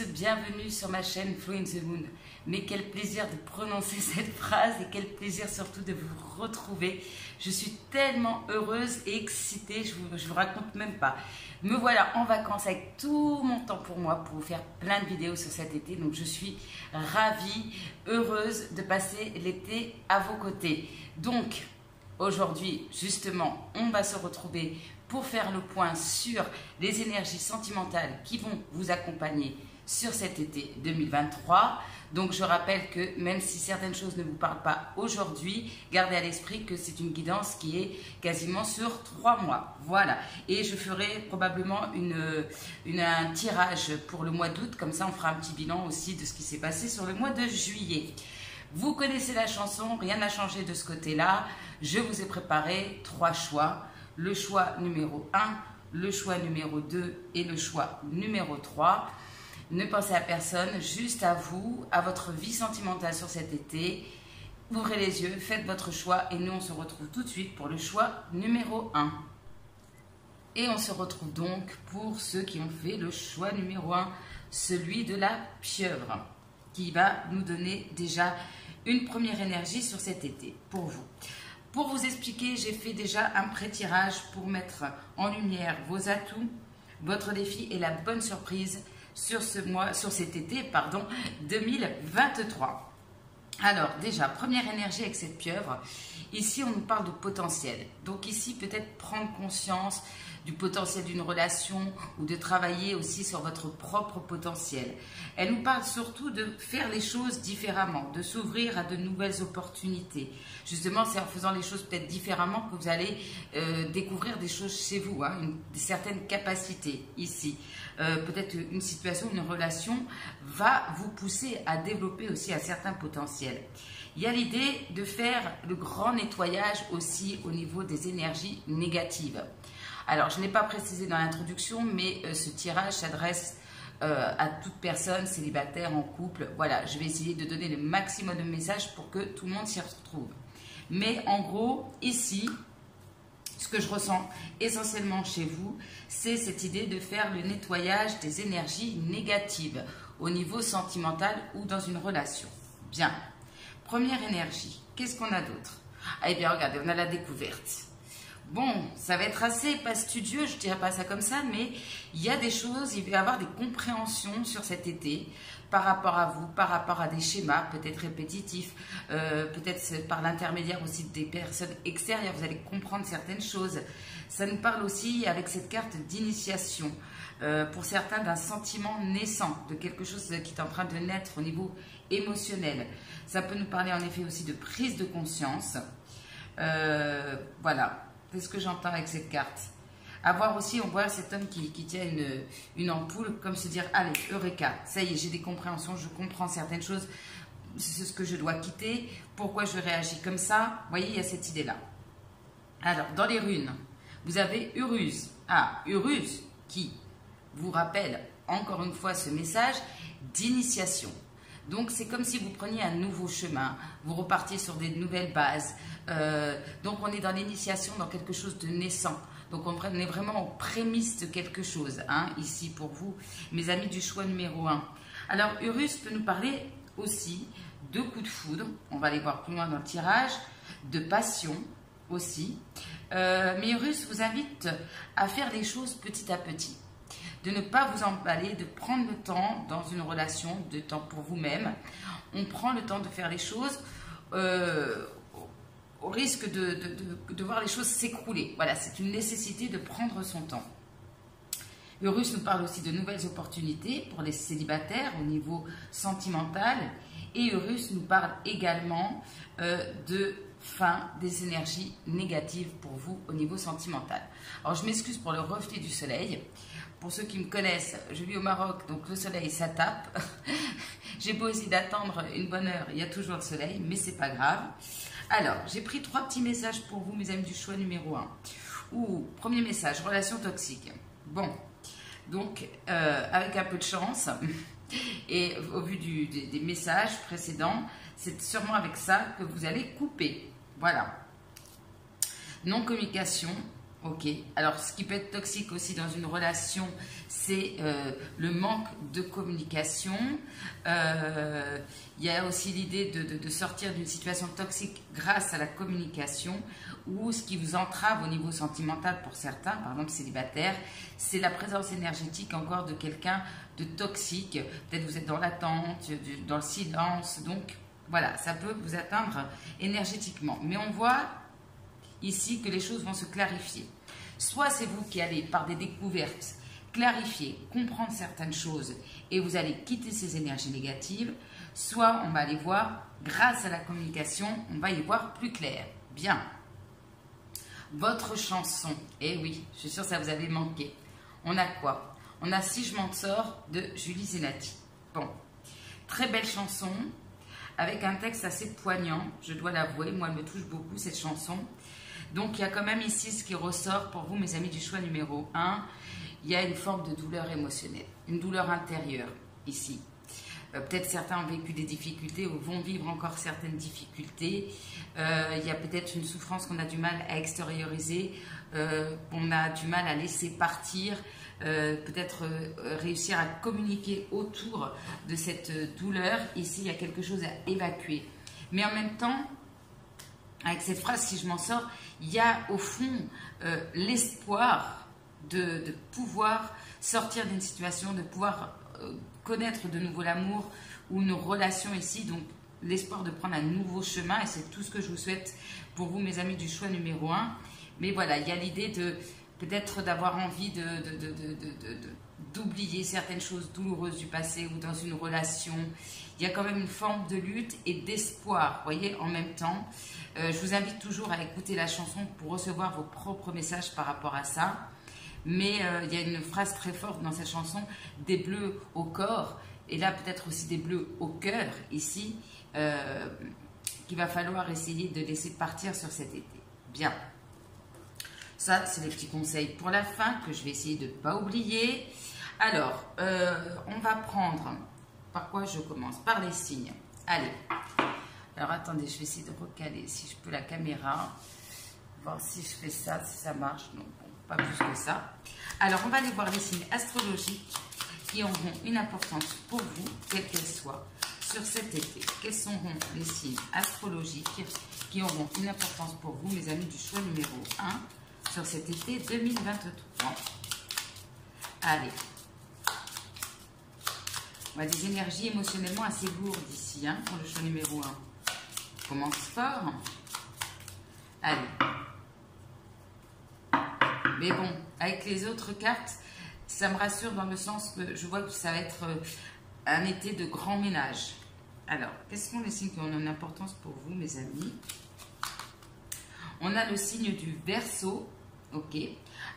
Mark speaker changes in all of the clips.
Speaker 1: bienvenue sur ma chaîne Flow in the Moon. Mais quel plaisir de prononcer cette phrase et quel plaisir surtout de vous retrouver. Je suis tellement heureuse et excitée, je vous raconte même pas. Me voilà en vacances avec tout mon temps pour moi pour vous faire plein de vidéos sur cet été. Donc je suis ravie, heureuse de passer l'été à vos côtés. Donc aujourd'hui, justement, on va se retrouver pour faire le point sur les énergies sentimentales qui vont vous accompagner sur cet été 2023. Donc je rappelle que même si certaines choses ne vous parlent pas aujourd'hui, gardez à l'esprit que c'est une guidance qui est quasiment sur 3 mois. Voilà. Et je ferai probablement un tirage pour le mois d'août. Comme ça, on fera un petit bilan aussi de ce qui s'est passé sur le mois de juillet. Vous connaissez la chanson, rien n'a changé de ce côté-là. Je vous ai préparé 3 choix. Le choix numéro 1, le choix numéro 2 et le choix numéro 3. Ne pensez à personne, juste à vous, à votre vie sentimentale sur cet été. Ouvrez les yeux, faites votre choix et nous on se retrouve tout de suite pour le choix numéro 1. Et on se retrouve donc pour ceux qui ont fait le choix numéro 1, celui de la pieuvre, qui va nous donner déjà une première énergie sur cet été pour vous. Pour vous expliquer, j'ai fait déjà un pré-tirage pour mettre en lumière vos atouts, votre défi et la bonne surprise sur cet été 2023. Alors déjà, première énergie avec cette pieuvre. Ici, on nous parle de potentiel. Donc ici, peut-être prendre conscience du potentiel d'une relation ou de travailler aussi sur votre propre potentiel. Elle nous parle surtout de faire les choses différemment, de s'ouvrir à de nouvelles opportunités. Justement, c'est en faisant les choses peut-être différemment que vous allez découvrir des choses chez vous, hein, certaines capacités ici. Peut-être une situation, une relation va vous pousser à développer aussi un certain potentiel. Il y a l'idée de faire le grand nettoyage aussi au niveau des énergies négatives. Alors, je n'ai pas précisé dans l'introduction, mais ce tirage s'adresse à toute personne célibataire, en couple. Voilà, je vais essayer de donner le maximum de messages pour que tout le monde s'y retrouve. Mais en gros, ici, ce que je ressens essentiellement chez vous, c'est cette idée de faire le nettoyage des énergies négatives au niveau sentimental ou dans une relation. Bien. Première énergie. Qu'est-ce qu'on a d'autre? Eh bien, regardez, on a la découverte. Bon, ça va être assez pas studieux, je ne dirais pas ça comme ça, mais il y a des choses, il va y avoir des compréhensions sur cet été par rapport à vous, par rapport à des schémas peut-être répétitifs, peut-être par l'intermédiaire aussi des personnes extérieures, vous allez comprendre certaines choses. Ça nous parle aussi avec cette carte d'initiation, pour certains d'un sentiment naissant, de quelque chose qui est en train de naître au niveau émotionnel. Ça peut nous parler en effet aussi de prise de conscience. Voilà. C'est ce que j'entends avec cette carte. Avoir aussi, on voit cet homme qui tient une ampoule, comme se dire, allez, Eureka, ça y est, j'ai des compréhensions, je comprends certaines choses, c'est ce que je dois quitter, pourquoi je réagis comme ça. Vous voyez, il y a cette idée-là. Alors, dans les runes, vous avez Uruz. Ah, Uruz, qui vous rappelle encore une fois ce message d'initiation. Donc, c'est comme si vous preniez un nouveau chemin, vous repartiez sur des nouvelles bases. Donc, on est dans l'initiation, dans quelque chose de naissant. Donc, on est vraiment en prémisse de quelque chose, hein, ici pour vous, mes amis du choix numéro 1. Alors, Urus peut nous parler aussi de coups de foudre. On va aller voir plus loin dans le tirage, de passion aussi. Mais Urus vous invite à faire les choses petit à petit. De ne pas vous emballer, de prendre le temps dans une relation, de temps pour vous-même. On prend le temps de faire les choses au risque de voir les choses s'écrouler. Voilà, c'est une nécessité de prendre son temps. Urus nous parle aussi de nouvelles opportunités pour les célibataires au niveau sentimental. Et Urus nous parle également de fin des énergies négatives pour vous au niveau sentimental. Alors, je m'excuse pour le reflet du soleil. Pour ceux qui me connaissent, je vis au Maroc, donc le soleil, ça tape. J'ai beau essayer d'attendre une bonne heure, il y a toujours le soleil, mais c'est pas grave. Alors, j'ai pris 3 petits messages pour vous, mes amis du choix numéro 1. Premier message, relation toxique. Bon, donc, avec un peu de chance, et au vu des messages précédents, c'est sûrement avec ça que vous allez couper. Voilà. Non-communication, Ok, alors ce qui peut être toxique aussi dans une relation, c'est le manque de communication. Il y a aussi l'idée de sortir d'une situation toxique grâce à la communication, ou ce qui vous entrave au niveau sentimental pour certains, par exemple célibataires, c'est la présence énergétique encore de quelqu'un de toxique. Peut-être vous êtes dans l'attente, dans le silence, donc voilà, ça peut vous atteindre énergétiquement. Mais on voit ici que les choses vont se clarifier. Soit c'est vous qui allez, par des découvertes, clarifier, comprendre certaines choses et vous allez quitter ces énergies négatives, soit on va aller voir, grâce à la communication, on va y voir plus clair. Bien. Votre chanson, eh oui, je suis sûre que ça vous avait manqué. On a quoi? On a Si je m'en sors de Julie Zenati. Bon, très belle chanson, avec un texte assez poignant, je dois l'avouer, moi elle me touche beaucoup cette chanson. Donc il y a quand même ici ce qui ressort pour vous, mes amis du choix numéro 1, il y a une forme de douleur émotionnelle, une douleur intérieure ici. Peut-être certains ont vécu des difficultés ou vont vivre encore certaines difficultés. Il y a peut-être une souffrance qu'on a du mal à extérioriser, qu'on a du mal à laisser partir, peut-être réussir à communiquer autour de cette douleur. Ici, il y a quelque chose à évacuer. Mais en même temps, avec cette phrase, si je m'en sors, il y a au fond l'espoir de pouvoir sortir d'une situation, de pouvoir connaître de nouveau l'amour ou une relation ici. Donc l'espoir de prendre un nouveau chemin, et c'est tout ce que je vous souhaite pour vous, mes amis du choix numéro 1. Mais voilà, il y a l'idée de peut-être d'avoir envie d'oublier certaines choses douloureuses du passé ou dans une relation. Il y a quand même une forme de lutte et d'espoir, vous voyez, en même temps. Je vous invite toujours à écouter la chanson pour recevoir vos propres messages par rapport à ça. Mais il y a une phrase très forte dans cette chanson, des bleus au corps, et là peut-être aussi des bleus au cœur, ici, qu'il va falloir essayer de laisser partir sur cet été. Bien. Ça, c'est les petits conseils pour la fin que je vais essayer de ne pas oublier. Alors, on va prendre... Par quoi je commence? Par les signes. Allez. Alors, attendez, je vais essayer de recaler, si je peux, la caméra. Voir si je fais ça, si ça marche. Non, bon, pas plus que ça. Alors, on va aller voir les signes astrologiques qui auront une importance pour vous, quelle qu'elle soit, sur cet été. Quels seront les signes astrologiques qui auront une importance pour vous, mes amis du choix numéro 1, sur cet été 2023? Allez. On a des énergies émotionnellement assez lourdes ici, hein, pour le choix numéro 1. On commence fort. Allez. Mais bon, avec les autres cartes, ça me rassure dans le sens que je vois que ça va être un été de grand ménage. Alors, quels sont les signes qui ont une importance pour vous, mes amis? On a le signe du Verseau. Ok.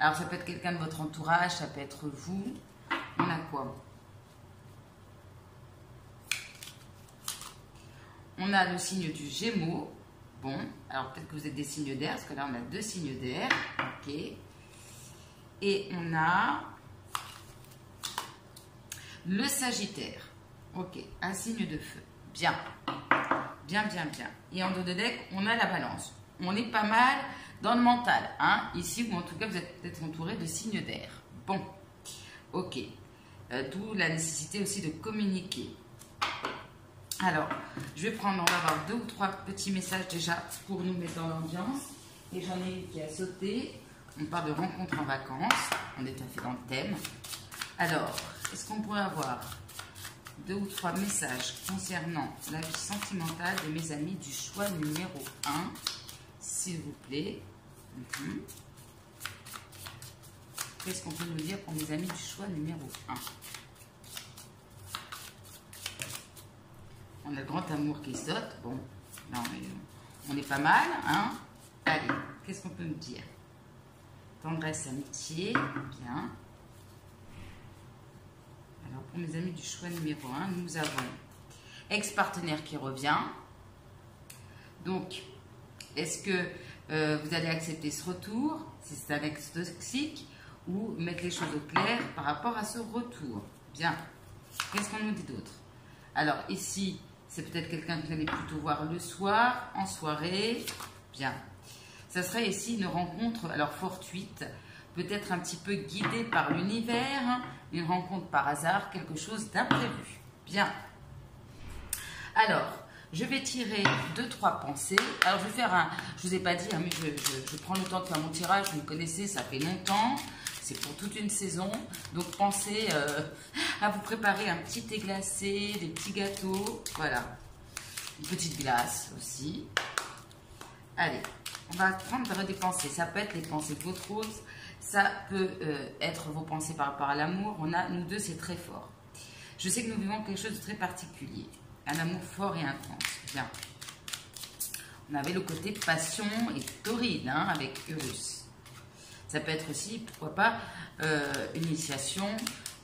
Speaker 1: Alors, ça peut être quelqu'un de votre entourage, ça peut être vous. On a quoi? On a le signe du Gémeaux. Bon, alors peut-être que vous êtes des signes d'air, parce que là, on a 2 signes d'air. Ok. Et on a le Sagittaire. Ok, un signe de feu. Bien. Bien, bien, bien. Et en dos de deck, on a la Balance. On est pas mal dans le mental, hein, ici, ou en tout cas, vous êtes peut-être entouré de signes d'air. Bon. Ok. D'où la nécessité aussi de communiquer. Alors, je vais prendre, on va avoir 2 ou 3 petits messages déjà pour nous mettre dans l'ambiance. Et j'en ai une qui a sauté. On parle de rencontre en vacances. On est tout à fait dans le thème. Alors, est-ce qu'on pourrait avoir 2 ou 3 messages concernant la vie sentimentale de mes amis du choix numéro 1, s'il vous plaît? Qu'est-ce qu'on peut nous dire pour mes amis du choix numéro 1? On a le grand amour qui saute. Bon, là on est pas mal, hein? Allez, qu'est-ce qu'on peut me dire? Tendresse, amitié, bien. Alors, pour mes amis du choix numéro 1, nous avons ex-partenaire qui revient. Donc, est-ce que vous allez accepter ce retour, si c'est un ex toxique, ou mettre les choses au clair par rapport à ce retour? Bien. Qu'est-ce qu'on nous dit d'autre? Alors, ici, c'est peut-être quelqu'un que vous allez plutôt voir le soir, en soirée. Bien. Ça serait ici une rencontre, alors fortuite, peut-être un petit peu guidée par l'univers, une rencontre par hasard, quelque chose d'imprévu. Bien. Alors, je vais tirer 2-3 pensées. Alors, je vais faire un... Je ne vous ai pas dit, hein, mais je prends le temps de faire mon tirage. Vous me connaissez, ça fait longtemps. C'est pour toute une saison. Donc, pensez à vous préparer un petit thé glacé, des petits gâteaux. Voilà. Une petite glace aussi. Allez, on va prendre des pensées. Ça peut être les pensées de votre rose. Ça peut être vos pensées par rapport à l'amour. Nous deux, c'est très fort. Je sais que nous vivons quelque chose de très particulier. Un amour fort et intense. Bien. On avait le côté passion et taurine, hein, avec Urus. Ça peut être aussi, pourquoi pas, une initiation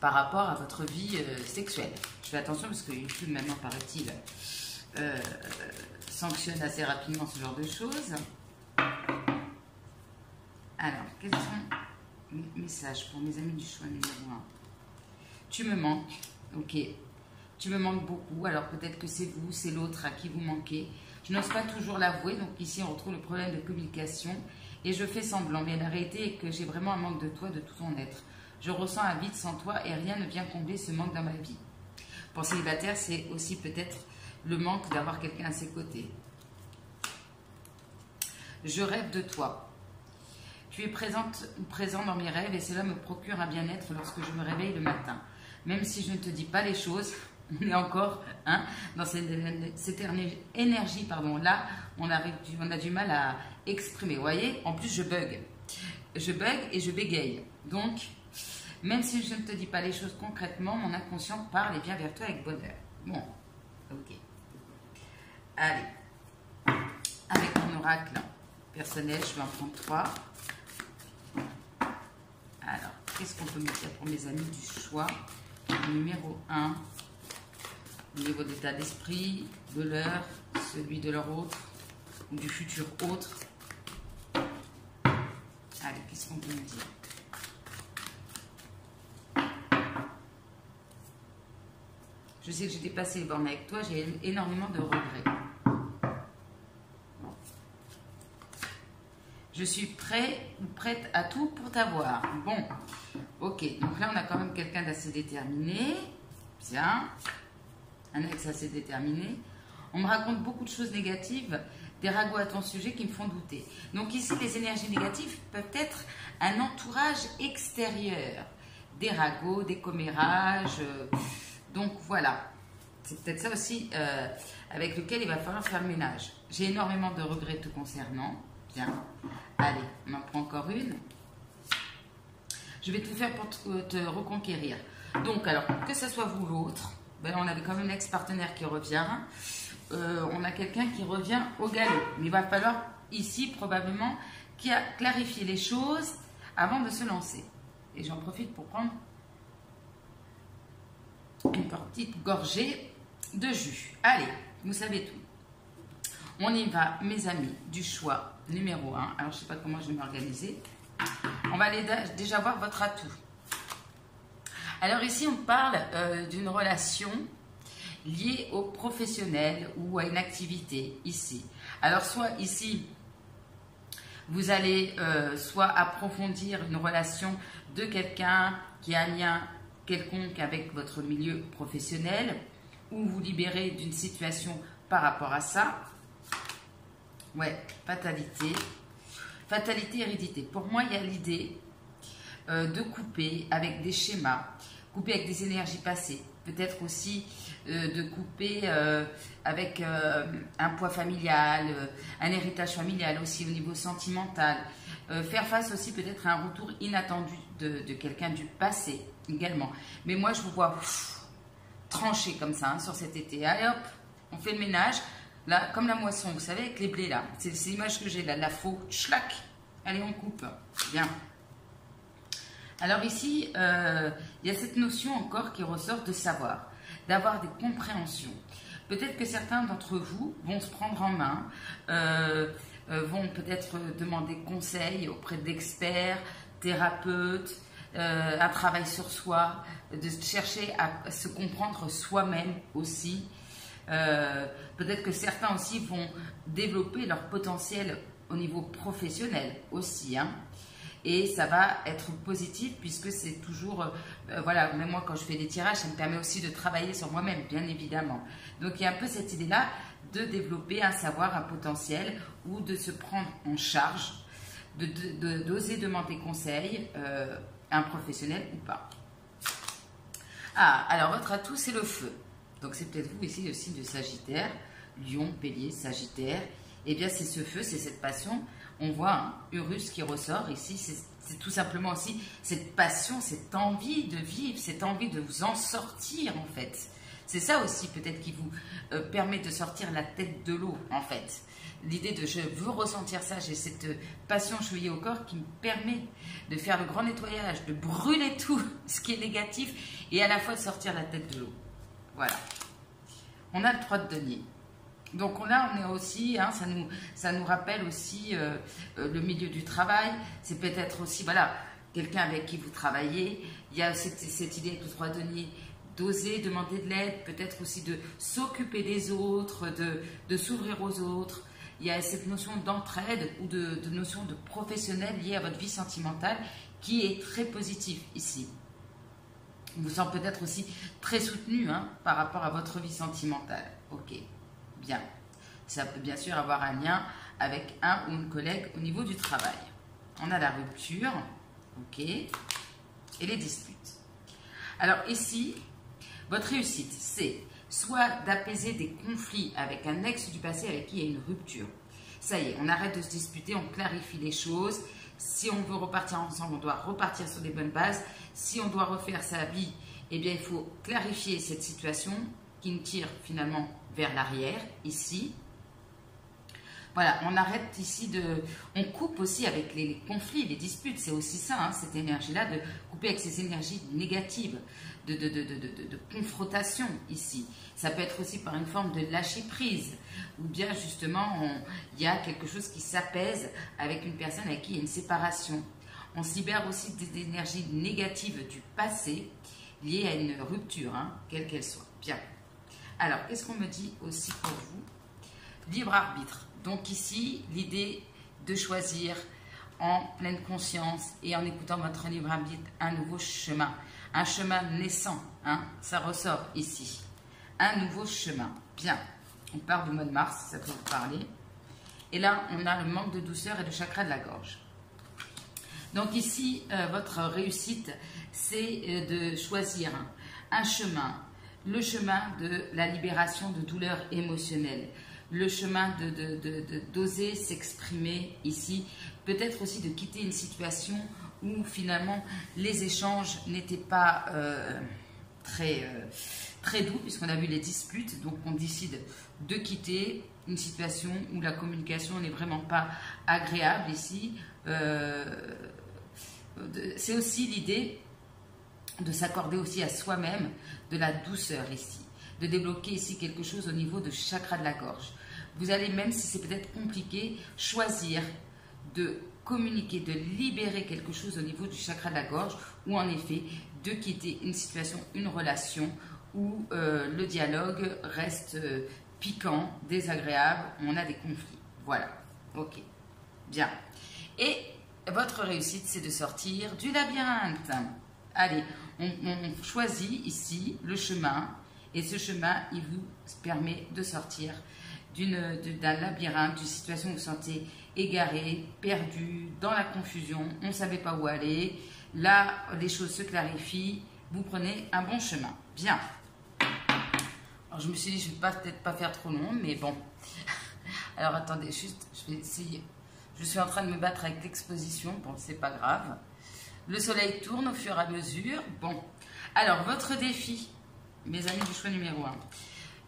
Speaker 1: par rapport à votre vie sexuelle. Je fais attention parce que YouTube, maintenant, paraît-il, sanctionne assez rapidement ce genre de choses. Alors, quels sont mes messages pour mes amis du choix numéro 1? Tu me manques, ok. Tu me manques beaucoup, alors peut-être que c'est vous, c'est l'autre à qui vous manquez. Je n'ose pas toujours l'avouer, donc ici on retrouve le problème de communication. Et je fais semblant, mais la réalité est que j'ai vraiment un manque de toi, de tout ton être. Je ressens un vide sans toi et rien ne vient combler ce manque dans ma vie. Pour célibataire, c'est aussi peut-être le manque d'avoir quelqu'un à ses côtés. Je rêve de toi. Tu es présent dans mes rêves et cela me procure un bien-être lorsque je me réveille le matin. Même si je ne te dis pas les choses, on est encore dans cette énergie. Pardon. Là, on a du mal à exprimer. Vous voyez, en plus, je bug. Je bug et je bégaye. Donc, même si je ne te dis pas les choses concrètement, mon inconscient parle et vient vers toi avec bonheur. Bon, ok. Allez. Avec mon oracle personnel, je vais en prendre 3. Alors, qu'est-ce qu'on peut me dire pour mes amis du choix? Numéro 1, au niveau d'état d'esprit, de leur, celui de leur autre, ou du futur autre. Allez, qu'est-ce qu'on peut me dire? Je sais que j'ai dépassé les bornes avec toi, j'ai énormément de regrets. Je suis prêt ou prête à tout pour t'avoir. Bon, ok. Donc là, on a quand même quelqu'un d'assez déterminé. Bien. Un ex assez déterminé. On me raconte beaucoup de choses négatives, des ragots à ton sujet qui me font douter. Donc ici, les énergies négatives peuvent être un entourage extérieur. Des ragots, des commérages. Donc voilà. C'est peut-être ça aussi avec lequel il va falloir faire le ménage. J'ai énormément de regrets te concernant. Bien. Allez, on en prend encore une. Je vais tout faire pour te reconquérir. Donc, alors, que ce soit vous ou l'autre, ben, on avait quand même l'ex-partenaire qui revient. On a quelqu'un qui revient au galop. Mais il va falloir, ici, probablement, qui a clarifié les choses avant de se lancer. Et j'en profite pour prendre une petite gorgée de jus. Allez, vous savez tout. On y va, mes amis, du choix numéro 1. Alors, je ne sais pas comment je vais m'organiser. On va aller déjà voir votre atout. Alors ici, on parle d'une relation liée au professionnel ou à une activité ici. Alors, soit ici, vous allez soit approfondir une relation de quelqu'un qui a un lien quelconque avec votre milieu professionnel ou vous libérer d'une situation par rapport à ça. Ouais, fatalité. Fatalité, hérédité. Pour moi, il y a l'idée de couper avec des schémas, couper avec des énergies passées. Peut-être aussi de couper avec un poids familial, un héritage familial aussi au niveau sentimental. Faire face aussi peut-être à un retour inattendu de quelqu'un du passé également. Mais moi, je vous vois trancher comme ça sur cet été. Allez hop, on fait le ménage. Là, comme la moisson, vous savez, avec les blés là. C'est l'image que j'ai là, la faux. Schlac. Allez, on coupe. Bien. Alors ici, il y a cette notion encore qui ressort de savoir, d'avoir des compréhensions. Peut-être que certains d'entre vous vont se prendre en main, vont peut-être demander conseil auprès d'experts, thérapeutes, un travail sur soi, de chercher à se comprendre soi-même aussi. Peut-être que certains aussi vont développer leur potentiel au niveau professionnel aussi, hein. Et ça va être positif puisque c'est toujours, voilà, même moi quand je fais des tirages, ça me permet aussi de travailler sur moi-même, bien évidemment. Donc il y a un peu cette idée-là de développer un savoir, un potentiel ou de se prendre en charge, d'oser demander conseil à un professionnel ou pas. Ah, alors votre atout c'est le feu. Donc c'est peut-être vous ici le signe de Sagittaire, Lion, Bélier, Sagittaire. Eh bien c'est ce feu, c'est cette passion. On voit un Urus qui ressort ici, c'est tout simplement aussi cette passion, cette envie de vivre, cette envie de vous en sortir en fait. C'est ça aussi peut-être qui vous permet de sortir la tête de l'eau en fait. L'idée de je veux ressentir ça, j'ai cette passion chevillée au corps qui me permet de faire le grand nettoyage, de brûler tout ce qui est négatif et à la fois de sortir la tête de l'eau. Voilà. On a le 3 de denier. Donc là, on est aussi, hein, ça nous rappelle aussi le milieu du travail. C'est peut-être aussi, voilà, quelqu'un avec qui vous travaillez. Il y a cette idée avec le 3 de denier d'oser demander de l'aide, peut-être aussi de s'occuper des autres, de s'ouvrir aux autres. Il y a cette notion d'entraide ou de notion de professionnel liée à votre vie sentimentale qui est très positive ici. On vous sent peut-être aussi très soutenu hein, par rapport à votre vie sentimentale. Ok. Bien, ça peut bien sûr avoir un lien avec un ou une collègue au niveau du travail. On a la rupture, ok, et les disputes. Alors ici, votre réussite, c'est soit d'apaiser des conflits avec un ex du passé avec qui il y a une rupture. Ça y est, on arrête de se disputer, on clarifie les choses. Si on veut repartir ensemble, on doit repartir sur des bonnes bases. Si on doit refaire sa vie, eh bien il faut clarifier cette situation qui nous tire finalement vers l'arrière, ici. Voilà, on arrête ici on coupe aussi avec les conflits, les disputes, c'est aussi ça, hein, cette énergie-là, de couper avec ces énergies négatives, de confrontation ici. Ça peut être aussi par une forme de lâcher prise, ou bien justement, il y a quelque chose qui s'apaise avec une personne avec qui il y a une séparation. On se libère aussi des énergies négatives du passé, liées à une rupture, hein, quelle qu'elle soit. Bien. Alors, qu'est-ce qu'on me dit aussi pour vous? Libre arbitre. Donc ici, l'idée de choisir en pleine conscience et en écoutant votre libre arbitre un nouveau chemin. Un chemin naissant, hein, ça ressort ici. Un nouveau chemin. Bien. On part du mois de mars, ça peut vous parler. Et là, on a le manque de douceur et de chakra de la gorge. Donc ici, votre réussite, c'est de choisir un chemin. Le chemin de la libération de douleurs émotionnelles, le chemin d'oser s'exprimer ici, peut-être aussi de quitter une situation où finalement les échanges n'étaient pas très doux, puisqu'on a vu les disputes, donc on décide de quitter une situation où la communication n'est vraiment pas agréable ici. C'est aussi l'idée de s'accorder aussi à soi-même de la douceur ici, de débloquer ici quelque chose au niveau de chakra de la gorge. Vous allez, même si c'est peut-être compliqué, choisir de communiquer, de libérer quelque chose au niveau du chakra de la gorge, ou en effet de quitter une situation, une relation où le dialogue reste piquant, désagréable, on a des conflits. Voilà, ok, bien. Et votre réussite, c'est de sortir du labyrinthe. Allez, on choisit ici le chemin, et ce chemin, il vous permet de sortir d'un labyrinthe, d'une situation où vous vous sentez égaré, perdu, dans la confusion, on ne savait pas où aller. Là, les choses se clarifient, vous prenez un bon chemin. Bien. Alors, je me suis dit, je ne vais peut-être pas faire trop long, mais bon. Alors, attendez, juste, je vais essayer. Je suis en train de me battre avec l'exposition, bon, c'est pas grave. Le soleil tourne au fur et à mesure. Bon, alors, votre défi, mes amis du choix numéro 1.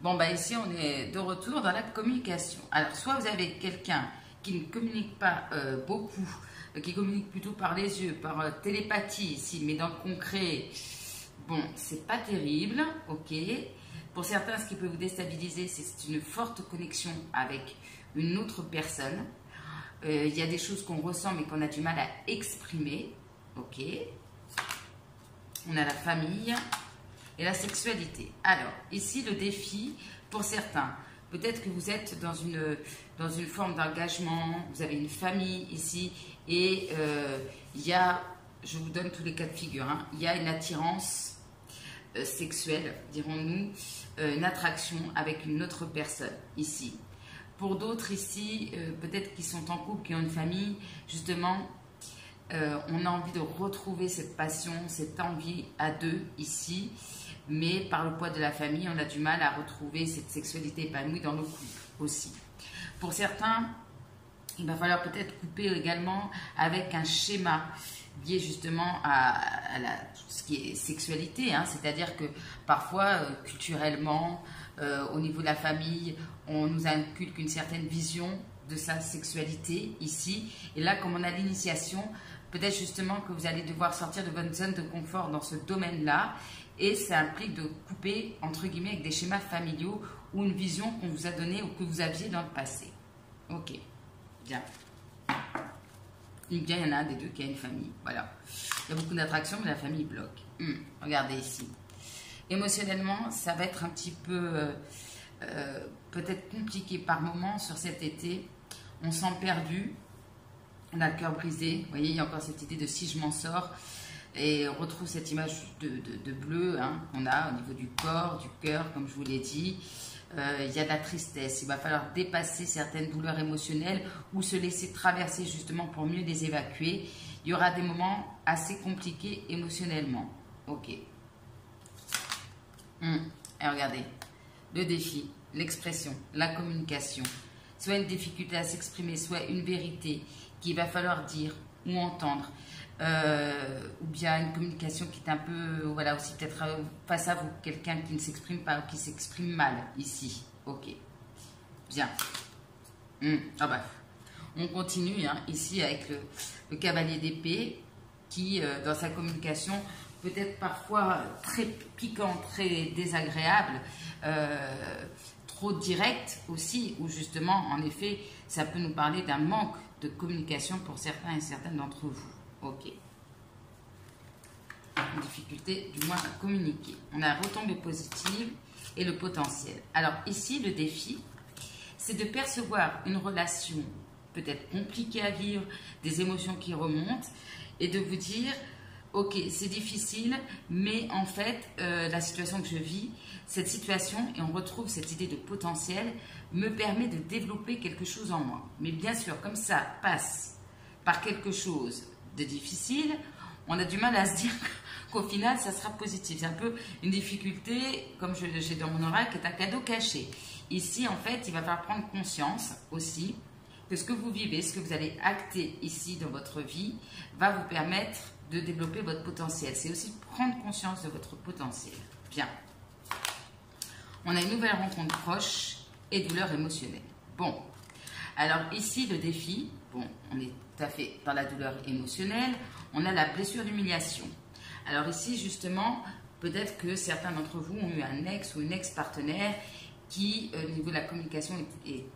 Speaker 1: Bon, bah ici, on est de retour dans la communication. Alors, soit vous avez quelqu'un qui ne communique pas beaucoup, qui communique plutôt par les yeux, par télépathie ici, mais dans le concret, bon, c'est pas terrible, ok. Pour certains, ce qui peut vous déstabiliser, c'est une forte connexion avec une autre personne. Il y a des choses qu'on ressent, mais qu'on a du mal à exprimer, ok. On a la famille et la sexualité. Alors, ici, le défi, pour certains, peut-être que vous êtes dans une forme d'engagement, vous avez une famille ici, et il y a, je vous donne tous les cas de figure, hein, il y a une attirance sexuelle, dirons-nous, une attraction avec une autre personne ici. Pour d'autres ici, peut-être qui sont en couple, qui ont une famille, justement, on a envie de retrouver cette passion, cette envie à deux ici, mais par le poids de la famille, on a du mal à retrouver cette sexualité épanouie dans nos couples aussi. Pour certains, il va falloir peut-être couper également avec un schéma lié justement à tout ce qui est sexualité, hein. C'est-à-dire que parfois, culturellement, au niveau de la famille, on nous inculque une certaine vision de sa sexualité ici. Et là, comme on a l'initiation, peut-être justement que vous allez devoir sortir de votre zone de confort dans ce domaine-là. Et ça implique de couper, entre guillemets, avec des schémas familiaux ou une vision qu'on vous a donnée ou que vous aviez dans le passé. Ok, bien. Bien, il y en a un des deux qui a une famille. Voilà. Il y a beaucoup d'attractions, mais la famille bloque. Regardez ici. Émotionnellement, ça va être un petit peu peut-être compliqué par moment sur cet été. On sent perdu. On a le cœur brisé. Vous voyez, il y a encore cette idée de si je m'en sors. Et on retrouve cette image de bleu, hein, qu'on a au niveau du corps, du cœur, comme je vous l'ai dit. Il y a de la tristesse. Il va falloir dépasser certaines douleurs émotionnelles ou se laisser traverser justement pour mieux les évacuer. Il y aura des moments assez compliqués émotionnellement. Ok. Et regardez, le défi, l'expression, la communication. Soit une difficulté à s'exprimer, soit une vérité qu'il va falloir dire ou entendre. Ou bien une communication qui est un peu, voilà, aussi peut-être face à vous, quelqu'un qui ne s'exprime pas ou qui s'exprime mal ici. Ok, bien. Ah bah, on continue hein, ici avec le cavalier d'épée qui, dans sa communication, peut être parfois très piquant, très désagréable, trop direct aussi, ou justement, en effet, ça peut nous parler d'un manque de communication pour certains et certaines d'entre vous. Ok. Une difficulté du moins à communiquer. On a retombées positives et le potentiel. Alors ici, le défi, c'est de percevoir une relation peut-être compliquée à vivre, des émotions qui remontent, et de vous dire, ok, c'est difficile, mais en fait, la situation que je vis, cette situation, et on retrouve cette idée de potentiel, me permet de développer quelque chose en moi. Mais bien sûr, comme ça passe par quelque chose de difficile, on a du mal à se dire qu'au final, ça sera positif. C'est un peu une difficulté, comme j'ai dans mon oreille, qui est un cadeau caché. Ici, en fait, il va falloir prendre conscience aussi que ce que vous vivez, ce que vous allez acter ici dans votre vie, va vous permettre de développer votre potentiel. C'est aussi prendre conscience de votre potentiel. Bien. On a une nouvelle rencontre proche et douleur émotionnelle. Bon. Alors ici, le défi, bon, on est tout à fait dans la douleur émotionnelle, on a la blessure d'humiliation. Alors ici, justement, peut-être que certains d'entre vous ont eu un ex ou une ex-partenaire qui, au niveau de la communication,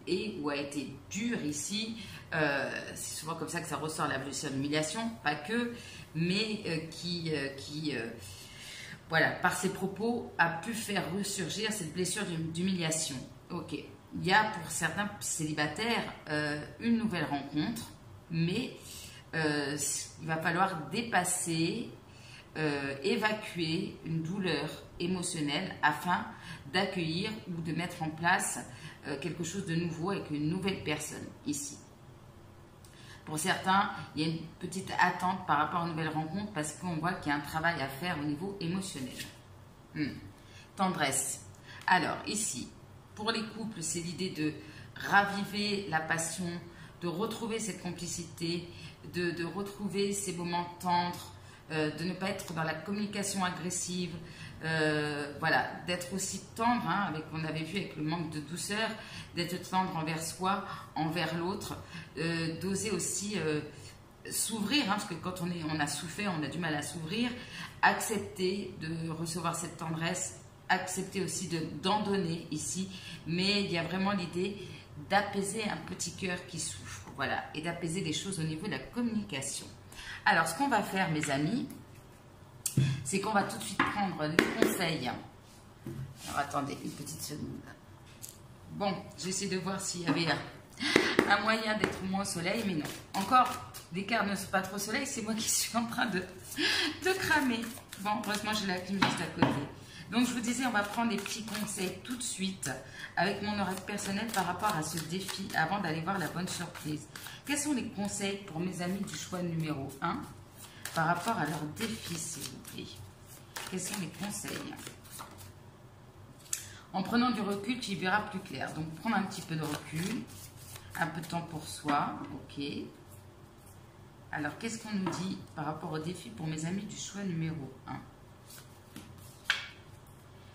Speaker 1: est ou a été dur ici. C'est souvent comme ça que ça ressort, la blessure d'humiliation, pas que, mais voilà, par ses propos, a pu faire ressurgir cette blessure d'humiliation. Ok. Il y a pour certains célibataires une nouvelle rencontre, mais il va falloir dépasser, évacuer une douleur émotionnelle afin d'accueillir ou de mettre en place quelque chose de nouveau avec une nouvelle personne ici. Pour certains, il y a une petite attente par rapport à une nouvelle rencontre parce qu'on voit qu'il y a un travail à faire au niveau émotionnel. Tendresse. Alors ici, pour les couples, c'est l'idée de raviver la passion, de retrouver cette complicité, de retrouver ces moments tendres, de ne pas être dans la communication agressive, voilà, d'être aussi tendre, hein, avec, on avait vu avec le manque de douceur, d'être tendre envers soi, envers l'autre, d'oser aussi s'ouvrir, hein, parce que quand on a souffert, on a du mal à s'ouvrir, accepter de recevoir cette tendresse, accepter aussi d'en donner ici, mais il y a vraiment l'idée d'apaiser un petit cœur qui souffre, voilà, et d'apaiser les choses au niveau de la communication. Alors, ce qu'on va faire, mes amis, c'est qu'on va tout de suite prendre les conseils. Alors, attendez une petite seconde. Bon, j'essaie de voir s'il y avait un moyen d'être moins au soleil, mais non. Encore, les cartes ne sont pas trop au soleil, c'est moi qui suis en train de cramer. Bon, heureusement, j'ai la clim juste à côté. Donc, je vous disais, on va prendre des petits conseils tout de suite avec mon oracle personnel par rapport à ce défi avant d'aller voir la bonne surprise. Quels sont les conseils pour mes amis du choix numéro 1 par rapport à leur défi, s'il vous plaît? Quels sont les conseils? En prenant du recul, tu y verras plus clair. Donc, prendre un petit peu de recul, un peu de temps pour soi, ok. Alors, qu'est-ce qu'on nous dit par rapport au défi pour mes amis du choix numéro 1?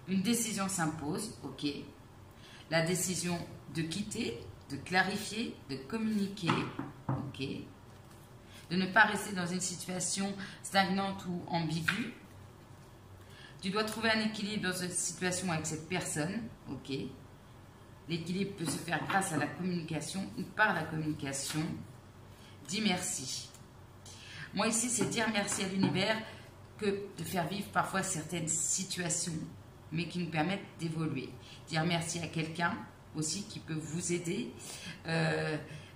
Speaker 1: Une décision s'impose, ok. La décision de quitter, de clarifier, de communiquer, ok. De ne pas rester dans une situation stagnante ou ambiguë. Tu dois trouver un équilibre dans cette situation avec cette personne, ok. L'équilibre peut se faire grâce à la communication ou par la communication. Dis merci. Moi ici, c'est dire merci à l'univers que de faire vivre parfois certaines situations, mais qui nous permettent d'évoluer. Dire merci à quelqu'un aussi qui peut vous aider.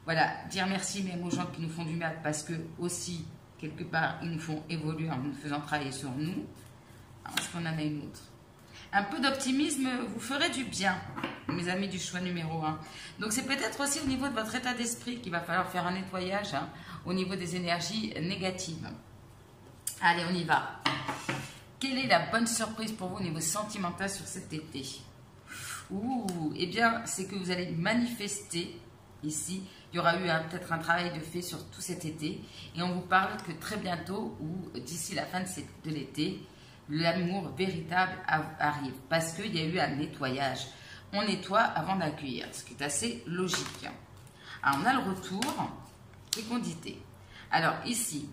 Speaker 1: Voilà, dire merci même aux gens qui nous font du mal parce que aussi, quelque part, ils nous font évoluer en nous faisant travailler sur nous. Est-ce qu'on en a une autre? Un peu d'optimisme vous ferait du bien, mes amis du choix numéro 1. Donc, c'est peut-être aussi au niveau de votre état d'esprit qu'il va falloir faire un nettoyage au niveau des énergies négatives. Allez, on y va. Quelle est la bonne surprise pour vous au niveau sentimental sur cet été? Eh bien, c'est que vous allez manifester ici. Il y aura eu peut-être un travail de fait sur tout cet été. Et on vous parle que très bientôt, ou d'ici la fin de l'été, l'amour véritable arrive. Parce qu'il y a eu un nettoyage. On nettoie avant d'accueillir, ce qui est assez logique. Alors, on a le retour fécondité. Alors, ici,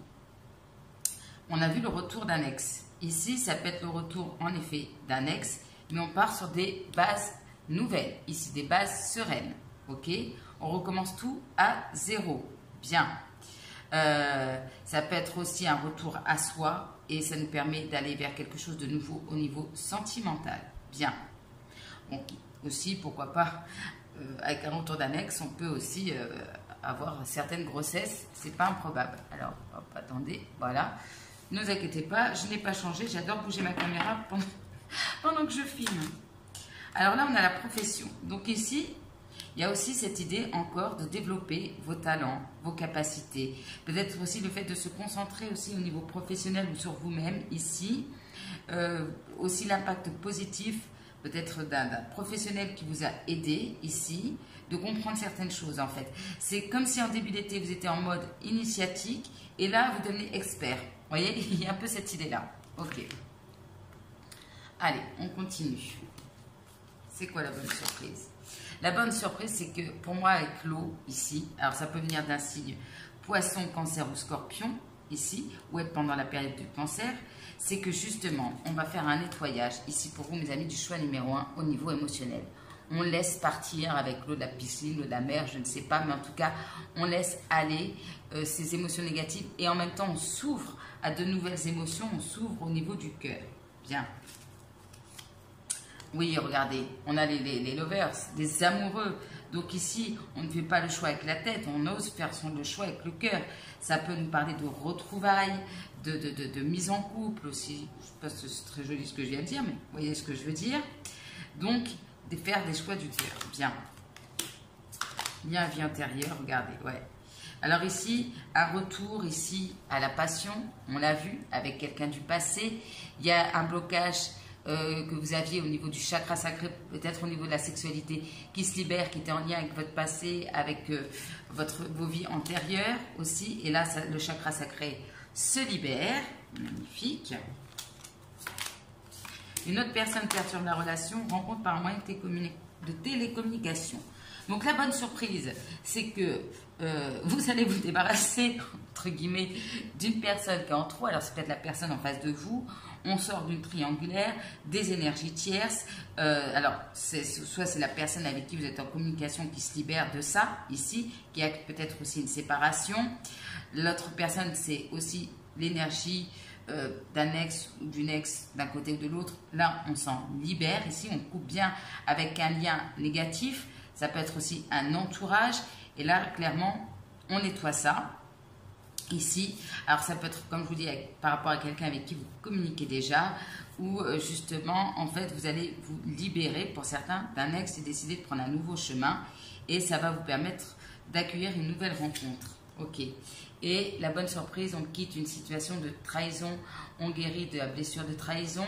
Speaker 1: on a vu le retour d'un ex. Ici, ça peut être le retour, en effet, d'un ex, mais on part sur des bases nouvelles. Ici, des bases sereines. Ok? On recommence tout à zéro. Bien. Ça peut être aussi un retour à soi et ça nous permet d'aller vers quelque chose de nouveau au niveau sentimental. Bien. Bon, aussi, pourquoi pas, avec un retour d'un ex, on peut aussi avoir certaines grossesses. C'est pas improbable. Alors, hop, attendez, voilà. Ne vous inquiétez pas, je n'ai pas changé. J'adore bouger ma caméra pendant que je filme. Alors là, on a la profession. Donc ici, il y a aussi cette idée encore de développer vos talents, vos capacités. Peut-être aussi le fait de se concentrer aussi au niveau professionnel ou sur vous-même ici. Aussi l'impact positif peut-être d'un professionnel qui vous a aidé ici, de comprendre certaines choses en fait. C'est comme si en début d'été, vous étiez en mode initiatique et là, vous devenez expert. Vous voyez, il y a un peu cette idée-là. Ok. Allez, on continue. C'est quoi la bonne surprise? La bonne surprise, c'est que pour moi, avec l'eau, ici, alors ça peut venir d'un signe poisson, cancer ou scorpion, ici, ou être pendant la période du cancer, c'est que justement, on va faire un nettoyage, ici pour vous, mes amis, du choix numéro 1, au niveau émotionnel. On laisse partir avec l'eau de la piscine, l'eau de la mer, je ne sais pas, mais en tout cas, on laisse aller ces émotions négatives et en même temps, on s'ouvre à de nouvelles émotions, on s'ouvre au niveau du cœur. Bien. Oui, regardez, on a les lovers, des amoureux. Donc ici, on ne fait pas le choix avec la tête, on ose faire le choix avec le cœur. Ça peut nous parler de retrouvailles, de mise en couple aussi. Je ne sais pas si c'est très joli ce que je viens de dire, mais vous voyez ce que je veux dire. Donc, de faire des choix du cœur. Bien. Bien, vie intérieure, regardez, ouais. Alors ici, un retour ici à la passion, on l'a vu avec quelqu'un du passé. Il y a un blocage que vous aviez au niveau du chakra sacré, peut-être au niveau de la sexualité, qui se libère, qui était en lien avec votre passé, avec vos vies antérieures aussi. Et là, le chakra sacré se libère. Magnifique. Une autre personne perturbe la relation, rencontre par un moyen de télécommunication. Donc la bonne surprise, c'est que vous allez vous débarrasser, entre guillemets, d'une personne qui est en trop. Alors c'est peut-être la personne en face de vous. On sort d'une triangulaire, des énergies tierces. Alors, soit c'est la personne avec qui vous êtes en communication qui se libère de ça, ici, qui a peut-être aussi une séparation. L'autre personne, c'est aussi l'énergie d'un ex ou d'une ex d'un côté ou de l'autre. Là, on s'en libère. Ici, on coupe bien avec un lien négatif. Ça peut être aussi un entourage. Et là, clairement, on nettoie ça. Ici, alors ça peut être, comme je vous dis, par rapport à quelqu'un avec qui vous communiquez déjà, ou justement, en fait, vous allez vous libérer, pour certains, d'un ex et décider de prendre un nouveau chemin. Et ça va vous permettre d'accueillir une nouvelle rencontre. Ok. Et la bonne surprise, on quitte une situation de trahison, on guérit de la blessure de trahison,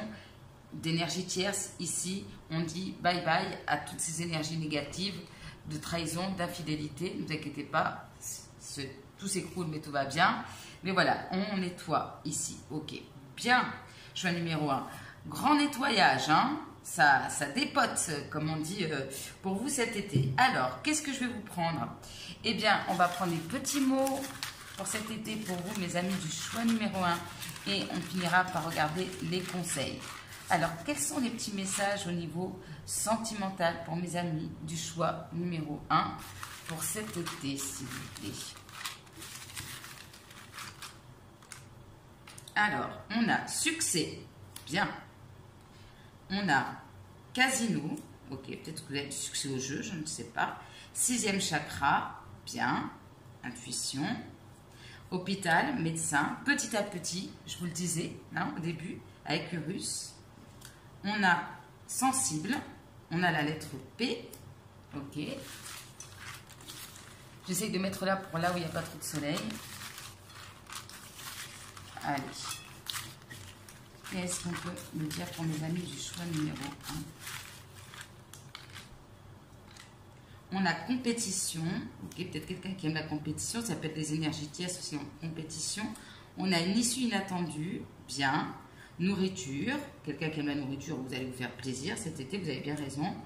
Speaker 1: d'énergie tierce. Ici, on dit bye bye à toutes ces énergies négatives de trahison, d'infidélité. Ne vous inquiétez pas, tout s'écroule, mais tout va bien. Mais voilà, on nettoie ici. Ok, bien. Choix numéro 1. Grand nettoyage, hein. Ça dépote, comme on dit, pour vous cet été. Alors, qu'est-ce que je vais vous prendre? Eh bien, on va prendre les petits mots pour cet été, pour vous, mes amis du choix numéro 1. Et on finira par regarder les conseils. Alors, quels sont les petits messages au niveau sentimental pour mes amis du choix numéro 1 pour cet été, s'il vous plaît? Alors, on a succès, bien. On a casino, ok, peut-être que vous avez du succès au jeu, je ne sais pas. 6e chakra, bien. Intuition. Hôpital, médecin, petit à petit, je vous le disais hein, au début, avec Urus. On a sensible, on a la lettre P, ok. J'essaie de mettre là pour là où il n'y a pas trop de soleil. Allez. Qu'est-ce qu'on peut me dire pour mes amis du choix numéro 1? On a compétition. Ok, peut-être quelqu'un qui aime la compétition. Ça peut être des énergies tierces aussi en compétition. On a une issue inattendue. Bien. Nourriture. Quelqu'un qui aime la nourriture, vous allez vous faire plaisir cet été. Vous avez bien raison.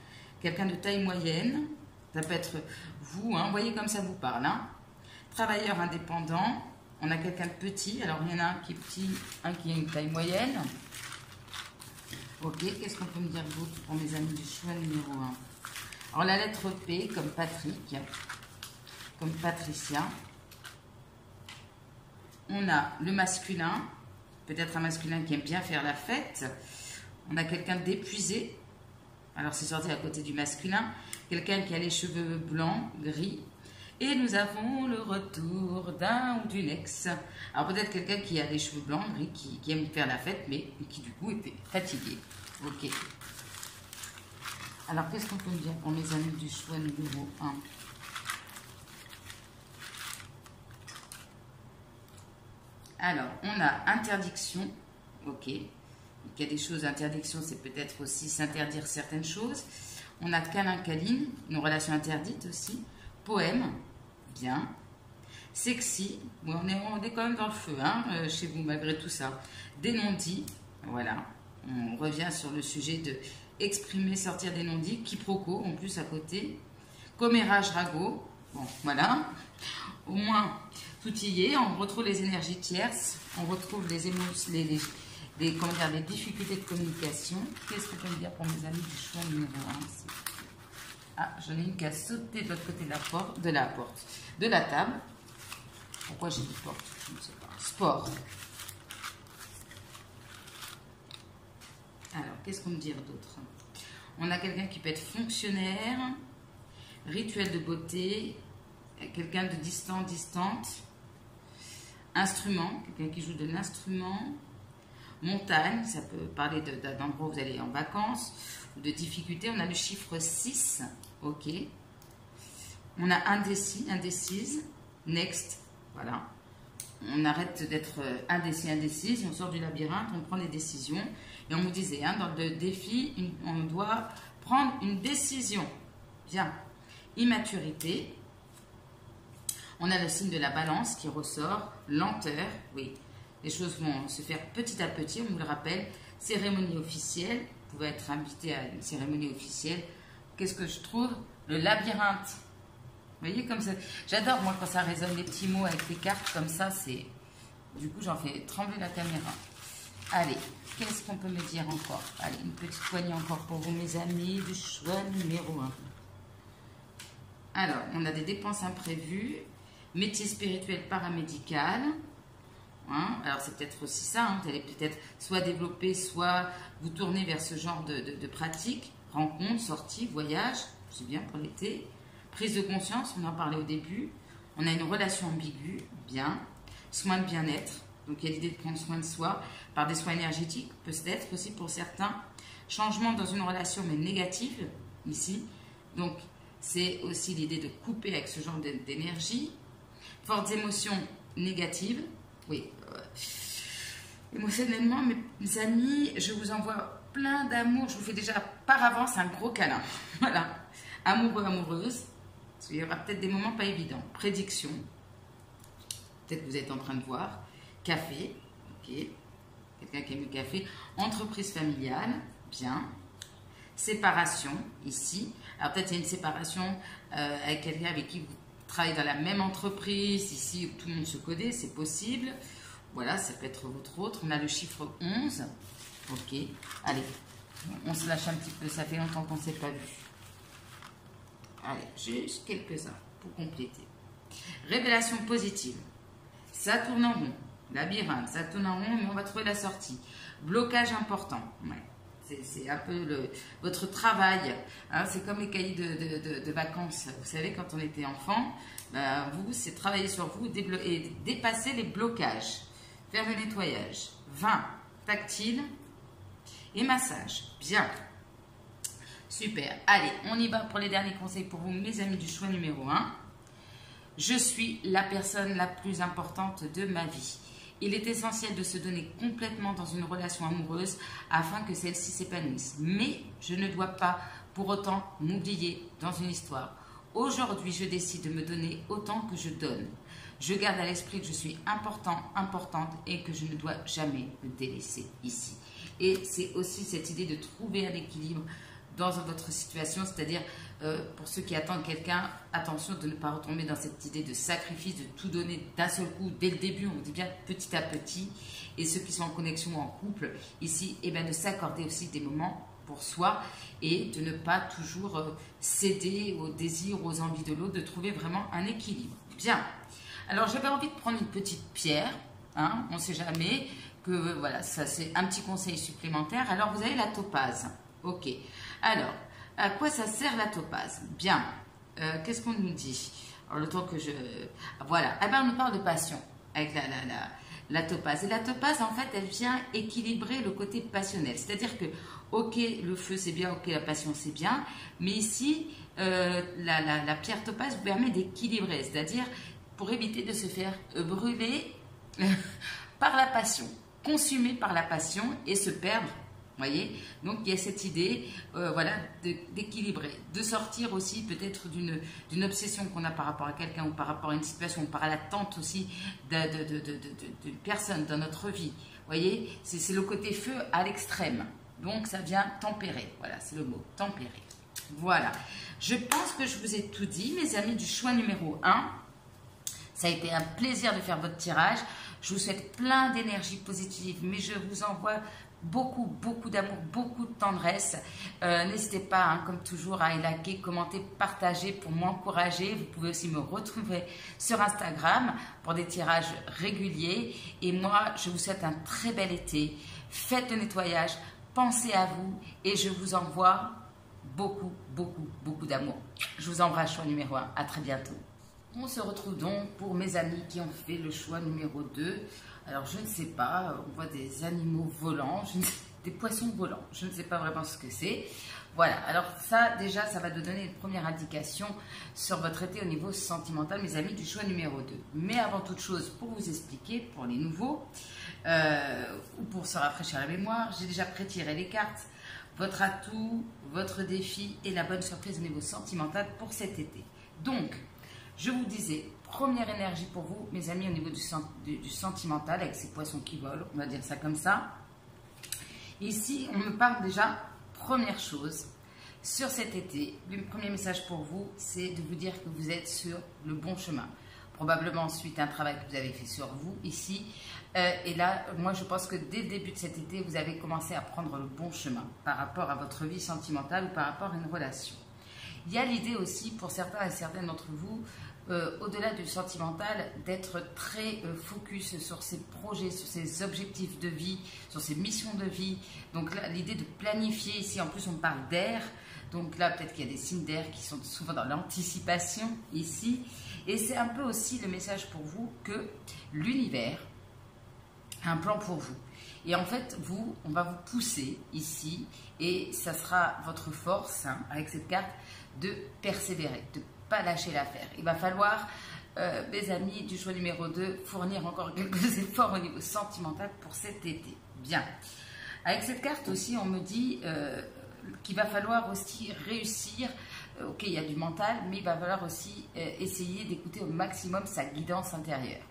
Speaker 1: Quelqu'un de taille moyenne. Ça peut être vous. Hein, vous voyez comme ça vous parle. Hein. Travailleur indépendant. On a quelqu'un de petit. Alors, il y en a un qui est petit, un qui a une taille moyenne. Ok, qu'est-ce qu'on peut me dire d'autre pour mes amis du choix numéro 1? Alors, la lettre P, comme Patrick, comme Patricia. On a le masculin, peut-être un masculin qui aime bien faire la fête. On a quelqu'un d'épuisé. Alors, c'est sorti à côté du masculin. Quelqu'un qui a les cheveux blancs, gris. Et nous avons le retour d'un ou d'une ex. Alors peut-être quelqu'un qui a des cheveux blancs, gris, qui aime faire la fête, mais qui du coup était fatigué. Ok. Alors qu'est-ce qu'on peut me dire pour mes amis du choix numéro 1? Alors, on a interdiction. Ok. Donc il y a des choses, interdiction, c'est peut-être aussi s'interdire certaines choses. On a câlin, câline, une relation interdite aussi. Poème. Bien. Sexy. Bon, on est quand même dans le feu hein, chez vous malgré tout ça. Des non-dits. Voilà. On revient sur le sujet de exprimer, sortir des non-dits. Quiproquo en plus à côté. Commérage, ragot. Bon, voilà. Au moins tout y est. On retrouve les énergies tierces. On retrouve les émotions, les difficultés de communication. Qu'est-ce que je peux me dire pour mes amis du choix numéro 1? Ah, j'en ai une qui a sauté de l'autre côté de la table. Pourquoi j'ai dit porte? Je ne sais pas. Sport. Alors, qu'est-ce qu'on me dit d'autre? On a quelqu'un qui peut être fonctionnaire, rituel de beauté, quelqu'un de distant, distante, instrument, quelqu'un qui joue de l'instrument, montagne, ça peut parler d'un endroit où vous allez en vacances, ou de difficultés. On a le chiffre 6. Ok. On a indécis, indécise. Next. Voilà. On arrête d'être indécis, indécise. On sort du labyrinthe, on prend des décisions. Et on vous disait, hein, dans le défi, on doit prendre une décision. Bien. Immaturité. On a le signe de la balance qui ressort. Lenteur. Oui. Les choses vont se faire petit à petit, on vous le rappelle. Cérémonie officielle. Vous pouvez être invité à une cérémonie officielle. Qu'est-ce que je trouve? Le labyrinthe. Vous voyez comme ça. J'adore moi quand ça résonne les petits mots avec les cartes comme ça. C'est du coup j'en fais trembler la caméra. Allez, qu'est-ce qu'on peut me dire encore? Allez, une petite poignée encore pour vous mes amis du choix numéro 1. Alors, on a des dépenses imprévues. Métier spirituel paramédical. Hein, alors c'est peut-être aussi ça, hein, vous allez peut-être soit développer, soit vous tourner vers ce genre de pratique, rencontre, sortie, voyage, c'est bien pour l'été. Prise de conscience, on en parlait au début. On a une relation ambiguë, bien. Soin de bien-être, donc il y a l'idée de prendre soin de soi par des soins énergétiques, peut-être aussi pour certains. Changement dans une relation mais négative, ici. Donc c'est aussi l'idée de couper avec ce genre d'énergie. Fortes émotions négatives, oui. Émotionnellement, mes amis, je vous envoie plein d'amour. Je vous fais déjà par avance un gros câlin. Voilà. Amoureux, amoureuse. Il y aura peut-être des moments pas évidents. Prédiction. Peut-être que vous êtes en train de voir. Café. Ok. Quelqu'un qui aime le café. Entreprise familiale. Bien. Séparation. Ici. Alors peut-être il y a une séparation avec quelqu'un avec qui vous travaillez dans la même entreprise. Ici, où tout le monde se connaît. C'est possible. Voilà, ça peut être votre autre. On a le chiffre 11. Ok. Allez. On se lâche un petit peu. Ça fait longtemps qu'on ne s'est pas vu. Allez, juste quelques-uns pour compléter. Révélation positive. Ça tourne en rond. Labyrinthe, ça tourne en rond, mais on va trouver la sortie. Blocage important. Ouais. C'est un peu votre travail. Hein, c'est comme les cahiers de vacances. Vous savez, quand on était enfant, ben, vous, c'est travailler sur vous et dépasser les blocages. Faire le nettoyage. 20. Tactile et massage. Bien. Super. Allez, on y va pour les derniers conseils pour vous, mes amis du choix numéro 1. Je suis la personne la plus importante de ma vie. Il est essentiel de se donner complètement dans une relation amoureuse afin que celle-ci s'épanouisse. Mais je ne dois pas pour autant m'oublier dans une histoire. Aujourd'hui, je décide de me donner autant que je donne. Je garde à l'esprit que je suis importante et que je ne dois jamais me délaisser ici. Et c'est aussi cette idée de trouver un équilibre dans votre situation, c'est-à-dire pour ceux qui attendent quelqu'un, attention de ne pas retomber dans cette idée de sacrifice, de tout donner d'un seul coup, dès le début, on dit bien petit à petit, et ceux qui sont en connexion ou en couple, ici, eh bien, de s'accorder aussi des moments pour soi et de ne pas toujours céder aux désirs, aux envies de l'autre, de trouver vraiment un équilibre. Bien, alors j'avais envie de prendre une petite pierre, hein, on ne sait jamais, que voilà, ça c'est un petit conseil supplémentaire. Alors vous avez la topaze, ok. Alors, à quoi ça sert la topaze? Bien, qu'est-ce qu'on nous dit? Alors, le temps que je... Voilà, eh ben, on nous parle de passion avec la topaze. Et la topaze, en fait, elle vient équilibrer le côté passionnel. C'est-à-dire que, ok, le feu c'est bien, ok, la passion c'est bien, mais ici, la pierre topaze vous permet d'équilibrer, c'est-à-dire pour éviter de se faire brûler par la passion, consumer par la passion et se perdre. Voyez, donc il y a cette idée, voilà, d'équilibrer, de sortir aussi peut-être d'une obsession qu'on a par rapport à quelqu'un ou par rapport à une situation, par l'attente aussi d'une personne dans notre vie. Voyez, c'est le côté feu à l'extrême. Donc ça vient tempérer. Voilà, c'est le mot, tempérer. Voilà. Je pense que je vous ai tout dit, mes amis du choix numéro 1. Ça a été un plaisir de faire votre tirage. Je vous souhaite plein d'énergie positive, mais je vous envoie beaucoup d'amour, beaucoup de tendresse. N'hésitez pas, hein, comme toujours, à liker, commenter, partager pour m'encourager. Vous pouvez aussi me retrouver sur Instagram pour des tirages réguliers. Et moi, je vous souhaite un très bel été. Faites le nettoyage, pensez à vous et je vous envoie beaucoup d'amour. Je vous embrasse, choix numéro 1. À très bientôt. On se retrouve donc pour mes amis qui ont fait le choix numéro 2. Alors, je ne sais pas, on voit des animaux volants, des poissons volants. Je ne sais pas vraiment ce que c'est. Voilà, alors ça, déjà, ça va nous donner une première indication sur votre été au niveau sentimental, mes amis du choix numéro 2. Mais avant toute chose, pour vous expliquer, pour les nouveaux, ou pour se rafraîchir la mémoire, j'ai déjà pré-tiré les cartes, votre atout, votre défi et la bonne surprise au niveau sentimental pour cet été. Donc, je vous disais, première énergie pour vous, mes amis, au niveau du sentimental, avec ces poissons qui volent, on va dire ça comme ça. Ici, on me parle déjà, première chose, sur cet été, le premier message pour vous, c'est de vous dire que vous êtes sur le bon chemin. Probablement suite à un travail que vous avez fait sur vous, ici. Et là, moi, je pense que dès le début de cet été, vous avez commencé à prendre le bon chemin par rapport à votre vie sentimentale ou par rapport à une relation. Il y a l'idée aussi, pour certains et certaines d'entre vous, au-delà du sentimental, d'être très focus sur ses projets, sur ses objectifs de vie, sur ses missions de vie. Donc là, l'idée de planifier, ici en plus on parle d'air, Donc là, peut-être qu'il y a des signes d'air qui sont souvent dans l'anticipation ici. Et c'est un peu aussi le message pour vous que l'univers a un plan pour vous. Et en fait, on va vous pousser ici, et ça sera votre force, hein, avec cette carte, de persévérer, de ne pas lâcher l'affaire. Il va falloir, mes amis du choix numéro 2, fournir encore quelques efforts au niveau sentimental pour cet été. Bien. Avec cette carte aussi, on me dit qu'il va falloir aussi réussir. Ok, il y a du mental, mais il va falloir aussi essayer d'écouter au maximum sa guidance intérieure,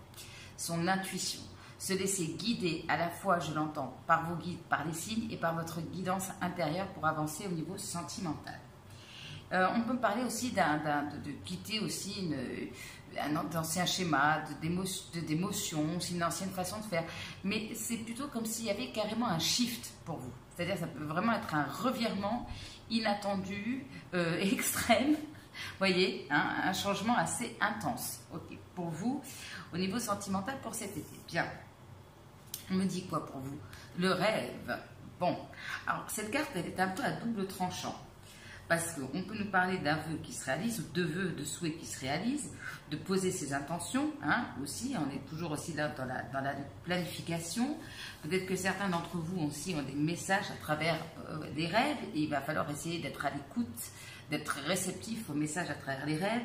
Speaker 1: son intuition. Se laisser guider à la fois, je l'entends, par vos guides, par les signes et par votre guidance intérieure pour avancer au niveau sentimental. On peut parler aussi de quitter aussi un ancien schéma, d'émotion, aussi une ancienne façon de faire. Mais c'est plutôt comme s'il y avait carrément un shift pour vous. C'est-à-dire ça peut vraiment être un revirement inattendu, extrême. Vous voyez, hein, un changement assez intense, okay, pour vous au niveau sentimental pour cet été. Bien. On me dit quoi pour vous? Le rêve. Bon, alors cette carte, elle est un peu à double tranchant. Parce qu'on peut nous parler d'un vœu qui se réalise, ou de vœux, de souhaits qui se réalisent, de poser ses intentions, hein, aussi. On est toujours aussi là dans la planification. Peut-être que certains d'entre vous aussi ont des messages à travers des rêves, et il va falloir essayer d'être à l'écoute, d'être réceptif aux messages à travers les rêves.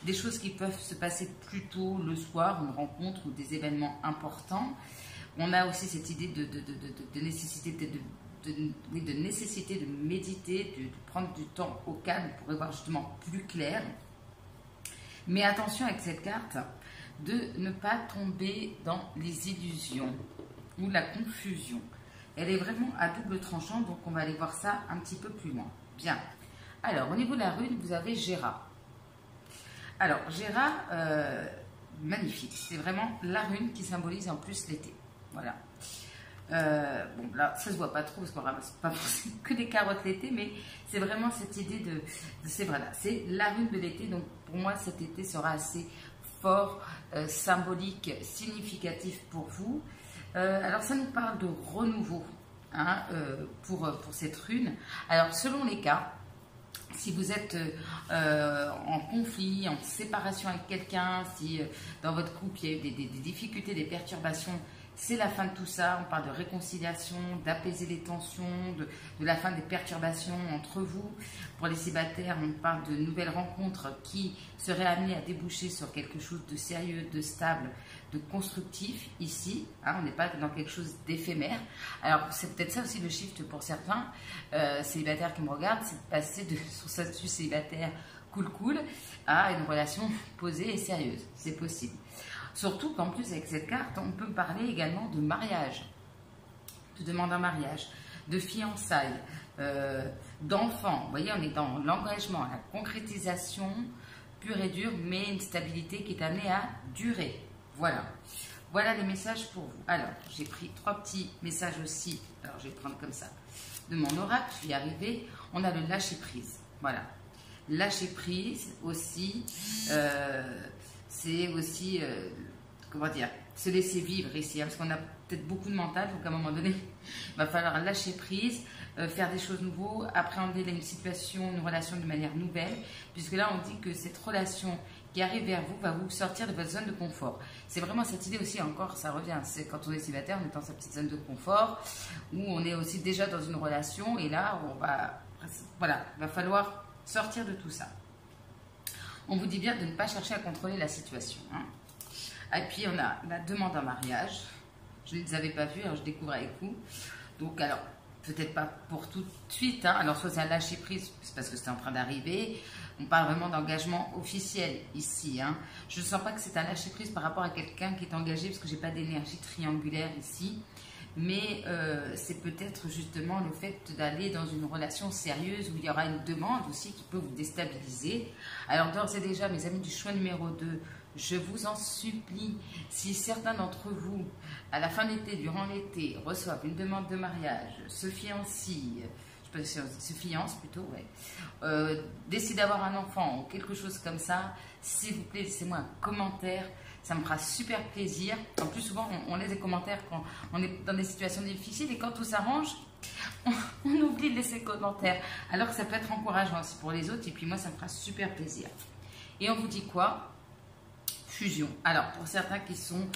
Speaker 1: Des choses qui peuvent se passer plus tôt le soir, une rencontre ou des événements importants. On a aussi cette idée de nécessité de nécessité de méditer, de prendre du temps au calme pour y voir justement plus clair. Mais attention avec cette carte, de ne pas tomber dans les illusions ou la confusion. Elle est vraiment à double tranchant, donc on va aller voir ça un petit peu plus loin. Bien. Alors, au niveau de la rune, vous avez Gera. Alors, Gera, magnifique. C'est vraiment la rune qui symbolise en plus l'été. Voilà. Bon, là, ça se voit pas trop parce qu'on ramasse pas forcément que des carottes l'été, mais c'est vraiment cette idée c'est voilà, c'est la rune de l'été. Donc, pour moi, cet été sera assez fort, symbolique, significatif pour vous. Alors, ça nous parle de renouveau, hein, pour cette rune. Alors, selon les cas, si vous êtes en conflit, en séparation avec quelqu'un, si dans votre couple il y a eu des difficultés, des perturbations, c'est la fin de tout ça. On parle de réconciliation, d'apaiser les tensions, de la fin des perturbations entre vous. Pour les célibataires, on parle de nouvelles rencontres qui seraient amenées à déboucher sur quelque chose de sérieux, de stable, de constructif ici. Hein, on n'est pas dans quelque chose d'éphémère. Alors, c'est peut-être ça aussi le shift pour certains célibataires qui me regardent, c'est de passer de son statut célibataire cool à une relation posée et sérieuse. C'est possible. Surtout qu'en plus, avec cette carte, on peut parler également de mariage, de demande en mariage, de fiançailles, d'enfants. Vous voyez, on est dans l'engagement, la concrétisation pure et dure, mais une stabilité qui est amenée à durer. Voilà. Voilà les messages pour vous. Alors, j'ai pris 3 petits messages aussi. Alors, je vais prendre comme ça. De mon oracle, je vais y arriver. On a le lâcher prise. Voilà. Lâcher prise aussi. C'est aussi, comment dire, se laisser vivre ici, hein, parce qu'on a peut-être beaucoup de mental, donc à un moment donné, il va falloir lâcher prise, faire des choses nouvelles, appréhender une situation, une relation de manière nouvelle, puisque là, on dit que cette relation qui arrive vers vous va vous sortir de votre zone de confort. C'est vraiment cette idée aussi, encore, ça revient, c'est quand on est célibataire, on est dans sa petite zone de confort, où on est aussi déjà dans une relation, et là, voilà, il va falloir sortir de tout ça. On vous dit bien de ne pas chercher à contrôler la situation. Hein. Et puis, on a la demande en mariage. Je ne les avais pas vus, alors je découvre avec vous. Donc, alors, peut-être pas pour tout de suite. Hein. Alors, soit c'est un lâcher prise, c'est parce que c'est en train d'arriver. On parle vraiment d'engagement officiel ici. Hein. Je ne sens pas que c'est un lâcher prise par rapport à quelqu'un qui est engagé, parce que je n'ai pas d'énergie triangulaire ici. Mais c'est peut-être justement le fait d'aller dans une relation sérieuse où il y aura une demande aussi qui peut vous déstabiliser. Alors d'ores et déjà, mes amis du choix numéro 2, je vous en supplie, si certains d'entre vous, à la fin de l'été, durant l'été, reçoivent une demande de mariage, se fiancent, plutôt, ouais, décident d'avoir un enfant ou quelque chose comme ça, s'il vous plaît, laissez-moi un commentaire. Ça me fera super plaisir. En plus, souvent, on laisse des commentaires quand on est dans des situations difficiles. Et quand tout s'arrange, on oublie de laisser commentaire. Alors que ça peut être encourageant aussi pour les autres. Et puis moi, ça me fera super plaisir. Et on vous dit quoi? Fusion. Alors, pour certains qui sont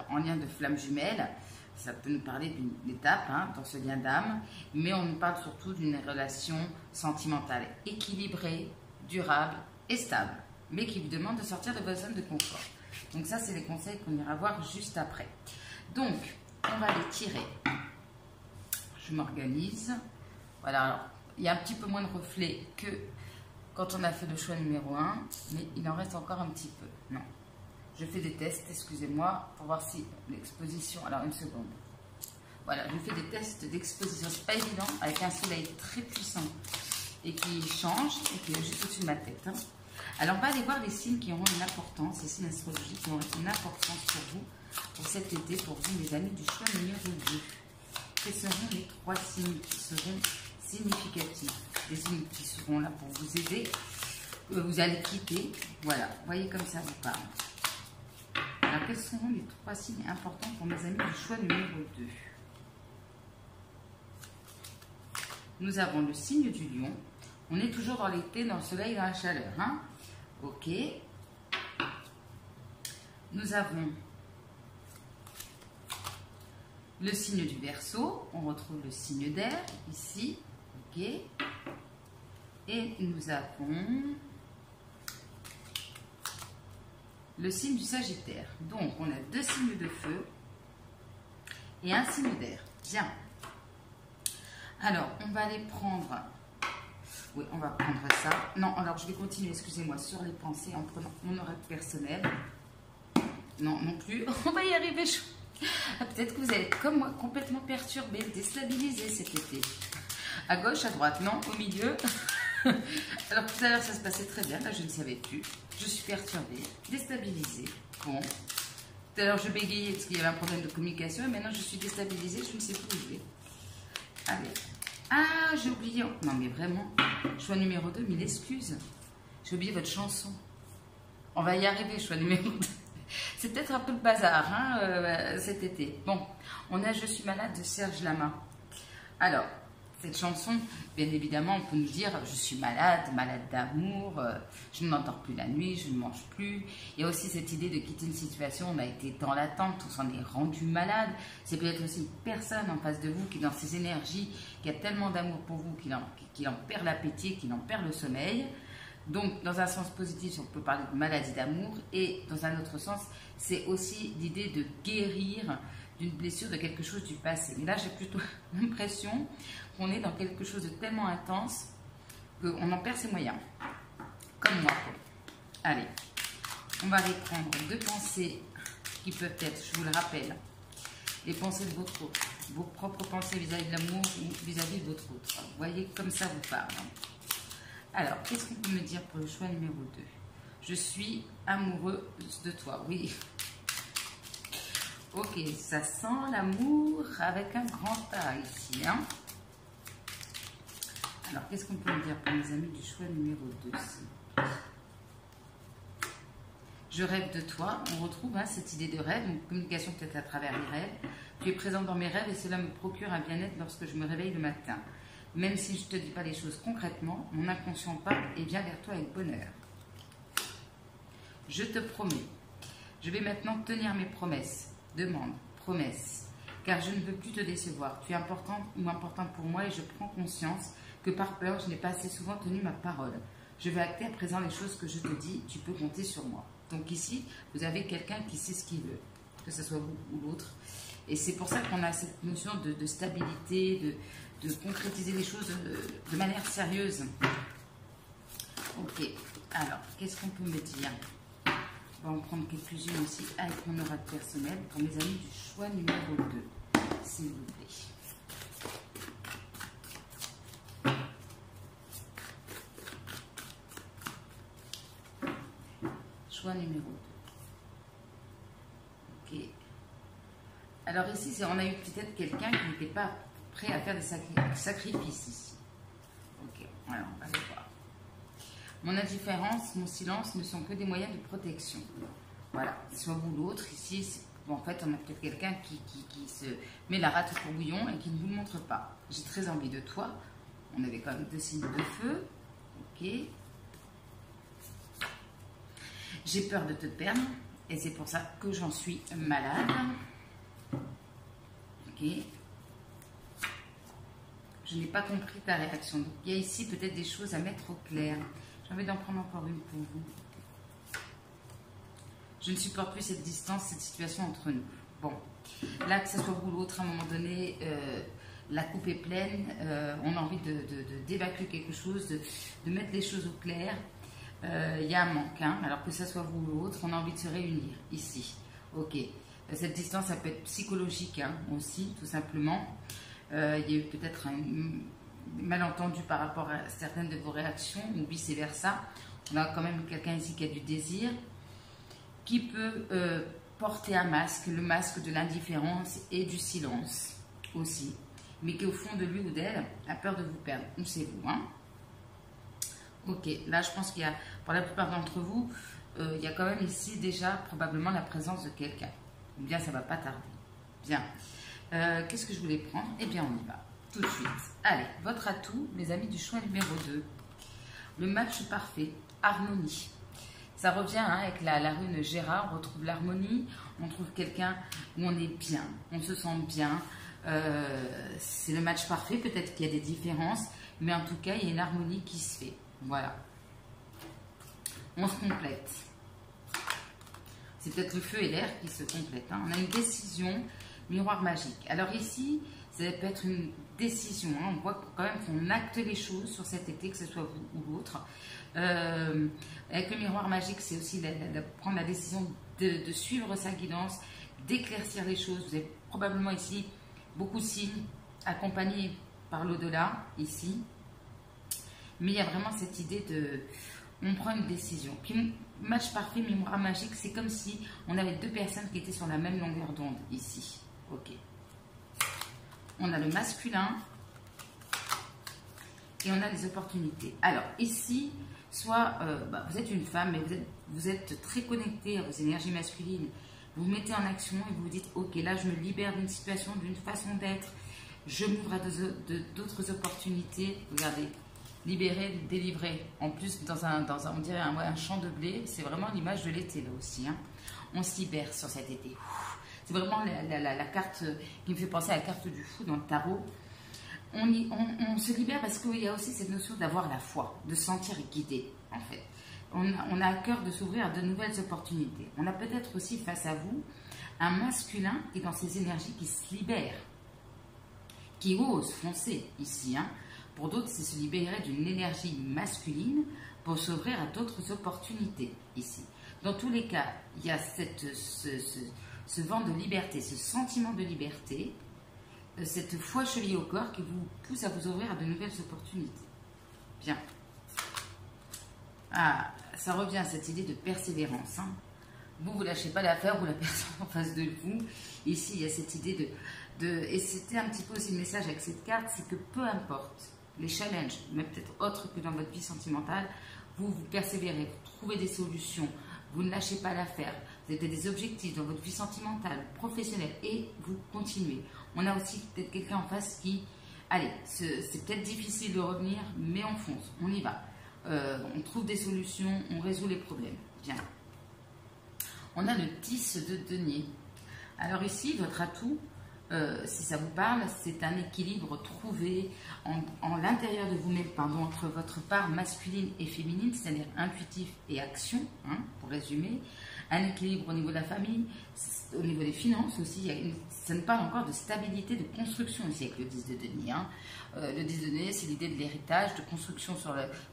Speaker 1: en lien de flamme jumelle, ça peut nous parler d'une étape dans ce lien d'âme, mais on nous parle surtout d'une relation sentimentale équilibrée, durable et stable, mais qui vous demande de sortir de votre zone de confort. Donc ça, c'est les conseils qu'on ira voir juste après. Donc, on va les tirer. Je m'organise. Voilà, alors, il y a un petit peu moins de reflets que quand on a fait le choix numéro 1, mais il en reste encore un petit peu. Non. Je fais des tests, excusez-moi, pour voir si l'exposition... Alors, une seconde. Voilà, je fais des tests d'exposition. C'est pas évident, avec un soleil très puissant et qui change, et qui est juste au-dessus de ma tête. Alors, on va aller voir les signes qui auront une importance, les signes astrologiques qui auront une importance pour vous, pour cet été, pour vous, mes amis du choix numéro 2. Quels seront les 3 signes qui seront significatifs? Les signes qui seront là pour vous aider, vous allez quitter. Voilà, vous voyez comme ça vous parle. Alors, quels seront les 3 signes importants pour mes amis du choix numéro 2? Nous avons le signe du lion. On est toujours dans l'été, dans le soleil, dans la chaleur. Ok. Nous avons le signe du Verseau. On retrouve le signe d'air, ici. Ok. Et nous avons le signe du Sagittaire. Donc, on a 2 signes de feu et un signe d'air. Bien. Alors, on va aller prendre... Oui, on va prendre ça. Non, alors je vais continuer, excusez-moi, sur les pensées en prenant mon oracle personnel. Non, non plus. On va y arriver. Peut-être que vous allez être comme moi, complètement perturbé, déstabilisé cet été. À gauche, à droite, non, au milieu. Alors tout à l'heure, ça se passait très bien. Là, je ne savais plus. Je suis perturbée, déstabilisée. Bon. Tout à l'heure, je bégayais parce qu'il y avait un problème de communication. Et maintenant, je suis déstabilisée. Je ne sais plus où je vais. Allez. Ah, j'ai oublié. Non, mais vraiment. Choix numéro 2, mille excuses. J'ai oublié votre chanson. On va y arriver, choix numéro 2. C'est peut-être un peu le bazar cet été. Bon, on a Je suis malade de Serge Lama. Alors, cette chanson, bien évidemment, on peut nous dire je suis malade, malade d'amour, je ne m'endors plus la nuit, je ne mange plus. Il y a aussi cette idée de quitter une situation, on a été dans l'attente, on s'en est rendu malade. C'est peut-être aussi une personne en face de vous qui est dans ses énergies, qui a tellement d'amour pour vous, qu'il en perd l'appétit, qu'il en perd le sommeil. Donc, dans un sens positif, on peut parler de maladie d'amour, et dans un autre sens, c'est aussi l'idée de guérir d'une blessure, de quelque chose du passé. Mais là, j'ai plutôt l'impression qu'on est dans quelque chose de tellement intense qu'on en perd ses moyens. Comme moi. Allez, on va aller prendre 2 pensées qui peuvent être, je vous le rappelle, les pensées de votre autre, vos propres pensées vis-à-vis de l'amour ou vis-à-vis de votre autre. Vous voyez, comme ça vous parle. Alors, qu'est-ce qu'on peut me dire pour le choix numéro 2? Je suis amoureuse de toi, oui. Ok, ça sent l'amour avec un grand A ici. Alors, qu'est-ce qu'on peut me dire pour mes amis du choix numéro 2? Je rêve de toi. On retrouve cette idée de rêve, une communication peut-être à travers les rêves. Tu es présente dans mes rêves et cela me procure un bien-être lorsque je me réveille le matin. Même si je ne te dis pas les choses concrètement, mon inconscient parle et vient vers toi avec bonheur. Je te promets. Je vais maintenant tenir mes promesses. Demande, promesse. Car je ne veux plus te décevoir. Tu es importante ou importante pour moi et je prends conscience que par peur, je n'ai pas assez souvent tenu ma parole. Je vais acter à présent les choses que je te dis. Tu peux compter sur moi. Donc ici, vous avez quelqu'un qui sait ce qu'il veut. Que ce soit vous ou l'autre. Et c'est pour ça qu'on a cette notion de stabilité, de concrétiser les choses de manière sérieuse. Ok, alors, qu'est-ce qu'on peut me dire? On va en prendre quelques-unes aussi avec mon oracle personnel pour mes amis du choix numéro 2, s'il vous plaît. Choix numéro 2. Ok. Alors ici, on a eu peut-être quelqu'un qui n'était pas prêt à faire des sacrifices ici. Ok, alors on va aller voir. Mon indifférence, mon silence ne sont que des moyens de protection. Voilà, soit vous l'autre, ici, Bon, en fait, on a peut-être quelqu'un qui se met la rate au courbouillon et qui ne vous le montre pas. J'ai très envie de toi. On avait quand même 2 signes de feu. Ok. J'ai peur de te perdre et c'est pour ça que j'en suis malade. Ok. Je n'ai pas compris ta réaction. Donc, il y a ici peut-être des choses à mettre au clair. J'ai envie d'en prendre encore une pour vous. Je ne supporte plus cette distance, cette situation entre nous. Bon, là, que ce soit vous ou l'autre, à un moment donné, la coupe est pleine. On a envie d'évacuer quelque chose, de mettre les choses au clair. Il y a un manque, hein, alors que ce soit vous ou l'autre, on a envie de se réunir ici. Ok, cette distance, ça peut être psychologique hein, aussi, tout simplement. Il y a eu peut-être un malentendu par rapport à certaines de vos réactions ou vice-versa. On a quand même quelqu'un ici qui a du désir, qui peut porter un masque, le masque de l'indifférence et du silence aussi, mais qui au fond de lui ou d'elle a peur de vous perdre. C'est vous, hein. Ok, là je pense qu'il y a, pour la plupart d'entre vous, il y a quand même ici déjà probablement la présence de quelqu'un. Bien, ça ne va pas tarder. Bien. Qu'est-ce que je voulais prendre? Eh bien, on y va. Tout de suite. Allez, votre atout, mes amis du choix numéro 2. Le match parfait, harmonie. Ça revient hein, avec la rune Gérard, on retrouve l'harmonie, on trouve quelqu'un où on est bien, on se sent bien. C'est le match parfait, peut-être qu'il y a des différences, mais en tout cas, il y a une harmonie qui se fait. Voilà. On se complète. C'est peut-être le feu et l'air qui se complètent. Hein. On a une décision, miroir magique. Alors ici, ça peut être une décision. Hein. On voit quand même qu'on acte les choses sur cet été, que ce soit vous ou l'autre. Avec le miroir magique, c'est aussi prendre la décision de suivre sa guidance, d'éclaircir les choses. Vous avez probablement ici beaucoup de signes accompagnés par l'au-delà, ici. Mais il y a vraiment cette idée de... On prend une décision. Puis, match parfait, miroir magique, c'est comme si on avait 2 personnes qui étaient sur la même longueur d'onde, ici. Ok. On a le masculin et on a les opportunités. Alors, ici, soit vous êtes une femme, mais vous êtes très connecté à vos énergies masculines. Vous vous mettez en action et vous vous dites, ok, là, je me libère d'une situation, d'une façon d'être. Je m'ouvre à d'autres opportunités. Regardez. Libérer, délivrer. En plus, on dirait un champ de blé, c'est vraiment l'image de l'été là aussi. Hein. On se libère sur cet été. C'est vraiment la carte qui me fait penser à la carte du fou dans le tarot. On se libère parce qu'il y a aussi cette notion d'avoir la foi, de se sentir guidé en fait. On a à cœur de s'ouvrir à de nouvelles opportunités. On a peut-être aussi face à vous un masculin qui est dans ses énergies, qui se libère, qui ose foncer ici. Hein. Pour d'autres, c'est se libérer d'une énergie masculine pour s'ouvrir à d'autres opportunités ici. Dans tous les cas, il y a ce vent de liberté, ce sentiment de liberté, cette foi chevillée au corps qui vous pousse à vous ouvrir à de nouvelles opportunités. Bien. Ah, ça revient à cette idée de persévérance. Hein. Vous ne lâchez pas l'affaire ou la personne en face de vous. Ici, il y a cette idée et c'était un petit peu aussi le message avec cette carte, c'est que peu importe les challenges, mais peut-être autres que dans votre vie sentimentale, vous persévérez, vous trouvez des solutions, vous ne lâchez pas l'affaire, vous avez des objectifs dans votre vie sentimentale, professionnelle, et vous continuez. On a aussi peut-être quelqu'un en face qui, allez, c'est peut-être difficile de revenir, mais on fonce, on y va. On trouve des solutions, on résout les problèmes. Bien. On a le 10 de denier. Alors ici, votre atout, si ça vous parle, c'est un équilibre trouvé en l'intérieur de vous-même, entre votre part masculine et féminine, c'est-à-dire intuitif et action, hein, pour résumer. Un équilibre au niveau de la famille, au niveau des finances aussi. Ça nous parle encore de stabilité, de construction ici avec le 10 de denier. Hein. Le 10 de denier, c'est l'idée de l'héritage, de construction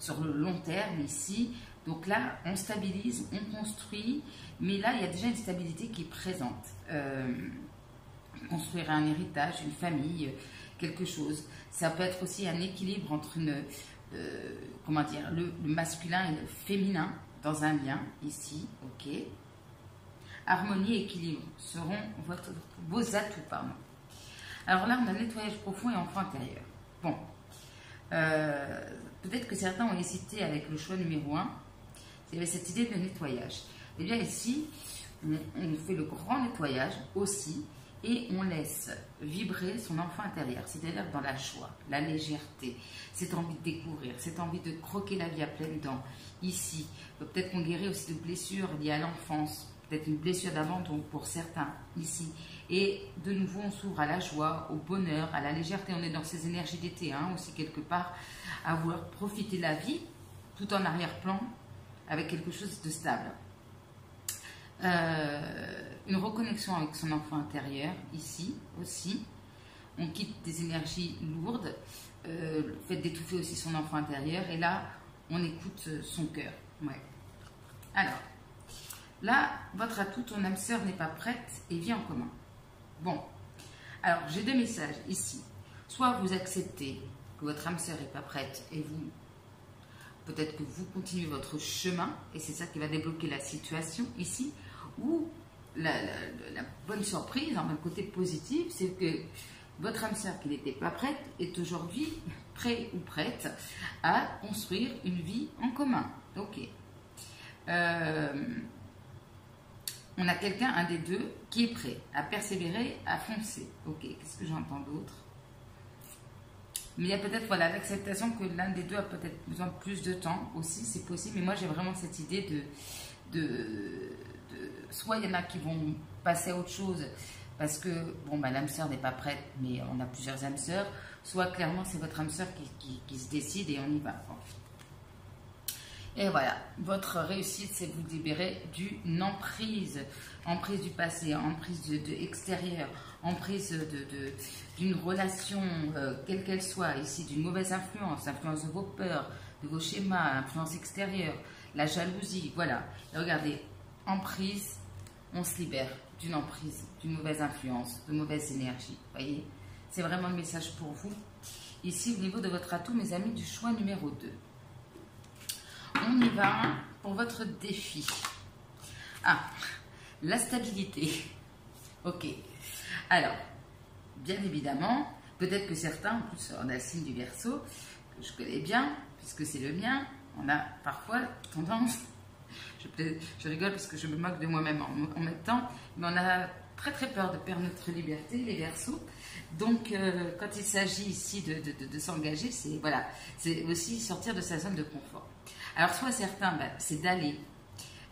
Speaker 1: sur le long terme ici. Donc là, on stabilise, on construit, mais là, il y a déjà une stabilité qui est présente. Construire un héritage, une famille, quelque chose. Ça peut être aussi un équilibre entre le masculin et le féminin dans un lien, ici, ok. Harmonie et équilibre seront vos atouts, pardon. Alors là, on a nettoyage profond et enfant intérieur. Bon, peut-être que certains ont hésité avec le choix numéro 1, il y avait cette idée de nettoyage. Et bien ici, on fait le grand nettoyage aussi et on laisse vibrer son enfant intérieur, c'est-à-dire dans la joie, la légèreté, cette envie de découvrir, cette envie de croquer la vie à pleines dents. Ici, peut-être qu'on guérit aussi de blessures liées à l'enfance, peut-être une blessure d'abandon pour certains ici. Et de nouveau, on s'ouvre à la joie, au bonheur, à la légèreté. On est dans ces énergies d'été aussi quelque part, à vouloir profiter de la vie tout en arrière-plan avec quelque chose de stable. Une reconnexion avec son enfant intérieur ici aussi. On quitte des énergies lourdes, le fait d'étouffer aussi son enfant intérieur. Et là, on écoute son cœur. Ouais. Alors, là, votre atout, ton âme sœur n'est pas prête et vit en commun. Bon, alors j'ai deux messages ici. Soit vous acceptez que votre âme sœur n'est pas prête et vous, peut-être que vous continuez votre chemin et c'est ça qui va débloquer la situation ici. Ou la bonne surprise, en un côté positif, c'est que votre âme sœur qui n'était pas prête est aujourd'hui prêt ou prête à construire une vie en commun. Ok. On a quelqu'un, un des deux, qui est prêt à persévérer, à foncer. Ok, qu'est-ce que j'entends d'autre? Mais il y a peut-être voilà, l'acceptation que l'un des deux a peut-être besoin de plus de temps aussi, c'est possible. Mais moi, j'ai vraiment cette idée soit il y en a qui vont passer à autre chose parce que, bon, bah, l'âme sœur n'est pas prête, mais on a plusieurs âmes sœurs. Soit clairement, c'est votre âme sœur qui se décide et on y va. Et voilà, votre réussite, c'est de vous libérer d'une emprise du passé, emprise de extérieur, emprise d'une relation, quelle qu'elle soit, ici, d'une mauvaise influence, influence de vos peurs, de vos schémas, influence extérieure, la jalousie, voilà. Et regardez, emprise, on se libère d'une emprise, d'une mauvaise influence, de mauvaise énergie, voyez. C'est vraiment le message pour vous. Ici, au niveau de votre atout, mes amis, du choix numéro 2. On y va pour votre défi. Ah, la stabilité. Ok. Alors, bien évidemment, peut-être que certains, en plus on a le signe du Verseau, que je connais bien, puisque c'est le mien, on a parfois tendance, je rigole parce que je me moque de moi-même en même temps, mais on a très très peur de perdre notre liberté, les Verseaux. Donc, quand il s'agit ici de s'engager, c'est voilà, c'est aussi sortir de sa zone de confort. Alors, soit certains, c'est d'aller,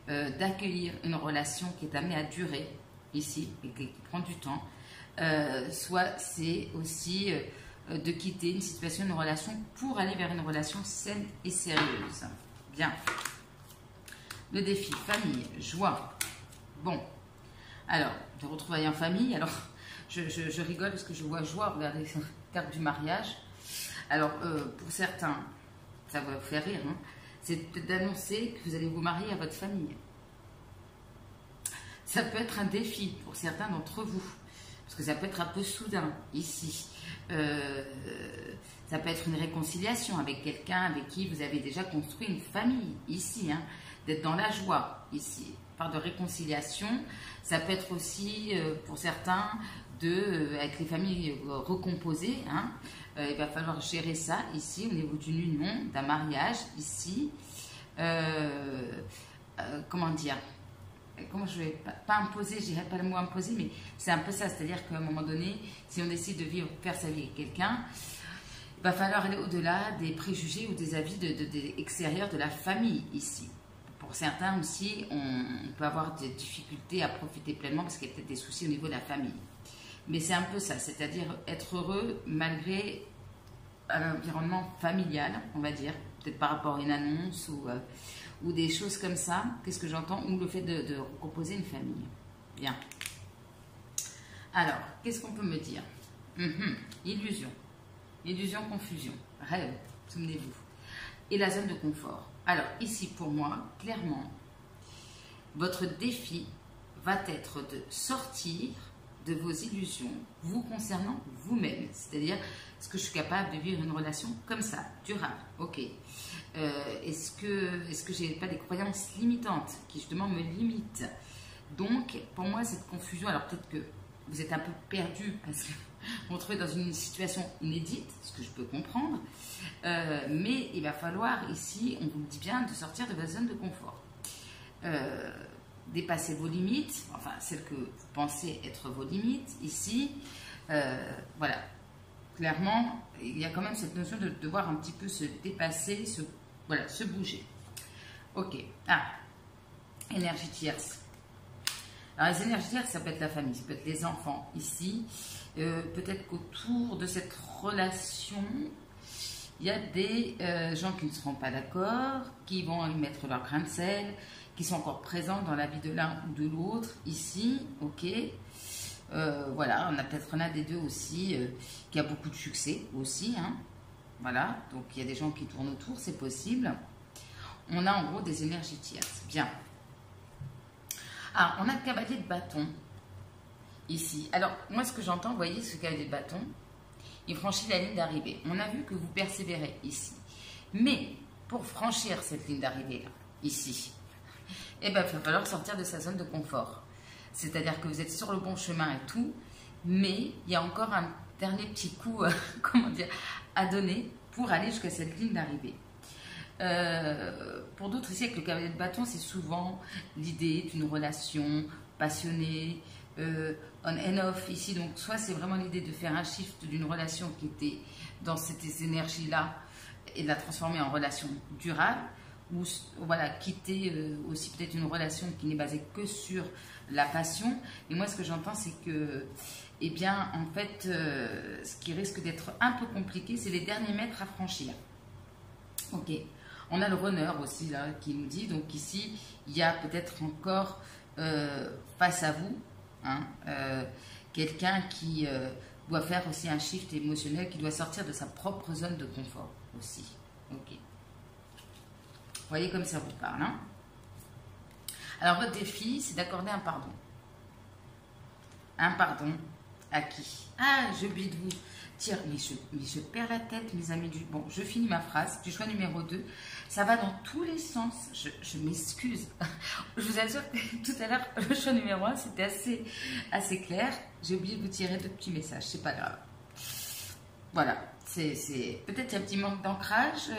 Speaker 1: d'accueillir une relation qui est amenée à durer ici, et qui prend du temps. Soit c'est aussi de quitter une situation, une relation pour aller vers une relation saine et sérieuse. Bien. Le défi, famille, joie. Bon. Alors, de retrouvailles en famille. Alors, je rigole parce que je vois joie. Regardez la carte du mariage. Alors, pour certains, ça va vous faire rire, hein, c'est d'annoncer que vous allez vous marier à votre famille. Ça peut être un défi pour certains d'entre vous, parce que ça peut être un peu soudain ici. Ça peut être une réconciliation avec quelqu'un avec qui vous avez déjà construit une famille ici, hein, d'être dans la joie ici, par de réconciliation. Ça peut être aussi pour certains avec les familles recomposées, hein. Il va falloir gérer ça ici au niveau d'une union, d'un mariage ici. Comment dire, comment je vais pas imposer, je dirais pas le mot imposer, mais c'est un peu ça, c'est-à-dire qu'à un moment donné, si on décide de vivre, faire sa vie avec quelqu'un, il va falloir aller au-delà des préjugés ou des avis extérieurs de la famille ici. Pour certains aussi, on peut avoir des difficultés à profiter pleinement parce qu'il y a peut-être des soucis au niveau de la famille. Mais c'est un peu ça, c'est-à-dire être heureux malgré un environnement familial, on va dire, peut-être par rapport à une annonce ou des choses comme ça. Qu'est-ce que j'entends? Ou le fait de recomposer une famille. Bien. Alors, qu'est-ce qu'on peut me dire? Illusion. Illusion, confusion. Rêve, souvenez-vous. Et la zone de confort. Alors, ici, pour moi, clairement, votre défi va être de sortir de vos illusions, vous concernant vous-même. C'est-à-dire, est-ce que je suis capable de vivre une relation comme ça, durable? Ok. Est-ce que j'ai pas des croyances limitantes qui justement me limitent? Donc, pour moi, cette confusion, alors peut-être que vous êtes un peu perdu parce que vous vous trouvez dans une situation inédite, ce que je peux comprendre, mais il va falloir ici, on vous le dit bien, de sortir de votre zone de confort. dépasser vos limites, enfin celles que vous pensez être vos limites ici. Voilà, clairement, il y a quand même cette notion de devoir un petit peu se dépasser, voilà, se bouger. Ok, énergie tierce. Alors les énergies tierces, ça peut être la famille, ça peut être les enfants ici. Peut-être qu'autour de cette relation, il y a des gens qui ne seront pas d'accord, qui vont y mettre leur grain de sel, qui sont encore présents dans la vie de l'un ou de l'autre ici, ok. Voilà, on a peut-être un des deux aussi qui a beaucoup de succès aussi, hein. Voilà, donc il y a des gens qui tournent autour, c'est possible. On a en gros des énergies tierces, bien. On a le cavalier de bâton ici. Alors, moi ce que j'entends, vous voyez ce cavalier de bâton, il franchit la ligne d'arrivée. On a vu que vous persévérez ici. Mais pour franchir cette ligne d'arrivée là, ici, eh ben, il va falloir sortir de sa zone de confort. C'est-à-dire que vous êtes sur le bon chemin et tout, mais il y a encore un dernier petit coup, comment dire, à donner pour aller jusqu'à cette ligne d'arrivée. Pour d'autres ici, avec le cavalier de bâton, c'est souvent l'idée d'une relation passionnée, on and off ici. Donc, soit c'est vraiment l'idée de faire un shift d'une relation qui était dans cette énergie-là et de la transformer en relation durable, ou voilà, quitter aussi peut-être une relation qui n'est basée que sur la passion. Et moi, ce que j'entends, c'est que, eh bien, en fait, ce qui risque d'être un peu compliqué, c'est les derniers mètres à franchir. Ok. On a le runner aussi là qui nous dit, donc ici, il y a peut-être encore face à vous, hein, quelqu'un qui doit faire aussi un shift émotionnel, qui doit sortir de sa propre zone de confort aussi. Ok. Vous voyez comme ça vous parle, hein. Alors votre défi, c'est d'accorder un pardon. Un pardon à qui? J'ai oublié de vous dire, mais je perds la tête, mes amis. Bon, je finis ma phrase du choix numéro 2. Ça va dans tous les sens. Je m'excuse. Je vous assure que tout à l'heure, le choix numéro 1, c'était assez clair. J'ai oublié de vous tirer deux petits messages. C'est pas grave. Voilà. Peut-être un petit manque d'ancrage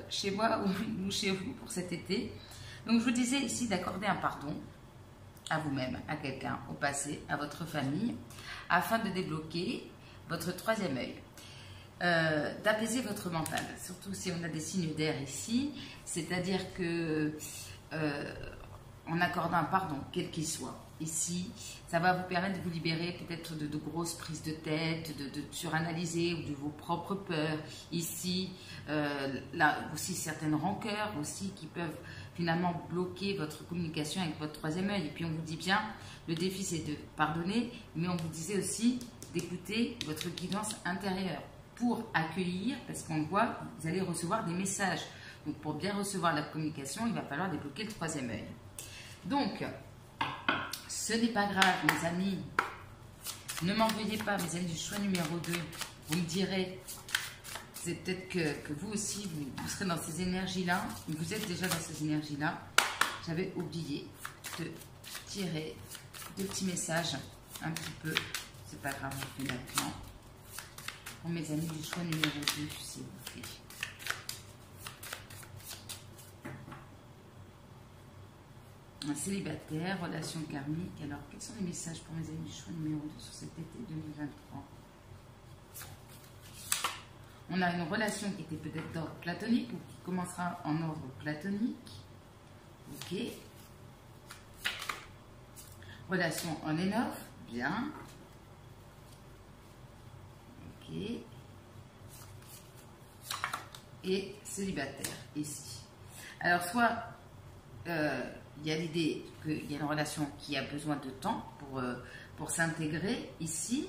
Speaker 1: chez moi ou chez vous pour cet été. Donc, je vous disais ici d'accorder un pardon à vous-même, à quelqu'un, au passé, à votre famille, afin de débloquer votre troisième œil, d'apaiser votre mental, surtout si on a des signes d'air ici, c'est-à-dire que en accordant un pardon, quel qu'il soit, ici, ça va vous permettre de vous libérer peut-être de grosses prises de tête, de suranalyser ou de vos propres peurs, ici, là aussi certaines rancœurs aussi qui peuvent finalement bloquer votre communication avec votre troisième œil. Et puis on vous dit bien, le défi c'est de pardonner, mais on vous disait aussi d'écouter votre guidance intérieure pour accueillir, parce qu'on voit, vous allez recevoir des messages. Donc pour bien recevoir la communication, il va falloir débloquer le troisième œil. Donc, ce n'est pas grave, mes amis. Ne m'envoyez pas, mes amis, du choix numéro 2. Vous me direz, c'est peut-être que vous aussi, vous serez dans ces énergies-là. Vous êtes déjà dans ces énergies-là. J'avais oublié de tirer deux petits messages un petit peu. C'est pas grave, on fait maintenant. Pour mes amis du choix numéro 2, s'il vous plaît. Un célibataire, relation karmique. Alors, quels sont les messages pour mes amis du choix numéro 2 sur cet été 2023? On a une relation qui était peut-être d'ordre platonique ou qui commencera en ordre platonique. Ok. Relation on and off. Bien. Ok. Et célibataire, ici. Alors, soit il y a l'idée qu'il y a une relation qui a besoin de temps pour s'intégrer ici.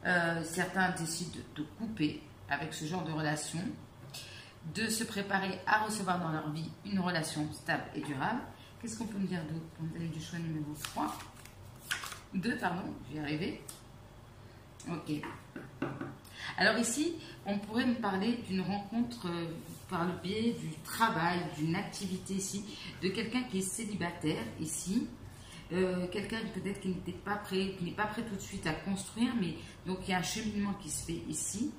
Speaker 1: Certains décident de couper avec ce genre de relation, de se préparer à recevoir dans leur vie une relation stable et durable. Qu'est-ce qu'on peut me dire d'autre pour vous aller du choix numéro 3 2, pardon, je vais y arriver. Ok. Alors ici, on pourrait me parler d'une rencontre par le biais du travail, d'une activité ici, de quelqu'un qui est célibataire ici, quelqu'un peut-être qui n'était pas prêt, qui n'est pas prêt tout de suite à construire, mais donc il y a un cheminement qui se fait ici.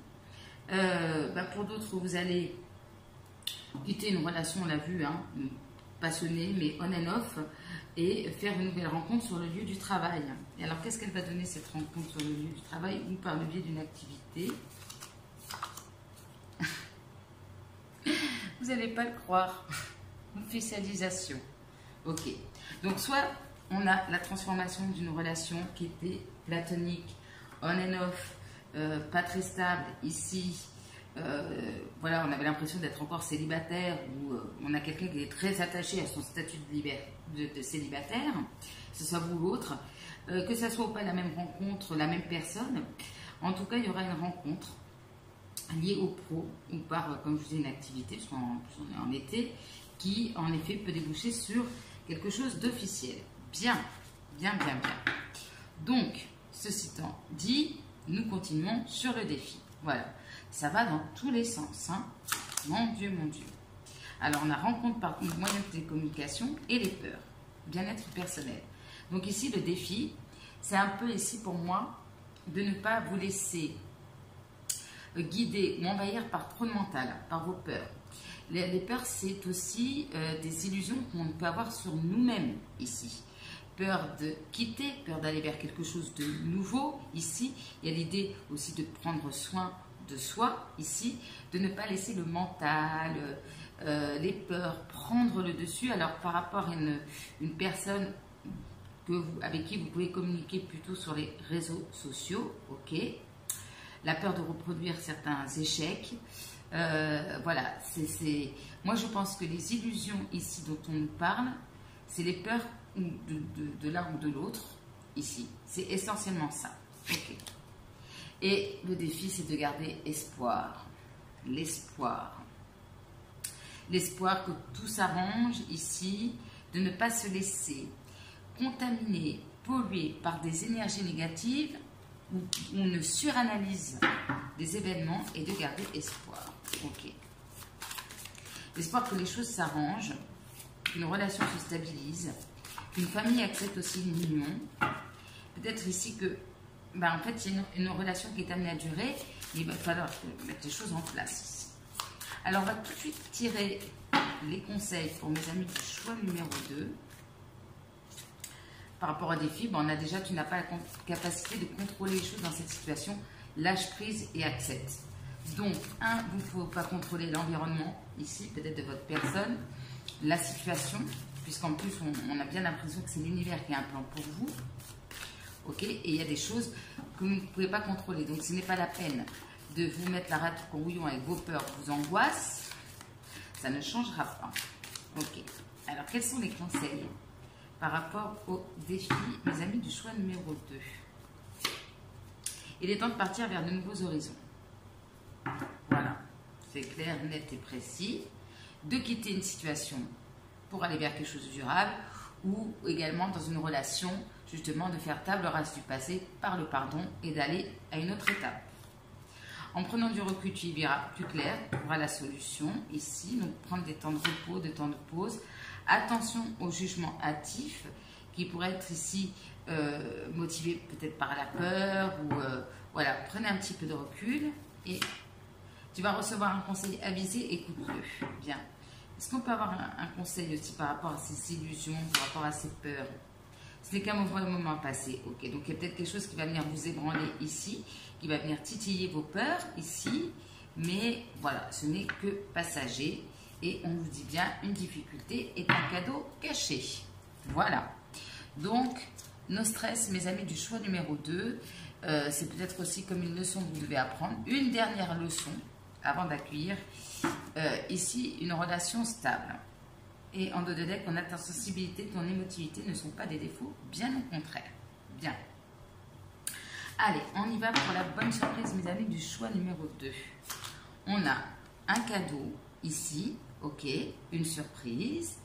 Speaker 1: Pour d'autres, vous allez quitter une relation, on l'a vu, hein, passionné, mais on and off, et faire une nouvelle rencontre sur le lieu du travail. Et alors, qu'est-ce qu'elle va donner cette rencontre sur le lieu du travail ou par le biais d'une activité? Vous n'allez pas le croire. Officialisation. Ok. Donc, soit on a la transformation d'une relation qui était platonique, on and off, pas très stable, ici. Voilà, on avait l'impression d'être encore célibataire ou on a quelqu'un qui est très attaché à son statut de célibataire, que ce soit vous ou l'autre, que ce soit ou pas la même rencontre, la même personne. En tout cas, il y aura une rencontre liée au pro ou par, comme je vous dis, une activité, parce qu'on est en été, qui en effet peut déboucher sur quelque chose d'officiel. Bien, bien, bien, bien. Donc, ceci étant dit, nous continuons sur le défi. Voilà. Ça va dans tous les sens, hein. Mon Dieu, mon Dieu. Alors, on a rencontre par moyen de télécommunication et les peurs. Bien-être personnel. Donc ici, le défi, c'est un peu ici pour moi de ne pas vous laisser guider ou envahir par trop de mental, par vos peurs. Les peurs, c'est aussi des illusions qu'on peut avoir sur nous-mêmes ici. Peur de quitter, peur d'aller vers quelque chose de nouveau ici. Il y a l'idée aussi de prendre soin de soi ici, de ne pas laisser le mental, les peurs prendre le dessus. Alors par rapport à une personne avec qui vous pouvez communiquer plutôt sur les réseaux sociaux, ok, la peur de reproduire certains échecs, voilà, moi je pense que les illusions ici dont on nous parle, c'est les peurs de l'un ou de l'autre ici, c'est essentiellement ça, ok. Et le défi, c'est de garder espoir. L'espoir. L'espoir que tout s'arrange ici, de ne pas se laisser contaminer, polluer par des énergies négatives où on ne suranalyse des événements et de garder espoir. Ok. L'espoir que les choses s'arrangent, qu'une relation se stabilise, qu'une famille accepte aussi une union. Peut-être ici que en fait, il y a une relation qui est amenée à durer, mais il va falloir mettre les choses en place ici. Alors, on va tout de suite tirer les conseils pour mes amis du choix numéro 2. Par rapport au défi, on a déjà, tu n'as pas la capacité de contrôler les choses dans cette situation, lâche prise et accepte. Donc, vous ne pouvez pas contrôler l'environnement, ici, peut-être de votre personne, la situation, puisqu'en plus, on a bien l'impression que c'est l'univers qui a un plan pour vous. Ok, et il y a des choses que vous ne pouvez pas contrôler. Donc, ce n'est pas la peine de vous mettre la rate au couillon avec vos peurs, vos angoisses. Ça ne changera pas. Ok. Alors, quels sont les conseils par rapport au défi, mes amis du choix numéro 2? Il est temps de partir vers de nouveaux horizons. Voilà. C'est clair, net et précis. De quitter une situation pour aller vers quelque chose de durable ou également dans une relation, justement, de faire table rase du passé par le pardon et d'aller à une autre étape. En prenant du recul, tu y verras plus clair, tu auras la solution ici. Donc, prendre des temps de repos, des temps de pause. Attention au jugement hâtif qui pourrait être ici motivé peut-être par la peur ou voilà, prenez un petit peu de recul et tu vas recevoir un conseil avisé, écoute-le. Bien. Est-ce qu'on peut avoir un conseil aussi par rapport à ces illusions, par rapport à ces peurs? Ce n'est qu'un mauvais moment passé, ok. Donc il y a peut-être quelque chose qui va venir vous ébranler ici, qui va venir titiller vos peurs ici, mais voilà, ce n'est que passager. Et on vous dit bien, une difficulté est un cadeau caché. Voilà. Donc, nos stress, mes amis du choix numéro 2, c'est peut-être aussi comme une leçon que vous devez apprendre. Une dernière leçon avant d'accueillir ici une relation stable. Et en dos de deck, on a ta sensibilité, ton émotivité ne sont pas des défauts, bien au contraire. Bien. Allez, on y va pour la bonne surprise, mes amis du choix numéro 2. On a un cadeau ici, ok, une surprise.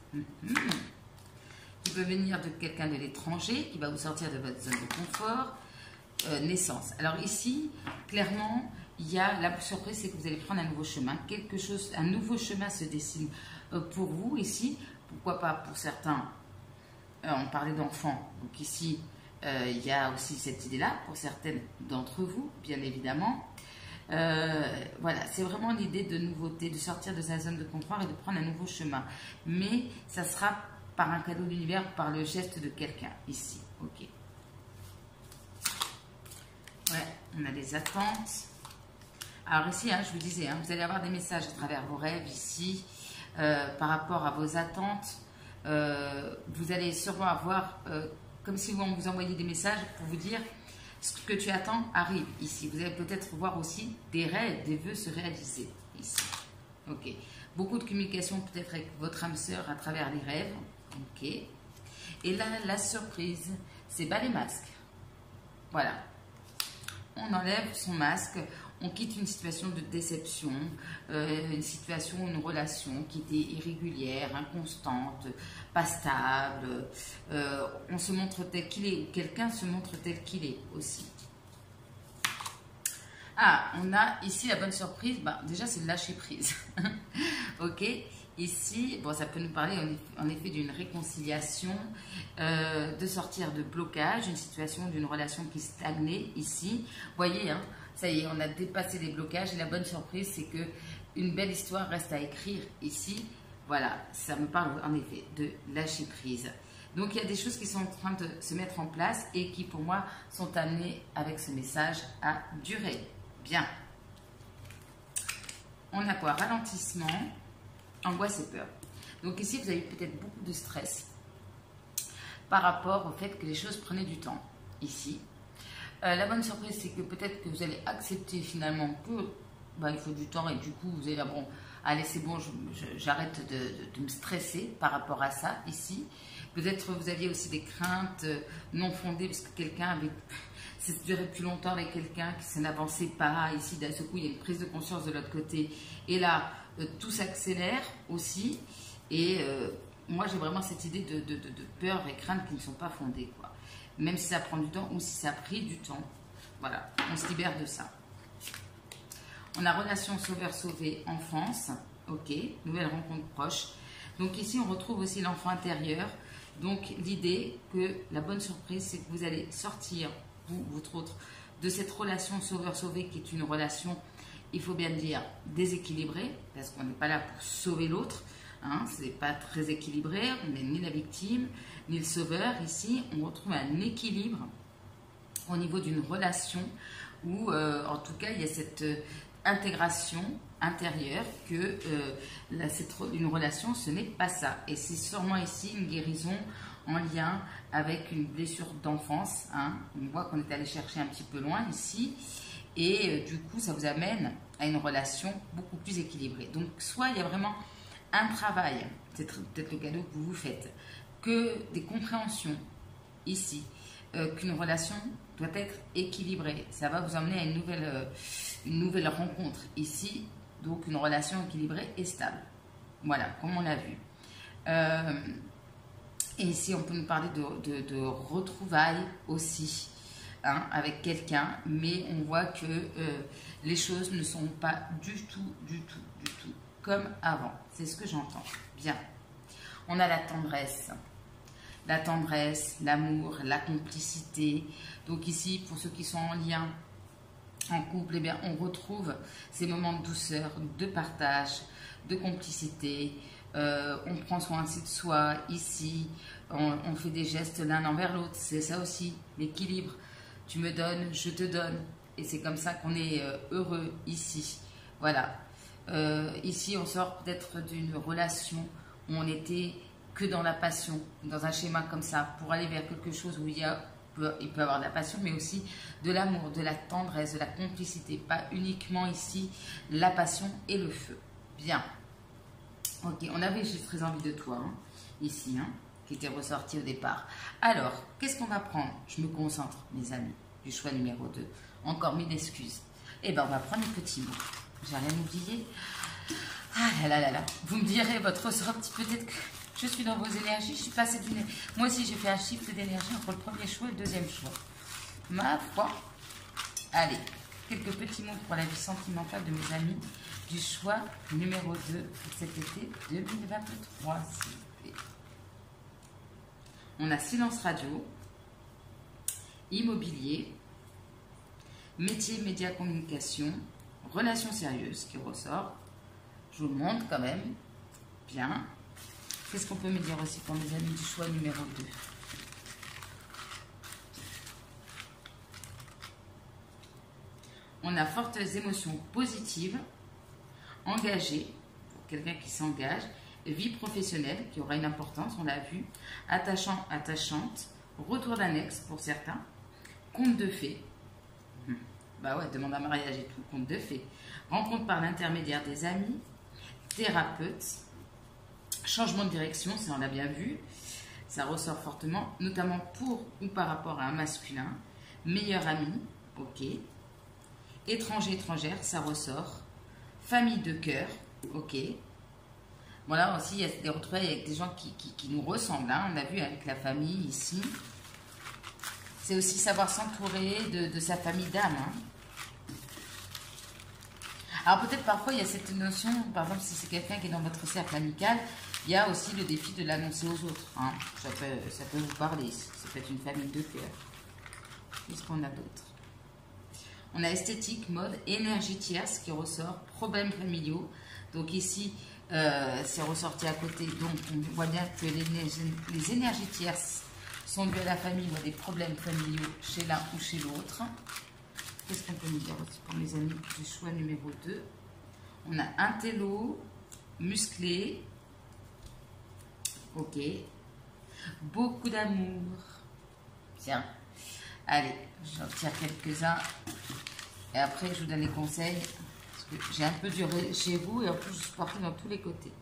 Speaker 1: Qui peut venir de quelqu'un de l'étranger, qui va vous sortir de votre zone de confort. Naissance. Alors ici, clairement, il y a la surprise, c'est que vous allez prendre un nouveau chemin. Quelque chose, un nouveau chemin se dessine pour vous ici. Pourquoi pas pour certains, on parlait d'enfants. Donc ici, il y a aussi cette idée-là pour certaines d'entre vous, bien évidemment. Voilà, c'est vraiment l'idée de nouveauté, de sortir de sa zone de confort et de prendre un nouveau chemin. Mais ça sera par un cadeau de l'univers, par le geste de quelqu'un ici. Ok. Ouais, on a des attentes. Alors ici, je vous disais, vous allez avoir des messages à travers vos rêves ici, par rapport à vos attentes. Vous allez sûrement avoir, comme si on vous envoyait des messages pour vous dire ce que tu attends arrive ici. Vous allez peut-être voir aussi des rêves, des vœux se réaliser ici. Ok. Beaucoup de communication peut-être avec votre âme sœur à travers les rêves. Ok. Et là, la surprise, c'est bas les masques. Voilà. On enlève son masque, on quitte une situation de déception, une situation, une relation qui était irrégulière, inconstante, pas stable. On se montre tel qu'il est, ou quelqu'un se montre tel qu'il est aussi. Ah, on a ici la bonne surprise, déjà c'est le lâcher prise. Ok, ici, bon, ça peut nous parler en effet d'une réconciliation, de sortir de blocage, une situation d'une relation qui stagnait ici. Vous voyez, ça y est, on a dépassé les blocages et la bonne surprise, c'est que une belle histoire reste à écrire ici. Voilà, ça me parle en effet de lâcher prise. Donc, il y a des choses qui sont en train de se mettre en place et qui, pour moi, sont amenées avec ce message à durer. Bien. On a quoi? Ralentissement, angoisse et peur. Donc ici, vous avez peut-être beaucoup de stress par rapport au fait que les choses prenaient du temps. Ici. La bonne surprise, c'est que peut-être que vous allez accepter finalement que il faut du temps et du coup, vous allez dire, bon, allez, c'est bon, j'arrête de me stresser par rapport à ça, ici. Peut-être vous aviez aussi des craintes non fondées parce que quelqu'un avait... Ça durait plus longtemps avec quelqu'un qui n'avançait pas. Ici, d'un seul coup, il y a une prise de conscience de l'autre côté. Et là, tout s'accélère aussi. Et moi, j'ai vraiment cette idée de peur et crainte qui ne sont pas fondées, quoi. Même si ça prend du temps ou si ça a pris du temps. Voilà, on se libère de ça. On a relation sauveur-sauvé, enfance. Ok, nouvelle rencontre proche. Donc ici, on retrouve aussi l'enfant intérieur. Donc l'idée que la bonne surprise, c'est que vous allez sortir, vous, votre autre, de cette relation sauveur-sauvé qui est une relation, il faut bien le dire, déséquilibrée, parce qu'on n'est pas là pour sauver l'autre, ce n'est pas très équilibré, on n'est ni la victime, ni le sauveur. Ici, on retrouve un équilibre au niveau d'une relation où, en tout cas, il y a cette intégration intérieure que une relation, ce n'est pas ça. Et c'est sûrement ici une guérison en lien avec une blessure d'enfance. On voit qu'on est allé chercher un petit peu loin ici. Et du coup, ça vous amène à une relation beaucoup plus équilibrée. Donc, soit il y a vraiment un travail, c'est peut-être le cadeau que vous vous faites, que des compréhensions ici, qu'une relation doit être équilibrée. Ça va vous emmener à une nouvelle rencontre ici, donc une relation équilibrée et stable. Voilà, comme on l'a vu. Et ici, on peut nous parler de retrouvailles aussi, avec quelqu'un, mais on voit que les choses ne sont pas du tout comme avant. C'est ce que j'entends. Bien. On a la tendresse. La tendresse, l'amour, la complicité. Donc ici, pour ceux qui sont en lien, en couple, eh bien, on retrouve ces moments de douceur, de partage, de complicité. On prend soin aussi de soi ici. On fait des gestes l'un envers l'autre. C'est ça aussi, l'équilibre. Tu me donnes, je te donne. Et c'est comme ça qu'on est heureux ici. Voilà. Ici, on sort peut-être d'une relation où on était que dans la passion, dans un schéma comme ça, pour aller vers quelque chose où il peut y avoir de la passion, mais aussi de l'amour, de la tendresse, de la complicité. Pas uniquement ici la passion et le feu. Bien. Ok, on avait J'ai très envie de toi, ici, qui était ressorti au départ. Alors, qu'est-ce qu'on va prendre? Je me concentre, mes amis, du choix numéro 2. Encore 1000 excuses. Eh bien, on va prendre les petits mots. J'ai rien oublié. Ah là là là là. Vous me direz, votre ressenti, peut-être que je suis dans vos énergies. Je suis passée d'une... Moi aussi, j'ai fait un shift d'énergie entre le premier choix et le deuxième choix. Ma foi. Allez, quelques petits mots pour la vie sentimentale de mes amis du choix numéro 2 pour cet été 2023, s'il vous plaît. On a silence radio, immobilier, métier, média, communication, relation sérieuse qui ressort. Je vous le montre quand même. Bien. Qu'est-ce qu'on peut me dire aussi pour mes amis du choix numéro 2? On a fortes émotions positives, engagées, pour quelqu'un qui s'engage, vie professionnelle qui aura une importance, on l'a vu, attachant, attachante, retour d'un ex pour certains, conte de fées, bah ouais, demande en mariage et tout, conte de fées, rencontre par l'intermédiaire des amis, thérapeute, changement de direction, ça on l'a bien vu, ça ressort fortement, notamment pour ou par rapport à un masculin, meilleur ami, ok, étranger, étrangère, ça ressort, famille de cœur, ok. Bon là aussi, il y a des retrouvailles avec des gens qui nous ressemblent, hein. On l'a vu avec la famille ici. C'est aussi savoir s'entourer de sa famille d'âme. Hein. Alors peut-être parfois il y a cette notion, par exemple si c'est quelqu'un qui est dans votre cercle amical, il y a aussi le défi de l'annoncer aux autres. Hein. Ça peut vous parler, ça peut être une famille de cœur. Qu'est-ce qu'on a d'autre? On a esthétique, mode, énergie tierce qui ressort, problèmes familiaux. Donc ici, c'est ressorti à côté. Donc on voit bien que les énergies tierces sont dues à la famille ou à des problèmes familiaux chez l'un ou chez l'autre. Qu'est-ce qu'on peut nous dire aussi pour mes amis du choix numéro 2? On a un télo, musclé. Ok. Beaucoup d'amour. Tiens. Allez, j'en tire quelques-uns. Et après, je vous donne les conseils. Parce que j'ai un peu duré chez vous. Et en plus, je suis partie dans tous les côtés.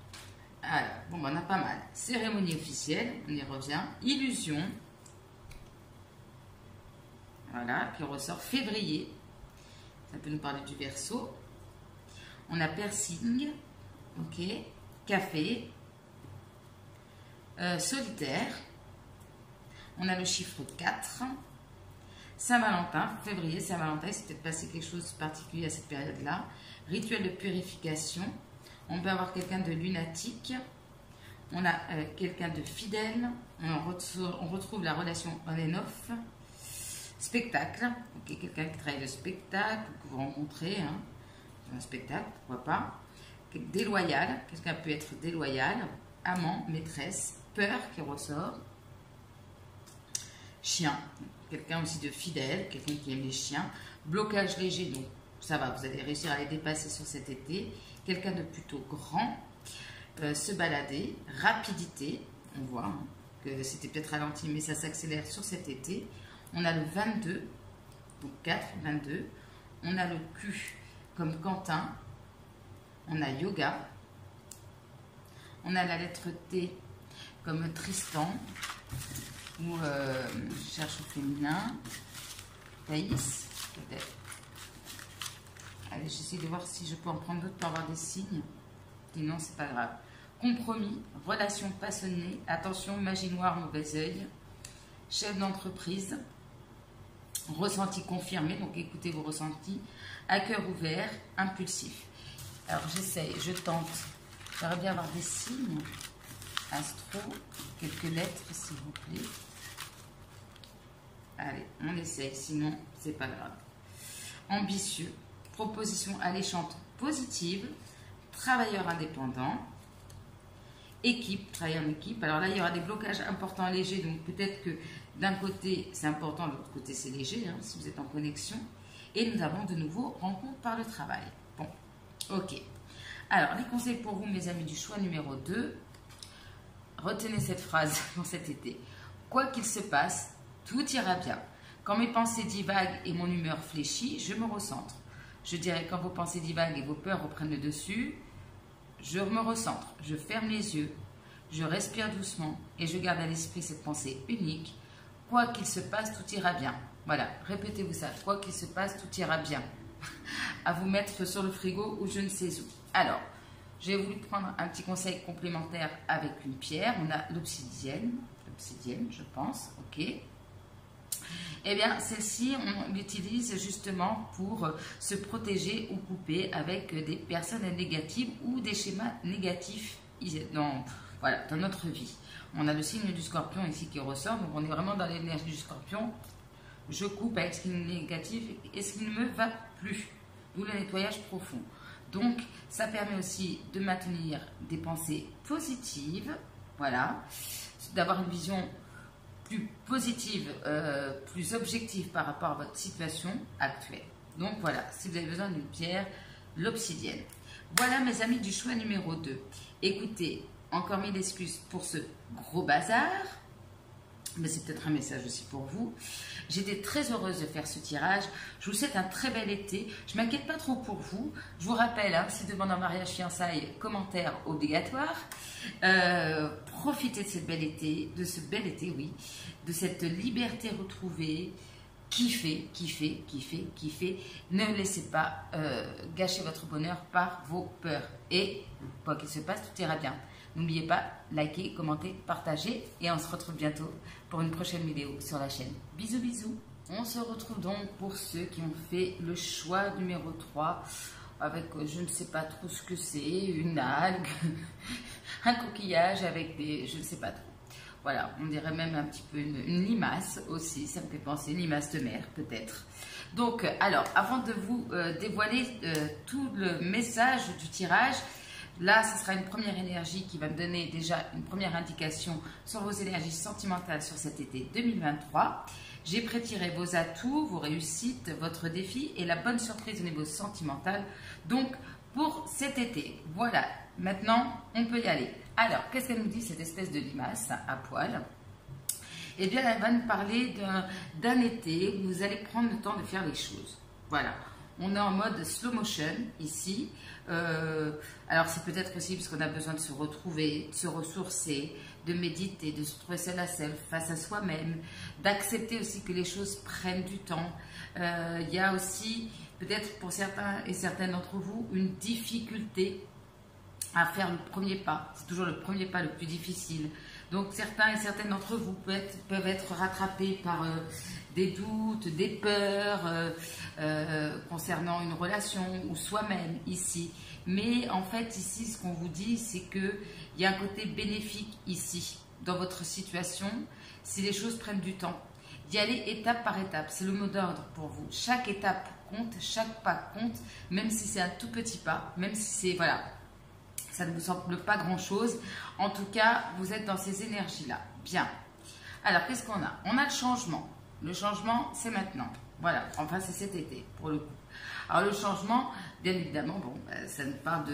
Speaker 1: Alors, bon, on a pas mal. Cérémonie officielle, on y revient. Illusion. Voilà, qui ressort. Février. Ça peut nous parler du Verseau. On a piercing. Ok. Café. Solitaire. On a le chiffre 4. Saint-Valentin, février, Saint-Valentin, c'est peut-être passé quelque chose de particulier à cette période-là. Rituel de purification. On peut avoir quelqu'un de lunatique. On a quelqu'un de fidèle. On retrouve la relation on and off. Spectacle. Okay, quelqu'un qui travaille le spectacle, que vous rencontrez. Hein, un spectacle, pourquoi pas. Déloyal. Quelqu'un peut être déloyal. Amant, maîtresse. Peur qui ressort. Chien. Quelqu'un aussi de fidèle, quelqu'un qui aime les chiens. Blocage léger, donc ça va, vous allez réussir à les dépasser sur cet été. Quelqu'un de plutôt grand. Se balader. Rapidité, on voit hein, que c'était peut-être ralenti, mais ça s'accélère sur cet été. On a le 22, donc 4, 22. On a le Q comme Quentin. On a yoga. On a la lettre T comme Tristan. Ou je cherche au féminin, Thaïs, peut-être. Allez, j'essaie de voir si je peux en prendre d'autres pour avoir des signes. Sinon, c'est pas grave. Compromis, relation passionnée, attention, magie noire, mauvais œil. Chef d'entreprise, ressenti confirmé, donc écoutez vos ressentis. À cœur ouvert, impulsif. Alors, j'essaye, je tente. J'aimerais bien avoir des signes. Astro, quelques lettres, s'il vous plaît. Allez, on essaye, sinon, c'est pas grave. Ambitieux, proposition alléchante positive, travailleur indépendant, équipe, travailler en équipe. Alors là, il y aura des blocages importants légers, donc peut-être que d'un côté, c'est important, de l'autre côté, c'est léger, hein, si vous êtes en connexion. Et nous avons de nouveau rencontre par le travail. Bon, ok. Alors, les conseils pour vous, mes amis du choix numéro 2. Retenez cette phrase dans cet été. Quoi qu'il se passe, tout ira bien. Quand mes pensées divaguent et mon humeur fléchit, je me recentre. Je dirais quand vos pensées divaguent et vos peurs reprennent le dessus, je me recentre, je ferme les yeux, je respire doucement et je garde à l'esprit cette pensée unique. Quoi qu'il se passe, tout ira bien. Voilà, répétez-vous ça. Quoi qu'il se passe, tout ira bien. À vous mettre sur le frigo ou je ne sais où. Alors, j'ai voulu prendre un petit conseil complémentaire avec une pierre. On a l'obsidienne, je pense, ok. Eh bien, celle-ci, on l'utilise justement pour se protéger ou couper avec des personnes négatives ou des schémas négatifs dans notre vie. On a le signe du scorpion ici qui ressort, donc on est vraiment dans l'énergie du scorpion. Je coupe avec ce qui est négatif et ce qui ne me va plus. d'où le nettoyage profond. Donc, ça permet aussi de maintenir des pensées positives, voilà, d'avoir une vision plus positive, plus objective par rapport à votre situation actuelle. Donc voilà, si vous avez besoin d'une pierre, l'obsidienne. Voilà mes amis du choix numéro 2. Écoutez, encore mille excuses pour ce gros bazar, mais c'est peut-être un message aussi pour vous. J'étais très heureuse de faire ce tirage. Je vous souhaite un très bel été. Je ne m'inquiète pas trop pour vous. Je vous rappelle, hein, si demande en mariage, fiançailles, commentaires obligatoires. Profitez de ce bel été, oui, de cette liberté retrouvée. Kiffez, kiffez, kiffez, kiffez. Ne laissez pas gâcher votre bonheur par vos peurs. Et quoi qu'il se passe, tout ira bien. N'oubliez pas, likez, commentez, partagez. Et on se retrouve bientôt pour une prochaine vidéo sur la chaîne. Bisous, bisous. On se retrouve donc pour ceux qui ont fait le choix numéro 3. Avec, je ne sais pas trop ce que c'est, une algue, un coquillage avec des... je ne sais pas trop. Voilà, on dirait même un petit peu une limace aussi, ça me fait penser, une limace de mer peut-être. Donc, alors, avant de vous dévoiler tout le message du tirage, là, ce sera une première énergie qui va me donner déjà une première indication sur vos énergies sentimentales sur cet été 2023. J'ai prétiré vos atouts, vos réussites, votre défi et la bonne surprise au niveau sentimental. Donc, pour cet été, voilà, maintenant, on peut y aller. Alors, qu'est-ce qu'elle nous dit, cette espèce de limace à poil? Eh bien, elle va nous parler d'un été où vous allez prendre le temps de faire les choses. Voilà, on est en mode slow motion ici. Alors, c'est peut-être aussi parce qu'on a besoin de se retrouver, de se ressourcer, de méditer, de se trouver seul à seul, face à soi-même, d'accepter aussi que les choses prennent du temps. Il y a aussi, peut-être pour certains et certaines d'entre vous, une difficulté à faire le premier pas. C'est toujours le premier pas le plus difficile. Donc certains et certaines d'entre vous peuvent être rattrapés par des doutes, des peurs concernant une relation ou soi-même ici. Mais en fait ici ce qu'on vous dit c'est qu'il y a un côté bénéfique ici dans votre situation si les choses prennent du temps. D'y aller étape par étape, c'est le mot d'ordre pour vous. Chaque étape compte, chaque pas compte, même si c'est un tout petit pas, même si c'est, voilà, ça ne vous semble pas grand-chose. En tout cas, vous êtes dans ces énergies-là. Bien. Alors, qu'est-ce qu'on a? On a le changement. Le changement, c'est maintenant. Voilà. Enfin, c'est cet été, pour le coup. Alors, le changement, bien évidemment, bon, ça nous parle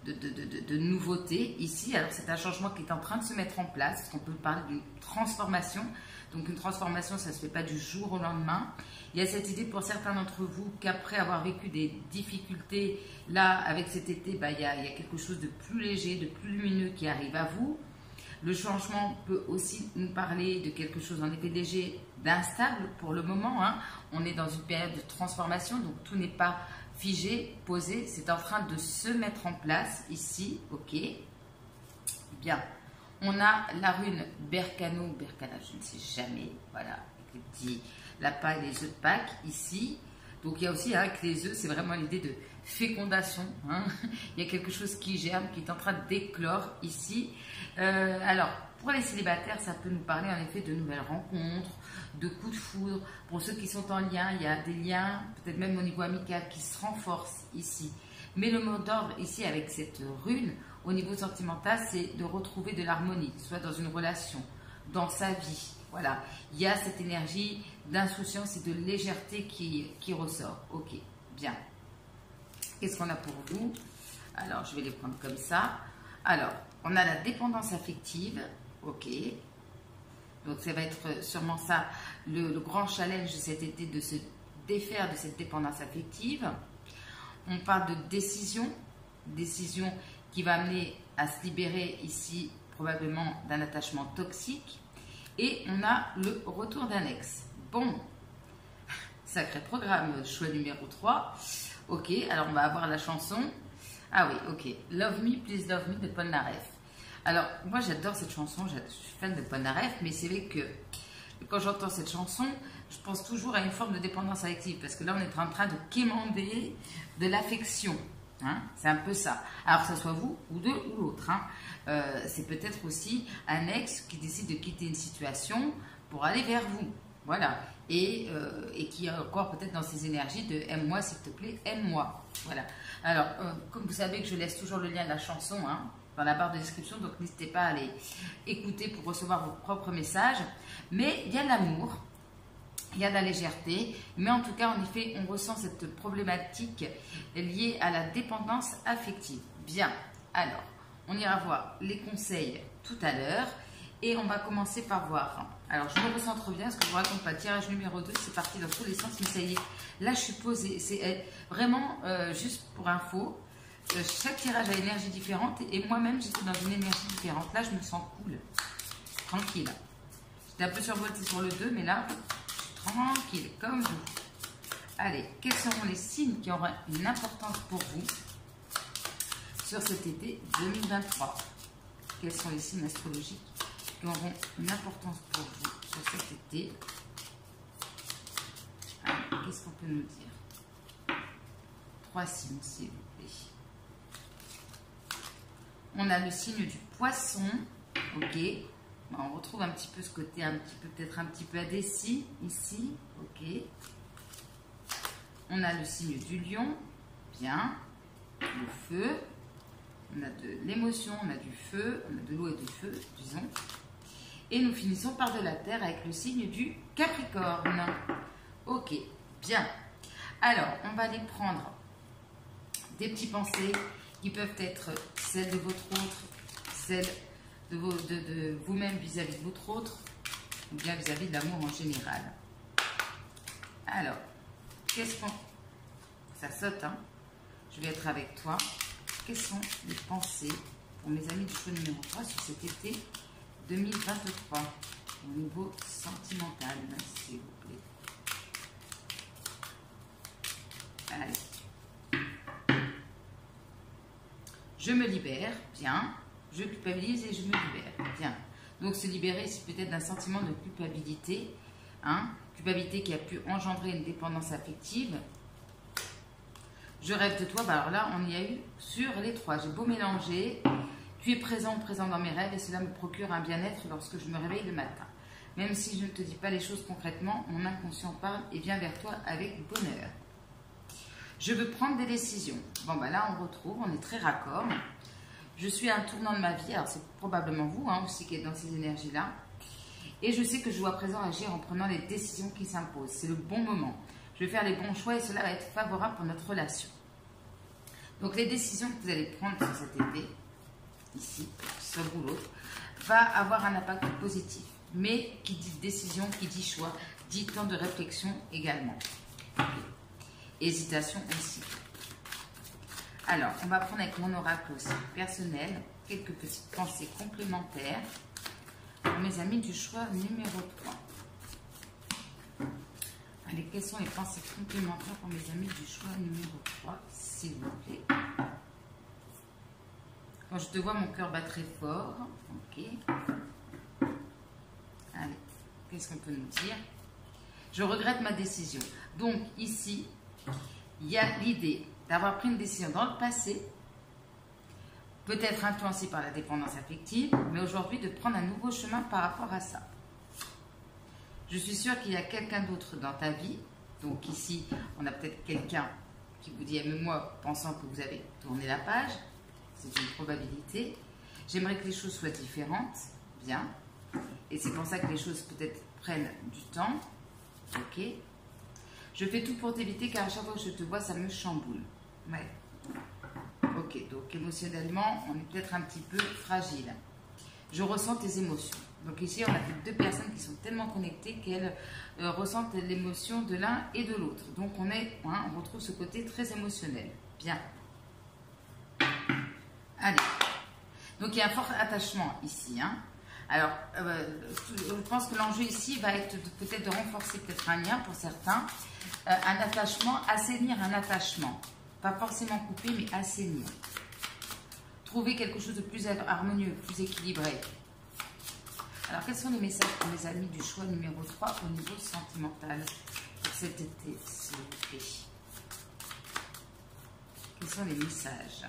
Speaker 1: de nouveauté ici. Alors, c'est un changement qui est en train de se mettre en place. On peut parler d'une transformation. Donc, une transformation, ça ne se fait pas du jour au lendemain. Il y a cette idée pour certains d'entre vous qu'après avoir vécu des difficultés, là, avec cet été, bah, il y a quelque chose de plus léger, de plus lumineux qui arrive à vous. Le changement peut aussi nous parler de quelque chose en effet léger, d'instable pour le moment. Hein. On est dans une période de transformation, donc tout n'est pas figé, posé. C'est en train de se mettre en place ici. Ok. Bien. On a la rune Berkano, Berkana, je ne sais jamais. Voilà, avec les petits lapins et les œufs de Pâques ici. Donc il y a aussi avec les œufs, c'est vraiment l'idée de fécondation. Hein. Il y a quelque chose qui germe, qui est en train de d'éclore ici. Alors, pour les célibataires, ça peut nous parler en effet de nouvelles rencontres, de coups de foudre. Pour ceux qui sont en lien, il y a des liens, peut-être même au niveau amical, qui se renforcent ici. Mais le mot d'ordre ici avec cette rune, au niveau sentimental, c'est de retrouver de l'harmonie, soit dans une relation, dans sa vie. Voilà, il y a cette énergie d'insouciance et de légèreté qui ressort. Ok, bien. Qu'est-ce qu'on a pour vous? Alors, je vais les prendre comme ça. Alors, on a la dépendance affective. Ok. Donc, ça va être sûrement ça, le grand challenge de cet été, de se défaire de cette dépendance affective. On parle de décision qui va amener à se libérer ici, probablement d'un attachement toxique. Et on a le retour d'un ex. Bon, sacré programme, choix numéro 3. Ok, alors on va avoir la chanson. Ah oui, ok. Love Me, Please Love Me de Polnareff. Alors, moi j'adore cette chanson, je suis fan de Polnareff, mais c'est vrai que quand j'entends cette chanson, je pense toujours à une forme de dépendance affective, parce que là on est en train de quémander de l'affection. Hein, c'est un peu ça. Alors que ce soit vous ou deux ou l'autre. Hein. C'est peut-être aussi un ex qui décide de quitter une situation pour aller vers vous. Voilà. et qui est encore peut-être dans ces énergies de aime-moi s'il te plaît, aime-moi. Voilà. Alors, comme vous savez que je laisse toujours le lien de la chanson dans la barre de description, donc n'hésitez pas à aller écouter pour recevoir vos propres messages. Mais il y a de l'amour, il y a de la légèreté, mais en tout cas, en effet, on ressent cette problématique liée à la dépendance affective. Bien, alors, on ira voir les conseils tout à l'heure et on va commencer par voir. Alors, je me recentre bien parce que je vous raconte pas. Tirage numéro 2, c'est parti dans tous les sens, mais ça y est, là, je suis posée. C'est vraiment, juste pour info, chaque tirage a une énergie différente et moi-même, j'étais dans une énergie différente. Là, je me sens cool, tranquille. J'étais un peu survoltée sur le 2, mais là, tranquille, comme vous. Allez, quels seront les signes qui auront une importance pour vous sur cet été 2023? Quels sont les signes astrologiques qui auront une importance pour vous sur cet été? Qu'est-ce qu'on peut nous dire? 3 signes, s'il vous plaît. On a le signe du poisson, ok. On retrouve un petit peu ce côté, peut-être un petit peu indécis ici, ok. On a le signe du lion, bien. Le feu, on a de l'émotion, on a du feu, on a de l'eau et du feu, disons. Et nous finissons par de la terre avec le signe du Capricorne. Ok, bien. Alors, on va aller prendre des petites pensées qui peuvent être celles de votre autre, celles de vous-même vis-à-vis de votre autre, ou bien vis-à-vis de l'amour en général. Alors, qu'est-ce qu'on... Ça saute, hein. Je vais être avec toi. Quelles sont les pensées pour mes amis du choix numéro 3 sur cet été 2023 au niveau sentimental, s'il vous plaît? Allez. Je me libère, bien. Je culpabilise et je me libère, bien. Donc se libérer, c'est peut-être d'un sentiment de culpabilité, culpabilité qui a pu engendrer une dépendance affective. Je rêve de toi, bah alors là, on y a eu sur les 3. J'ai beau mélanger, tu es présent dans mes rêves et cela me procure un bien-être lorsque je me réveille le matin. Même si je ne te dis pas les choses concrètement, mon inconscient parle et vient vers toi avec bonheur. Je veux prendre des décisions. Bon, bah là, on retrouve, on est très raccord. Je suis à un tournant de ma vie, alors c'est probablement vous aussi qui êtes dans ces énergies-là. Et je sais que je dois à présent agir en prenant les décisions qui s'imposent. C'est le bon moment. Je vais faire les bons choix et cela va être favorable pour notre relation. Donc les décisions que vous allez prendre sur cet été, ici, soit l'un ou l'autre, va avoir un impact positif. Mais qui dit décision, qui dit choix, dit temps de réflexion également. Hésitation aussi. Alors, on va prendre avec mon oracle aussi personnel quelques petites pensées complémentaires pour mes amis du choix numéro 3. Allez, quelles sont les pensées complémentaires pour mes amis du choix numéro 3, s'il vous plaît? Quand je te vois, mon cœur bat très fort. Ok. Allez, qu'est-ce qu'on peut nous dire? Je regrette ma décision. Donc, ici, il y a l'idée d'avoir pris une décision dans le passé, peut-être influencée par la dépendance affective, mais aujourd'hui de prendre un nouveau chemin par rapport à ça. Je suis sûre qu'il y a quelqu'un d'autre dans ta vie. Donc ici, on a peut-être quelqu'un qui vous dit aime-moi, pensant que vous avez tourné la page. C'est une probabilité. J'aimerais que les choses soient différentes. Bien. Et c'est pour ça que les choses peut-être prennent du temps. Ok. Je fais tout pour t'éviter car à chaque fois que je te vois, ça me chamboule. Ouais. Ok. Donc émotionnellement, on est peut-être un petit peu fragile. Je ressens tes émotions. Donc ici, on a deux personnes qui sont tellement connectées qu'elles ressentent l'émotion de l'un et de l'autre. Donc on retrouve ce côté très émotionnel. Bien. Allez. Donc il y a un fort attachement ici. Alors, je pense que l'enjeu ici va être peut-être de renforcer peut-être un lien pour certains. Un attachement, assainir un attachement. Pas forcément couper, mais assainir. Trouver quelque chose de plus harmonieux, plus équilibré. Alors, quels sont les messages pour mes amis du choix numéro 3 au niveau sentimental pour cet été, s'il vous plaît? Quels sont les messages?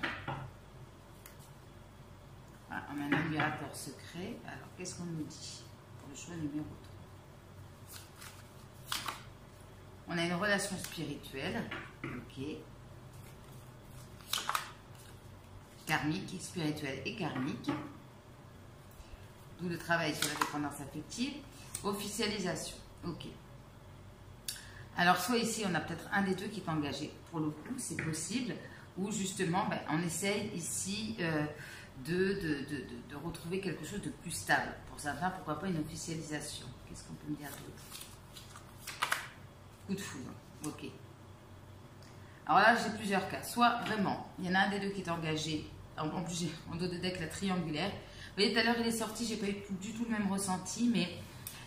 Speaker 1: Ah, on a un admirateur secret. Alors, qu'est-ce qu'on nous dit pour le choix numéro 3? On a une relation spirituelle, ok. Karmique, spirituelle et karmique. D'où le travail sur la dépendance affective. Officialisation, ok. Alors, soit ici, on a peut-être un des deux qui est engagé. Pour le coup, c'est possible. Ou justement, ben, on essaye ici de retrouver quelque chose de plus stable. Pour certains, pourquoi pas une officialisation. Qu'est-ce qu'on peut me dire d'autre? Coup de foudre, ok. Alors là, j'ai plusieurs cas. Soit vraiment, il y en a un des deux qui est engagé. En plus, j'ai en dos de deck la triangulaire. Vous voyez, tout à l'heure, il est sorti, j'ai pas eu du tout le même ressenti, mais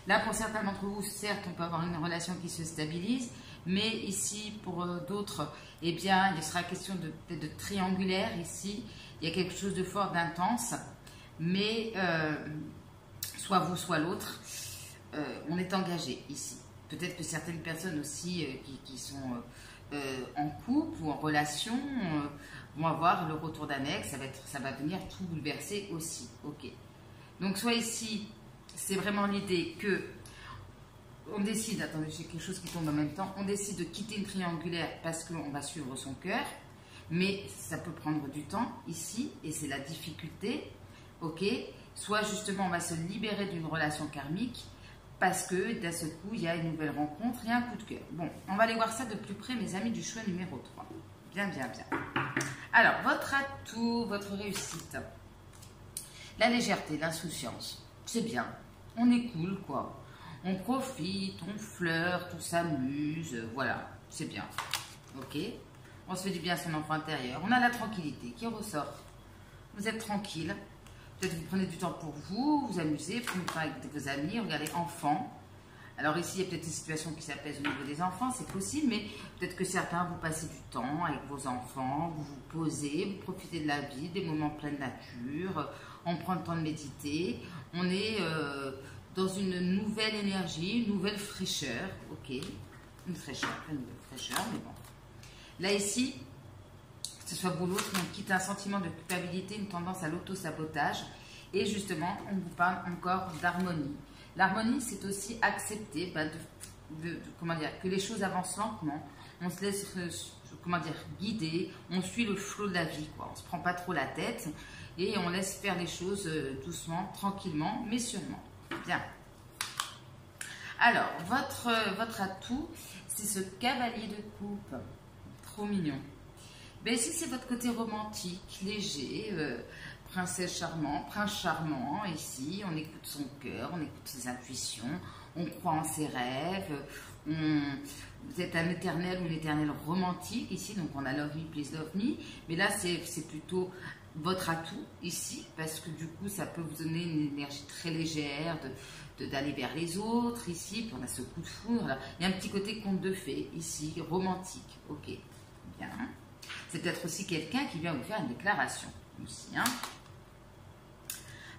Speaker 1: là, pour certains d'entre vous, certes, on peut avoir une relation qui se stabilise, mais ici, pour d'autres, eh bien, il sera question peut-être de triangulaire ici. Il y a quelque chose de fort, d'intense, mais soit vous, soit l'autre, on est engagé ici. Peut-être que certaines personnes aussi qui sont en couple ou en relation vont avoir le retour d'un ex, ça va venir tout bouleverser aussi. Ok. Donc soit ici, c'est vraiment l'idée que on décide, attendez, j'ai quelque chose qui tombe en même temps, on décide de quitter une triangulaire parce qu'on va suivre son cœur, mais ça peut prendre du temps ici, et c'est la difficulté, ok. Soit justement on va se libérer d'une relation karmique, parce que d'un seul coup, il y a une nouvelle rencontre et un coup de cœur. Bon, on va aller voir ça de plus près, mes amis du choix numéro 3. Bien, bien, bien. Alors, votre atout, votre réussite. La légèreté, l'insouciance. C'est bien. On est cool, quoi. On profite, on flirte, on s'amuse. Voilà, c'est bien. Ok. On se fait du bien à son enfant intérieur. On a la tranquillité qui ressort. Vous êtes tranquille. Peut-être que vous prenez du temps pour vous, vous amusez, prenez du temps avec vos amis, regardez enfants. Alors ici, il y a peut-être une situation qui s'apaise au niveau des enfants, c'est possible, mais peut-être que certains, vous passez du temps avec vos enfants, vous vous posez, vous profitez de la vie, des moments pleins de nature, on prend le temps de méditer, on est dans une nouvelle énergie, une nouvelle fraîcheur, ok, une fraîcheur, une nouvelle fraîcheur, mais bon. Là ici, que ce soit vous l'autre, on quitte un sentiment de culpabilité, une tendance à l'auto-sabotage. Et justement, on vous parle encore d'harmonie. L'harmonie, c'est aussi accepter comment dire, que les choses avancent lentement. On se laisse comment dire, guider, on suit le flot de la vie, quoi. On ne se prend pas trop la tête et on laisse faire les choses doucement, tranquillement, mais sûrement. Bien. Alors, votre atout, c'est ce cavalier de coupe. Trop mignon. Ben, ici, c'est votre côté romantique, léger, princesse charmante, prince charmant. Ici, on écoute son cœur, on écoute ses intuitions, on croit en ses rêves. Vous êtes un éternel ou une éternelle romantique ici, donc on a Love Me, Please Love Me. Mais là, c'est plutôt votre atout ici, parce que du coup, ça peut vous donner une énergie très légère d'aller vers les autres ici. Puis on a ce coup de foudre là. Il y a un petit côté conte de fées ici, romantique. Ok, bien. C'est peut-être aussi quelqu'un qui vient vous faire une déclaration aussi. Hein.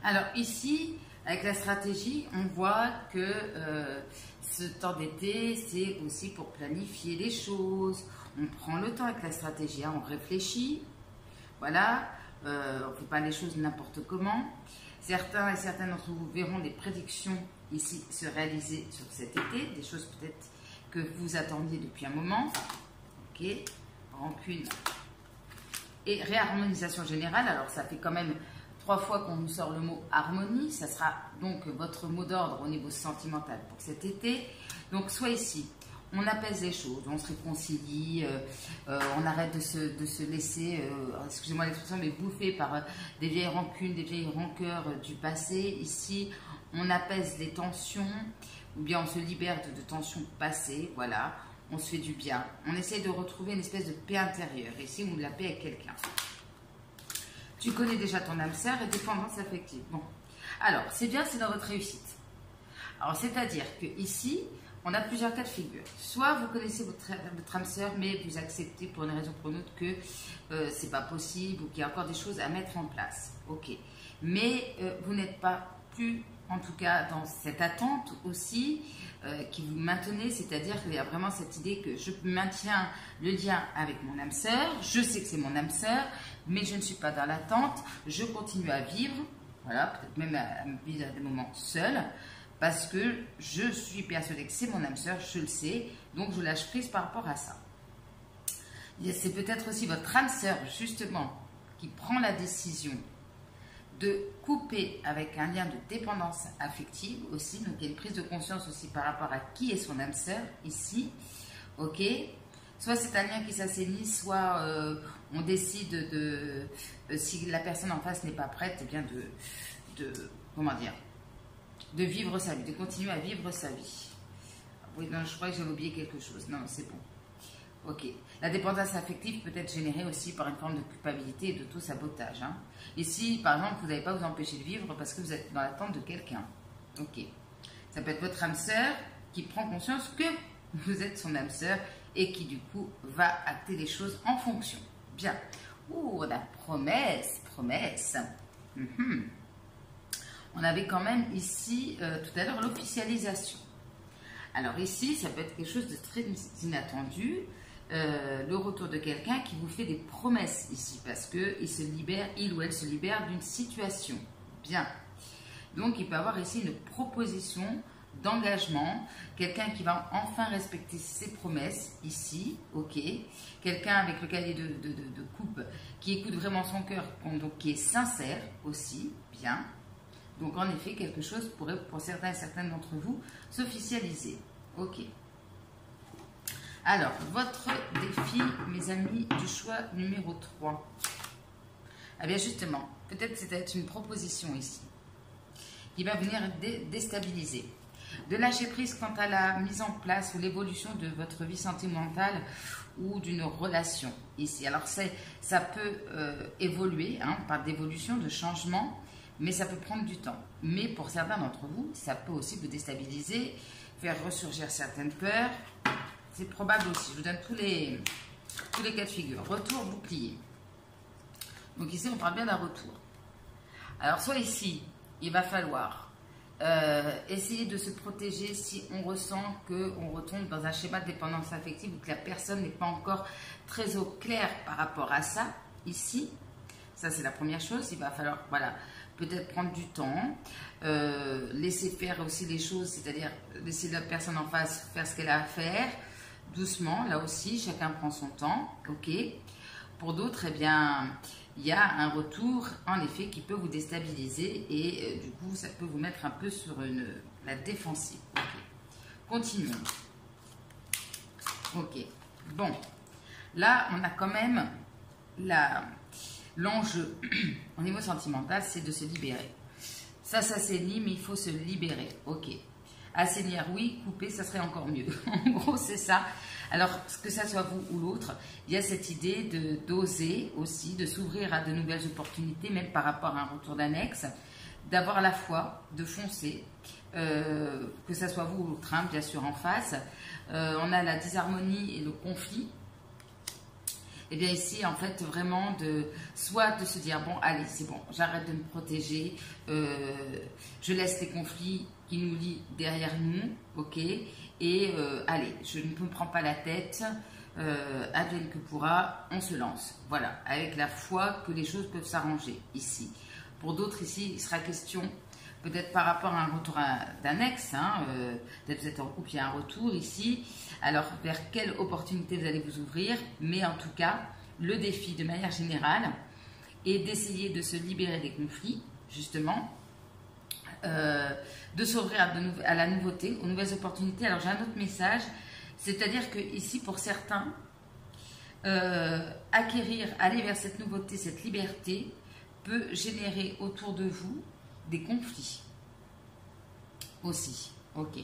Speaker 1: Alors ici, avec la stratégie, on voit que ce temps d'été, c'est aussi pour planifier les choses. On prend le temps avec la stratégie, hein, on réfléchit. Voilà, on ne fait pas les choses n'importe comment. Certains et certaines d'entre vous verront des prédictions ici se réaliser sur cet été, des choses peut-être que vous attendiez depuis un moment. Ok, rancune et réharmonisation générale. Alors ça fait quand même 3 fois qu'on nous sort le mot harmonie. Ça sera donc votre mot d'ordre au niveau sentimental pour cet été. Donc soit ici, on apaise les choses, on se réconcilie, on arrête de se laisser, excusez-moi l'expression, mais bouffer par des vieilles rancunes, des vieilles rancœurs du passé. Ici, on apaise les tensions, ou bien on se libère de tensions passées, voilà. On se fait du bien. On essaye de retrouver une espèce de paix intérieure. Ici, ou de la paix avec quelqu'un. Tu connais déjà ton âme sœur et dépendance affective. Bon. Alors, c'est bien, c'est dans votre réussite. Alors, c'est-à-dire que ici, on a plusieurs cas de figure. Soit vous connaissez votre âme sœur, mais vous acceptez pour une raison ou pour une autre que c'est pas possible ou qu'il y a encore des choses à mettre en place. Ok. Mais vous n'êtes pas plus, en tout cas, dans cette attente aussi qui vous maintenez, c'est-à-dire qu'il y a vraiment cette idée que je maintiens le lien avec mon âme sœur, je sais que c'est mon âme sœur, mais je ne suis pas dans l'attente, je continue à vivre, voilà, peut-être même à vivre à des moments seuls, parce que je suis persuadée que c'est mon âme sœur, je le sais, donc je lâche prise par rapport à ça. C'est peut-être aussi votre âme sœur, justement, qui prend la décision de couper avec un lien de dépendance affective aussi. Donc, il y a une prise de conscience aussi par rapport à qui est son âme sœur ici. Ok. Soit c'est un lien qui s'assainit, soit on décide si la personne en face n'est pas prête, eh bien comment dire, de vivre sa vie, de continuer à vivre sa vie. Oui, non, je crois que j'avais oublié quelque chose. Non, c'est bon. Ok. La dépendance affective peut être générée aussi par une forme de culpabilité et d'auto-sabotage. Hein. Ici, par exemple, vous n'allez pas vous empêcher de vivre parce que vous êtes dans l'attente de quelqu'un. Ok. Ça peut être votre âme sœur qui prend conscience que vous êtes son âme sœur et qui, du coup, va acter les choses en fonction. Bien. Ouh, la promesse. On avait quand même ici, tout à l'heure, l'officialisation. Alors ici, ça peut être quelque chose de très inattendu. Le retour de quelqu'un qui vous fait des promesses ici parce que il ou elle se libère d'une situation. Bien. Donc, il peut avoir ici une proposition d'engagement, quelqu'un qui va enfin respecter ses promesses ici, ok, quelqu'un avec lequel il est de couple, qui écoute vraiment son cœur, donc qui est sincère aussi, bien. Donc, en effet, quelque chose pourrait, pour certains et certaines d'entre vous, s'officialiser. Ok. Alors, votre défi, mes amis, du choix numéro 3. Eh bien, justement, peut-être c'est une proposition ici, qui va venir déstabiliser. De lâcher prise quant à la mise en place ou l'évolution de votre vie sentimentale ou d'une relation ici. Alors, ça peut évoluer, hein, par d'évolution, de changement, mais ça peut prendre du temps. Mais pour certains d'entre vous, ça peut aussi vous déstabiliser, faire ressurgir certaines peurs. C'est probable aussi. Je vous donne tous les cas de figure. Retour bouclier. Donc ici, on parle bien d'un retour. Alors, soit ici, il va falloir essayer de se protéger si on ressent qu'on retombe dans un schéma de dépendance affective ou que la personne n'est pas encore très au clair par rapport à ça. Ici, ça c'est la première chose. Il va falloir, voilà, peut-être prendre du temps, laisser faire aussi les choses, c'est-à-dire laisser la personne en face faire ce qu'elle a à faire, doucement, là aussi, chacun prend son temps, ok. Pour d'autres, eh bien, il y a un retour, en effet, qui peut vous déstabiliser et du coup, ça peut vous mettre un peu sur la défensive. Ok. Continuons. Ok. Bon. Là, on a quand même l'enjeu au niveau sentimental, c'est de se libérer. Ça s'assainit, mais il faut se libérer. Ok. Assainir, oui. Couper, ça serait encore mieux. En gros, c'est ça. Alors, que ça soit vous ou l'autre, il y a cette idée d'oser aussi, de s'ouvrir à de nouvelles opportunités, même par rapport à un retour d'annexe, d'avoir la foi, de foncer, que ça soit vous ou l'autre, hein, bien sûr, en face. On a la disharmonie et le conflit. Et bien ici, en fait, vraiment, soit de se dire, bon, allez, c'est bon, j'arrête de me protéger, je laisse les conflits qui nous lient derrière nous, ok, et allez, je ne me prends pas la tête, advienne que pourra, on se lance. Voilà, avec la foi que les choses peuvent s'arranger ici. Pour d'autres ici, il sera question, peut-être par rapport à un retour d'annexe, hein, peut-être vous êtes en couple, il y a un retour ici. Alors, vers quelle opportunité vous allez vous ouvrir? Mais en tout cas, le défi de manière générale est d'essayer de se libérer des conflits, justement, de s'ouvrir à la nouveauté, aux nouvelles opportunités. Alors, j'ai un autre message, c'est-à-dire que ici, pour certains, acquérir, aller vers cette nouveauté, cette liberté, peut générer autour de vous des conflits aussi. Ok.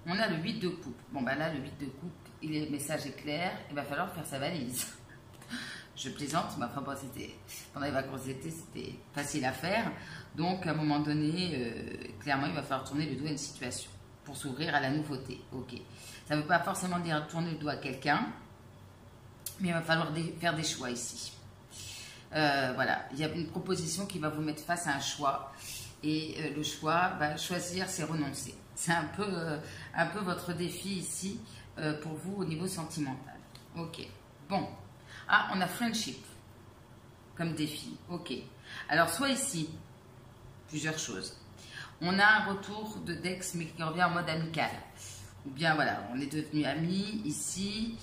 Speaker 1: On a le 8 de coupe. Bon, ben là, le 8 de coupe, le message est clair. Il va falloir faire sa valise. Je plaisante, mais enfin, bon, pendant les vacances d'été, c'était facile à faire. Donc, à un moment donné, clairement, il va falloir tourner le dos à une situation pour s'ouvrir à la nouveauté. Ok. Ça ne veut pas forcément dire tourner le dos à quelqu'un, mais il va falloir faire des choix ici. Voilà, il y a une proposition qui va vous mettre face à un choix. Et le choix, choisir, c'est renoncer. C'est un peu votre défi ici pour vous au niveau sentimental. Ok, bon. Ah, on a friendship comme défi. Ok. Alors, soit ici, plusieurs choses. On a un retour d'ex, mais qui revient en mode amical. Ou bien, voilà, on est devenus amis ici.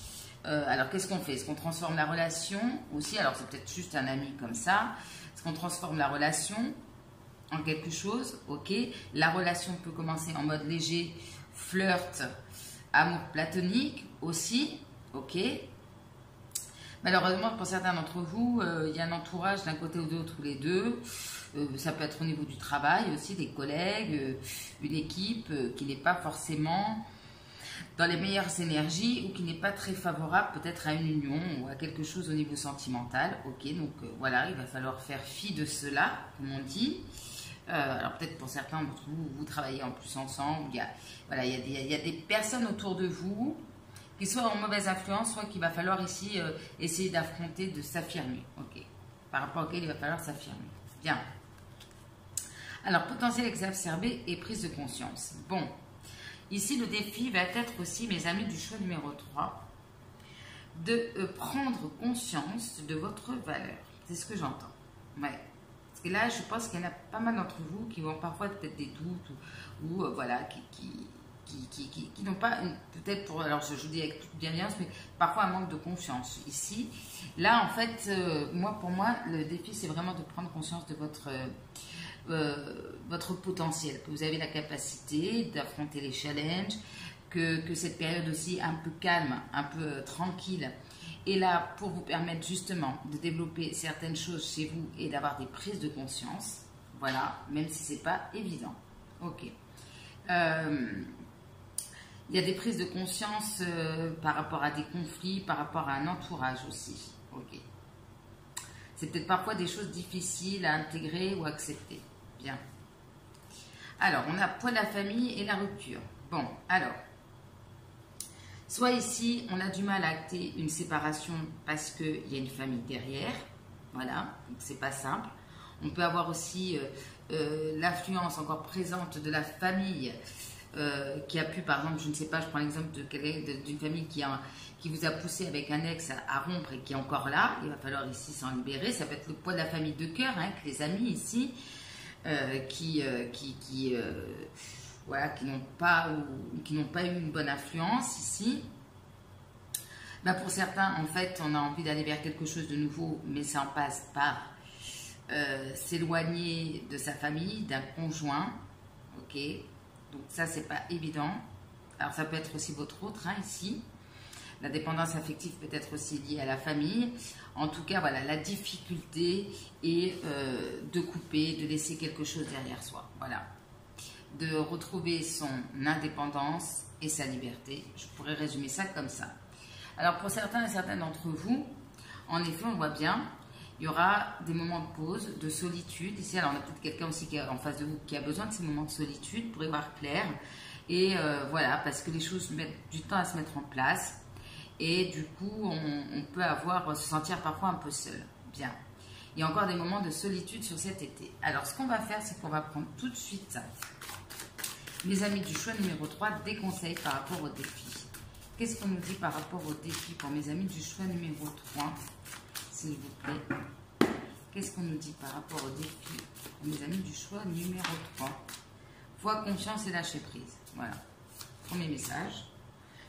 Speaker 1: Alors, qu'est-ce qu'on fait? Est-ce qu'on transforme la relation aussi? Alors, c'est peut-être juste un ami comme ça. Est-ce qu'on transforme la relation en quelque chose? Ok. La relation peut commencer en mode léger, flirt, amour platonique aussi. Ok. Malheureusement, pour certains d'entre vous, il y a un entourage d'un côté ou de l'autre, ou les deux. Ça peut être au niveau du travail aussi, des collègues, une équipe qui n'est pas forcément dans les meilleures énergies ou qui n'est pas très favorable peut-être à une union ou à quelque chose au niveau sentimental. Ok, donc voilà, il va falloir faire fi de cela, comme on dit. Alors peut-être pour certains d'entre vous, vous travaillez en plus ensemble. Voilà, il y a des personnes autour de vous qui soient en mauvaise influence, soit qu'il va falloir ici essayer d'affronter, de s'affirmer. Ok, par rapport auquel il va falloir s'affirmer. Bien. Alors, potentiel exacerbé et prise de conscience. Bon, ici, le défi va être aussi, mes amis du choix numéro 3, de prendre conscience de votre valeur. C'est ce que j'entends. Ouais. Parce que là, je pense qu'il y en a pas mal d'entre vous qui vont parfois peut-être des doutes ou voilà, qui n'ont pas, peut-être pour, alors je vous dis avec toute bienveillance, mais parfois un manque de confiance. Ici, là, en fait, pour moi, le défi, c'est vraiment de prendre conscience de votre potentiel, que vous avez la capacité d'affronter les challenges, que cette période aussi un peu calme, un peu tranquille, est là pour vous permettre justement de développer certaines choses chez vous et d'avoir des prises de conscience. Voilà, même si c'est pas évident. Ok. Il y a des prises de conscience par rapport à des conflits, par rapport à un entourage aussi. Ok. C'est peut-être parfois des choses difficiles à intégrer ou accepter. Bien. Alors, on a poids de la famille et la rupture. Bon, alors, soit ici, on a du mal à acter une séparation parce qu'il y a une famille derrière. Voilà, donc c'est pas simple. On peut avoir aussi l'influence encore présente de la famille qui a pu, par exemple, je ne sais pas, je prends l'exemple d'une famille qui vous a poussé avec un ex à rompre et qui est encore là. Il va falloir ici s'en libérer. Ça peut être le poids de la famille de cœur, hein, que les amis ici, voilà, qui n'ont pas eu une bonne influence ici. Ben pour certains, en fait, on a envie d'aller vers quelque chose de nouveau, mais ça en passe par s'éloigner de sa famille, d'un conjoint. Ok. Donc ça, c'est pas évident. Alors ça peut être aussi votre autre, hein, ici. La dépendance affective peut être aussi liée à la famille. En tout cas, voilà, la difficulté est de couper, de laisser quelque chose derrière soi. Voilà. De retrouver son indépendance et sa liberté. Je pourrais résumer ça comme ça. Alors pour certains et certaines d'entre vous, en effet, on voit bien, il y aura des moments de pause, de solitude. Ici, alors on a peut-être quelqu'un aussi qui est en face de vous qui a besoin de ces moments de solitude pour y voir clair. Et voilà, parce que les choses mettent du temps à se mettre en place. Et du coup, on peut se sentir parfois un peu seul. Bien. Il y a encore des moments de solitude sur cet été. Alors, ce qu'on va faire, c'est qu'on va prendre tout de suite, mes amis du choix numéro 3, des conseils par rapport au défi. Qu'est-ce qu'on nous dit par rapport au défi pour mes amis du choix numéro 3, s'il vous plaît? Qu'est-ce qu'on nous dit par rapport au défi pour mes amis du choix numéro 3? Foi, confiance et lâcher prise. Voilà. Premier message.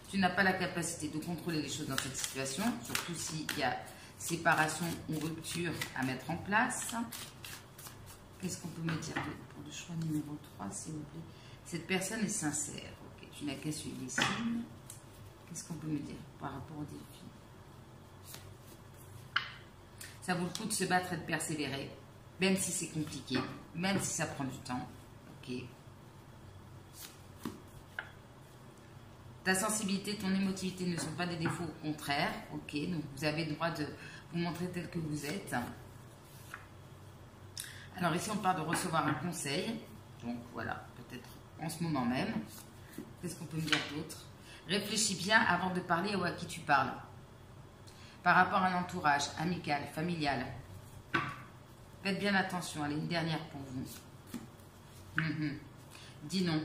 Speaker 1: Tu n'as pas la capacité de contrôler les choses dans cette situation, surtout s'il y a séparation ou rupture à mettre en place. Qu'est-ce qu'on peut me dire pour le choix numéro 3, s'il vous plaît? Cette personne est sincère. Ok, tu n'as qu'à suivre les signes. Qu'est-ce qu'on peut me dire par rapport au défi? Ça vaut le coup de se battre et de persévérer, même si c'est compliqué, même si ça prend du temps. Ok. Ta sensibilité, ton émotivité ne sont pas des défauts, au contraire. Ok, donc vous avez le droit de vous montrer tel que vous êtes. Alors ici, on parle de recevoir un conseil. Donc voilà, peut-être en ce moment même. Qu'est-ce qu'on peut me dire d'autre? Réfléchis bien avant de parler ou à qui tu parles. Par rapport à un entourage, amical, familial. Faites bien attention, allez, une dernière pour vous. Dis non.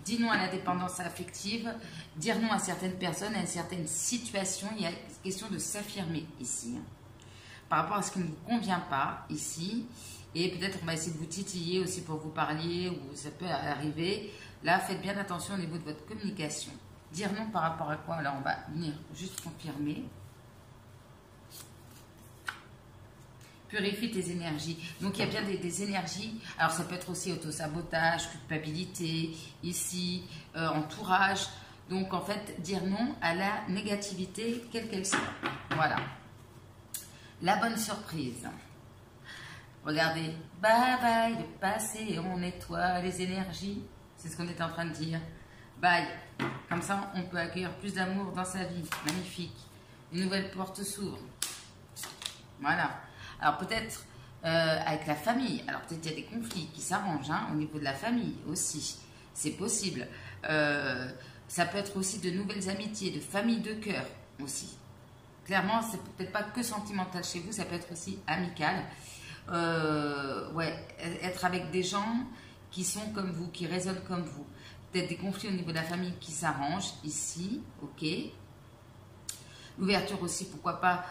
Speaker 1: Dis non à la dépendance affective, dire non à certaines personnes, à certaines situations. Il y a question de s'affirmer ici. Par rapport à ce qui ne vous convient pas ici, Et peut-être on va essayer de vous titiller aussi pour vous parler, ou ça peut arriver. Là, faites bien attention au niveau de votre communication. Dire non par rapport à quoi? Alors, on va venir juste confirmer. Purifie tes énergies. Donc, il y a bien des énergies. Alors, ça peut être aussi autosabotage, culpabilité, ici, entourage. Donc, en fait, dire non à la négativité, quelle qu'elle soit. Voilà. La bonne surprise. Regardez. Bye bye, le passé, on nettoie les énergies. C'est ce qu'on est en train de dire. Bye. Comme ça, on peut accueillir plus d'amour dans sa vie. Magnifique. Une nouvelle porte s'ouvre. Voilà. Alors peut-être avec la famille. Alors peut-être il y a des conflits qui s'arrangent hein, au niveau de la famille aussi. C'est possible. Ça peut être aussi de nouvelles amitiés, de famille de cœur aussi. Clairement, c'est peut-être pas que sentimental chez vous, ça peut être aussi amical. Ouais, être avec des gens qui sont comme vous, qui résonnent comme vous. Peut-être des conflits au niveau de la famille qui s'arrangent ici, ok. L'ouverture aussi, pourquoi pas,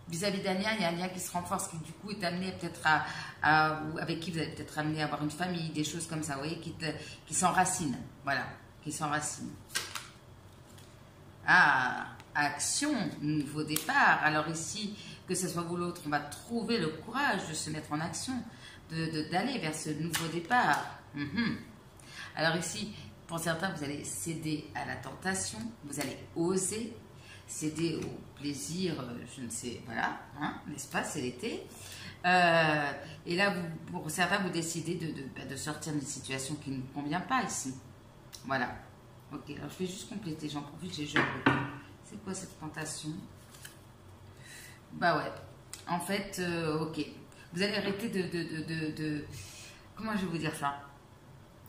Speaker 1: vis-à-vis d'un lien, il y a un lien qui se renforce, qui du coup est amené peut-être ou avec qui vous allez peut-être amené à avoir une famille, des choses comme ça, vous voyez, qui s'enracinent, voilà, qui s'enracinent. Ah, action, nouveau départ. Alors ici, que ce soit vous l'autre, on va trouver le courage de se mettre en action, d'aller vers ce nouveau départ. Alors ici, pour certains, vous allez céder à la tentation, vous allez oser céder au plaisir, je ne sais, voilà, hein, n'est-ce pas, c'est l'été. Et là, pour certains, vous décidez de sortir d'une situation qui ne vous convient pas ici. Voilà. Ok, alors je vais juste compléter, j'en profite, j'ai joué à côté. C'est quoi cette tentation? Bah ouais, en fait, ok. Vous allez arrêter comment je vais vous dire ça?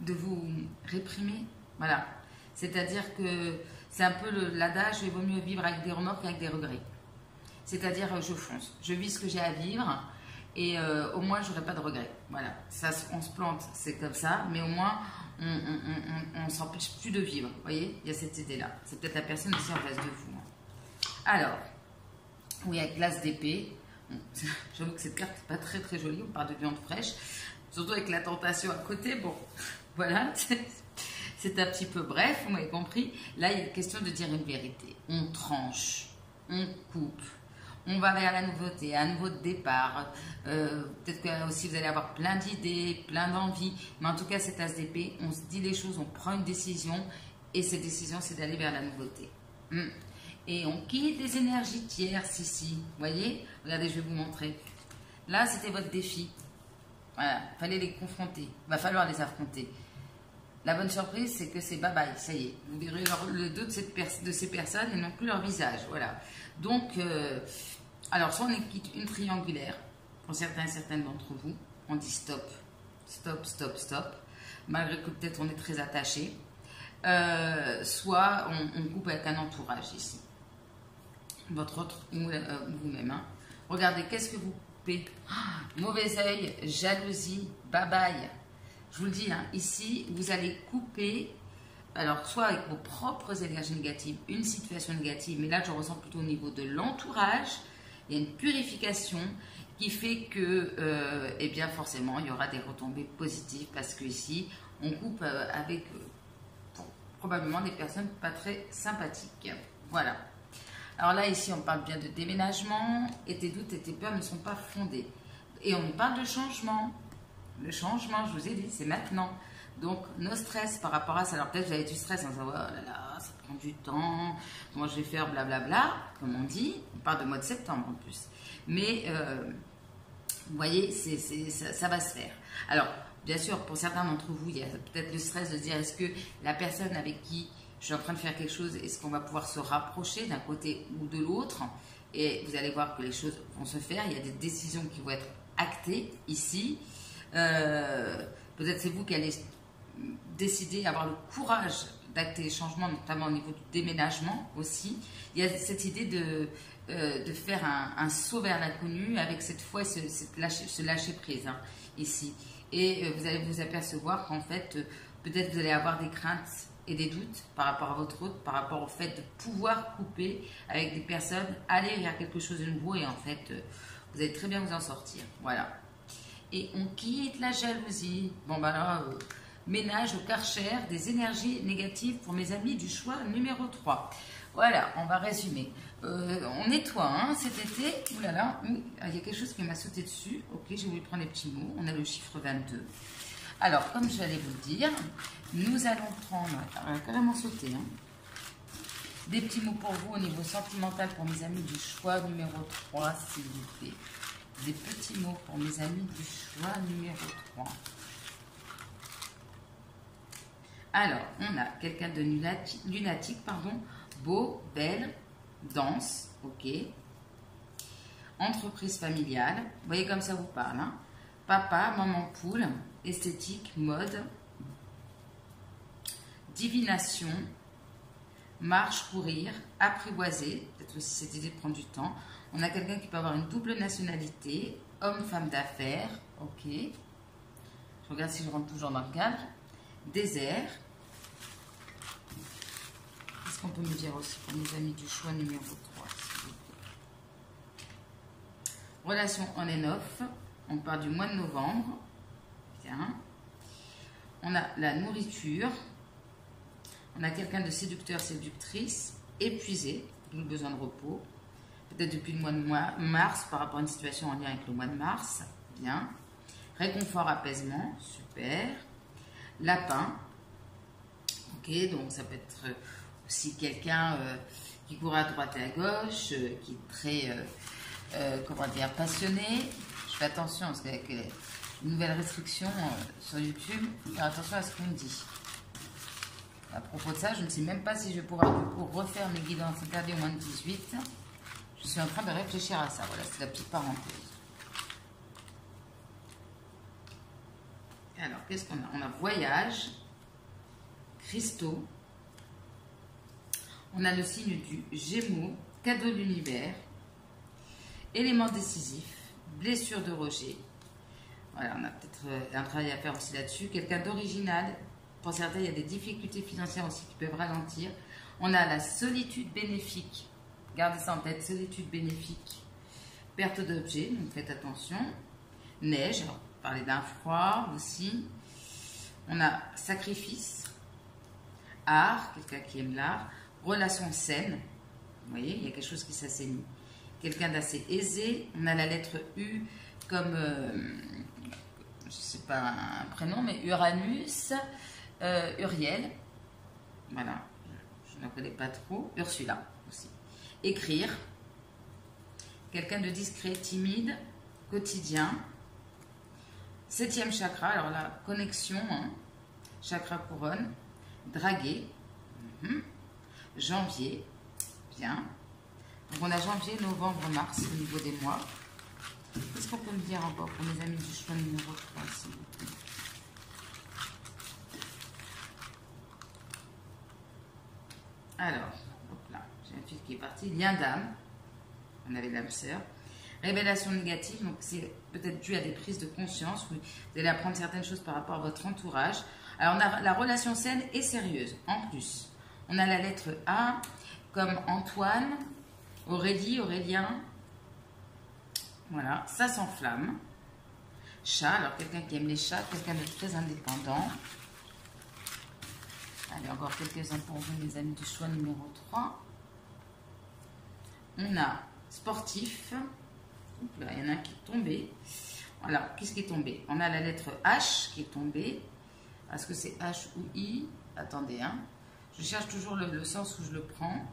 Speaker 1: De vous réprimer, voilà. C'est-à-dire que c'est un peu l'adage, il vaut mieux vivre avec des remords qu'avec des regrets. C'est-à-dire, je fonce, je vis ce que j'ai à vivre et au moins, je n'aurai pas de regrets. Voilà, ça, on se plante, c'est comme ça, mais au moins, on ne s'empêche plus de vivre. Vous voyez, il y a cette idée-là. C'est peut-être la personne aussi en face de vous. Alors, oui, avec l'as d'épée, j'avoue que cette carte n'est pas très très jolie, on parle de viande fraîche, surtout avec la tentation à côté, bon, voilà, c'est un petit peu bref, vous m'avez compris. Là, il est question de dire une vérité. On tranche, on coupe, on va vers la nouveauté, un nouveau départ. Peut-être que aussi vous allez avoir plein d'idées, plein d'envies, mais en tout cas, cet as d'épée, on se dit les choses, on prend une décision, et cette décision, c'est d'aller vers la nouveauté. Et on quitte les énergies tierces ici. Vous voyez? Regardez, je vais vous montrer. Là, c'était votre défi. Voilà, il fallait les confronter. Il va falloir les affronter. La bonne surprise, c'est que c'est bye-bye. Ça y est. Vous verrez le dos de ces personnes et non plus leur visage. Voilà. Donc, alors, soit on quitte une triangulaire. Pour certains et certaines d'entre vous, on dit stop. Stop, stop, stop. Malgré que peut-être on est très attaché. Soit on coupe avec un entourage ici. Votre autre ou vous-même. Hein. Regardez, qu'est-ce que vous coupez? Mauvais œil, jalousie, bye bye. Je vous le dis, hein, ici, vous allez couper, alors soit avec vos propres énergies négatives, une situation négative, mais là, je ressens plutôt au niveau de l'entourage. Il y a une purification qui fait que, eh bien, forcément, il y aura des retombées positives parce que ici, on coupe avec probablement des personnes pas très sympathiques. Voilà. Alors là, ici, on parle bien de déménagement et tes doutes et tes peurs ne sont pas fondés. Et on parle de changement. Le changement, je vous ai dit, c'est maintenant. Donc, no stress par rapport à ça. Alors peut-être vous avez du stress en disant, oh là là, ça prend du temps, comment je vais faire, blablabla, comme on dit. On parle de mois de septembre en plus. Mais, vous voyez, ça va se faire. Alors, bien sûr, pour certains d'entre vous, il y a peut-être le stress de dire, est-ce que la personne avec qui je suis en train de faire quelque chose, est-ce qu'on va pouvoir se rapprocher d'un côté ou de l'autre? Et vous allez voir que les choses vont se faire. Il y a des décisions qui vont être actées ici. Peut-être c'est vous qui allez décider, avoir le courage d'acter les changements, notamment au niveau du déménagement aussi. Il y a cette idée de faire un saut vers l'inconnu avec cette fois ce lâcher prise hein, ici. Et vous allez vous apercevoir qu'en fait, peut-être vous allez avoir des craintes et des doutes par rapport à votre autre, par rapport au fait de pouvoir couper avec des personnes, aller vers quelque chose de nouveau et en fait, vous allez très bien vous en sortir. Voilà. Et on quitte la jalousie. Bon, bah là, ménage au Karcher des énergies négatives pour mes amis du choix numéro 3. Voilà, on va résumer. On nettoie hein, cet été. Ouh là là, il y a quelque chose qui m'a sauté dessus. Ok, j'ai voulu prendre les petits mots. On a le chiffre 22. Alors, comme j'allais vous le dire, nous allons prendre, on va carrément sauter, hein, des petits mots pour vous au niveau sentimental pour mes amis du choix numéro 3, s'il vous plaît. Des petits mots pour mes amis du choix numéro 3. Alors, on a quelqu'un de lunatique, pardon, beau, belle, danse, ok. Entreprise familiale, vous voyez comme ça vous parle, hein. Papa, maman poule, esthétique, mode, divination, marche, courir, apprivoiser, peut-être aussi cette idée de prendre du temps. On a quelqu'un qui peut avoir une double nationalité, homme, femme d'affaires, ok. Je regarde si je rentre toujours dans le cadre. Désert. Qu'est-ce qu'on peut me dire aussi pour mes amis du choix numéro 3, s'il vous plaît. Relation on and off. On part du mois de novembre. Bien. On a la nourriture. On a quelqu'un de séducteur, séductrice, épuisé, d'où le besoin de repos. Peut-être depuis le mois de mars, par rapport à une situation en lien avec le mois de mars. Bien. Réconfort, apaisement. Super. Lapin. Ok, donc ça peut être aussi quelqu'un qui court à droite et à gauche, qui est très, comment dire, passionné. Je fais attention parce qu'avec les nouvelles restrictions sur YouTube, il faut faire attention à ce qu'on me dit. À propos de ça, je ne sais même pas si je vais pouvoir du coup refaire mes guidances interdites au moins de 18. Je suis en train de réfléchir à ça. Voilà, c'est la petite parenthèse. Alors, qu'est-ce qu'on a? On a voyage, cristaux. On a le signe du Gémeaux, cadeau de l'univers, élément décisif, blessure de rejet. Voilà, on a peut-être un travail à faire aussi là-dessus. Quelqu'un d'original. Pour certains, il y a des difficultés financières aussi qui peuvent ralentir. On a la solitude bénéfique. Gardez ça en tête, solitude bénéfique. Perte d'objets, donc faites attention. Neige, alors, parler d'un froid aussi. On a sacrifice. Art, quelqu'un qui aime l'art. Relation saine. Vous voyez, il y a quelque chose qui s'assainit. Quelqu'un d'assez aisé. On a la lettre U comme, je ne sais pas un prénom, mais Uranus. Uriel, voilà, je ne connais pas trop. Ursula aussi. Écrire, quelqu'un de discret, timide, quotidien. 7e chakra, alors la connexion, hein, chakra couronne, draguer, janvier, bien. Donc on a janvier, novembre, mars au niveau des mois. Qu'est-ce qu'on peut me dire encore pour mes amis du choix numéro 3, s'il vous plaît? Alors, hop là, j'ai un fil qui est parti. Lien d'âme. On avait l'âme sœur. Révélation négative, donc c'est peut-être dû à des prises de conscience. Vous allez apprendre certaines choses par rapport à votre entourage. Alors, on a la relation saine et sérieuse. En plus, on a la lettre A, comme Antoine, Aurélie, Aurélien. Voilà, ça s'enflamme. Chat, alors quelqu'un qui aime les chats, quelqu'un de très indépendant. Allez, encore quelques-uns pour vous, mes amis du choix numéro 3. On a sportif. Là, il y en a un qui est tombé. Voilà, qu'est-ce qui est tombé? On a la lettre H qui est tombée. Est-ce que c'est H ou I? Attendez, hein. Je cherche toujours le sens où je le prends.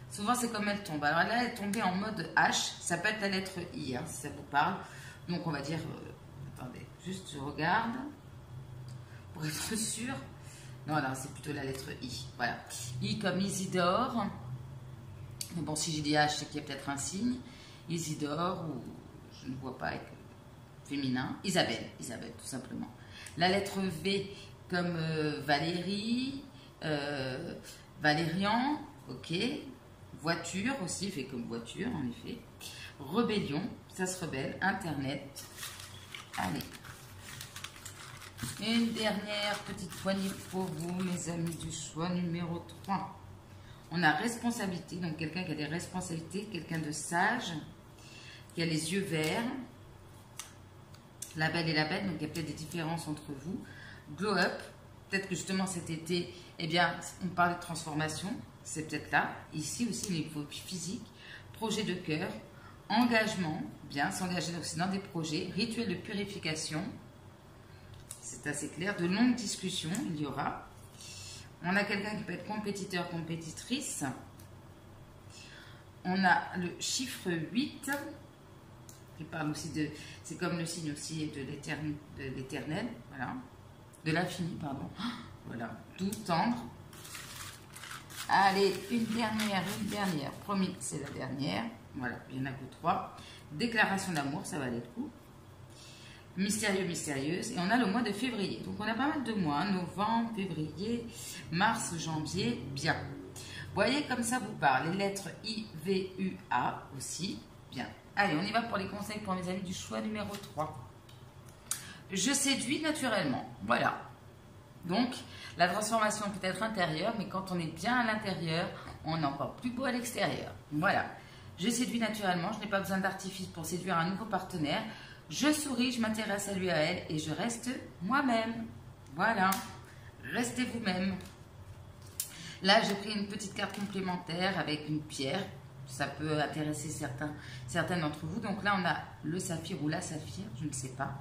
Speaker 1: Souvent, c'est comme elle tombe. Alors là, elle est tombée en mode H. Ça peut être la lettre I, hein, si ça vous parle. Donc, on va dire... attendez, juste je regarde. Pour être sûr... Non, là, c'est plutôt la lettre I. Voilà. I comme Isidore. Mais bon, si j'ai dit H, c'est qu'il y a peut-être un signe. Isidore, ou je ne vois pas avec féminin. Isabelle, tout simplement. La lettre V comme Valérie. Valérian, ok. Voiture aussi, fait comme voiture, en effet. Rébellion, ça se rebelle. Internet. Allez. Une dernière petite poignée pour vous, mes amis du choix numéro 3. On a responsabilité, donc quelqu'un qui a des responsabilités, quelqu'un de sage, Il y a les yeux verts. La Belle et la Bête, donc il y a peut-être des différences entre vous. Glow Up, peut-être que justement cet été, eh bien, on parle de transformation, c'est peut-être là. Ici aussi, les niveaux physiques, projet de cœur, engagement, bien, s'engager aussi dans des projets, rituel de purification, c'est assez clair, de longues discussions, il y aura. On a quelqu'un qui peut être compétiteur, compétitrice. On a le chiffre 8, qui parle aussi de, c'est comme le signe aussi de l'éternel, voilà, de l'infini, pardon, voilà, tout tendre. Allez, une dernière, promis, c'est la dernière, voilà, il n'y en a que 3. Déclaration d'amour, ça va aller de coup. Mystérieux, mystérieuse, et on a le mois de février, donc on a pas mal de mois, hein, novembre, février, mars, janvier, bien. Vous voyez, comme ça vous parle, les lettres I, V, U, A aussi, bien. Allez, on y va pour les conseils pour mes amis du choix numéro 3. Je séduis naturellement. Voilà. Donc, la transformation peut être intérieure, mais quand on est bien à l'intérieur, on est encore plus beau à l'extérieur. Voilà. Je séduis naturellement, je n'ai pas besoin d'artifice pour séduire un nouveau partenaire. Je souris, je m'intéresse à lui, à elle, et je reste moi-même. Voilà. Restez vous-même. Là, j'ai pris une petite carte complémentaire avec une pierre. Ça peut intéresser certains d'entre vous. Donc là, on a le saphir ou la saphir, je ne sais pas.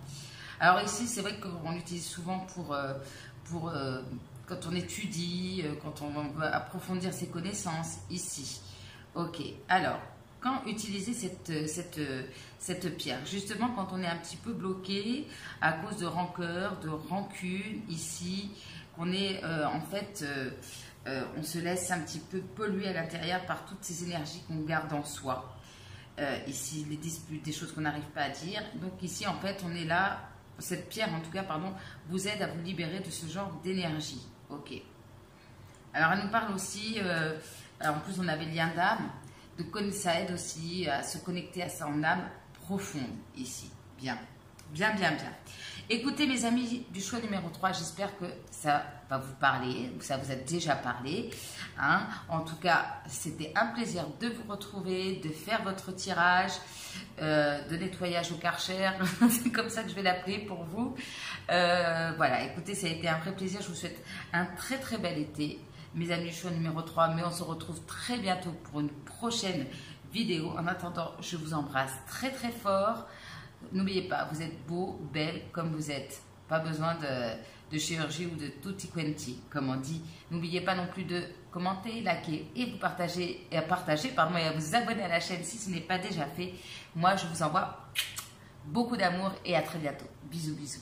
Speaker 1: Alors ici, c'est vrai qu'on l'utilise souvent pour quand on étudie, quand on veut approfondir ses connaissances, ici. Ok, alors, quand utiliser cette pierre? Justement, quand on est un petit peu bloqué à cause de rancœur, de rancune, ici, qu'on est en fait... on se laisse un petit peu polluer à l'intérieur par toutes ces énergies qu'on garde en soi. Ici, les disputes, des choses qu'on n'arrive pas à dire. Donc ici, en fait, on est là, cette pierre, en tout cas, pardon, vous aide à vous libérer de ce genre d'énergie. Ok. Alors, elle nous parle aussi, en plus, on avait le lien d'âme, ça aide aussi à se connecter à son âme profonde, ici. Bien, bien, bien, bien. Écoutez mes amis du choix numéro 3, j'espère que ça va vous parler, ou ça vous a déjà parlé. Hein. En tout cas, c'était un plaisir de vous retrouver, de faire votre tirage de nettoyage au Karcher. C'est comme ça que je vais l'appeler pour vous. Voilà, écoutez, ça a été un vrai plaisir. Je vous souhaite un très très bel été. Mes amis du choix numéro 3, mais on se retrouve très bientôt pour une prochaine vidéo. En attendant, je vous embrasse très très fort. N'oubliez pas, vous êtes beau, belle comme vous êtes. Pas besoin de chirurgie ou de tutti quanti, comme on dit. N'oubliez pas non plus de commenter, liker et vous partager, et à vous abonner à la chaîne si ce n'est pas déjà fait. Moi, je vous envoie beaucoup d'amour et à très bientôt. Bisous, bisous.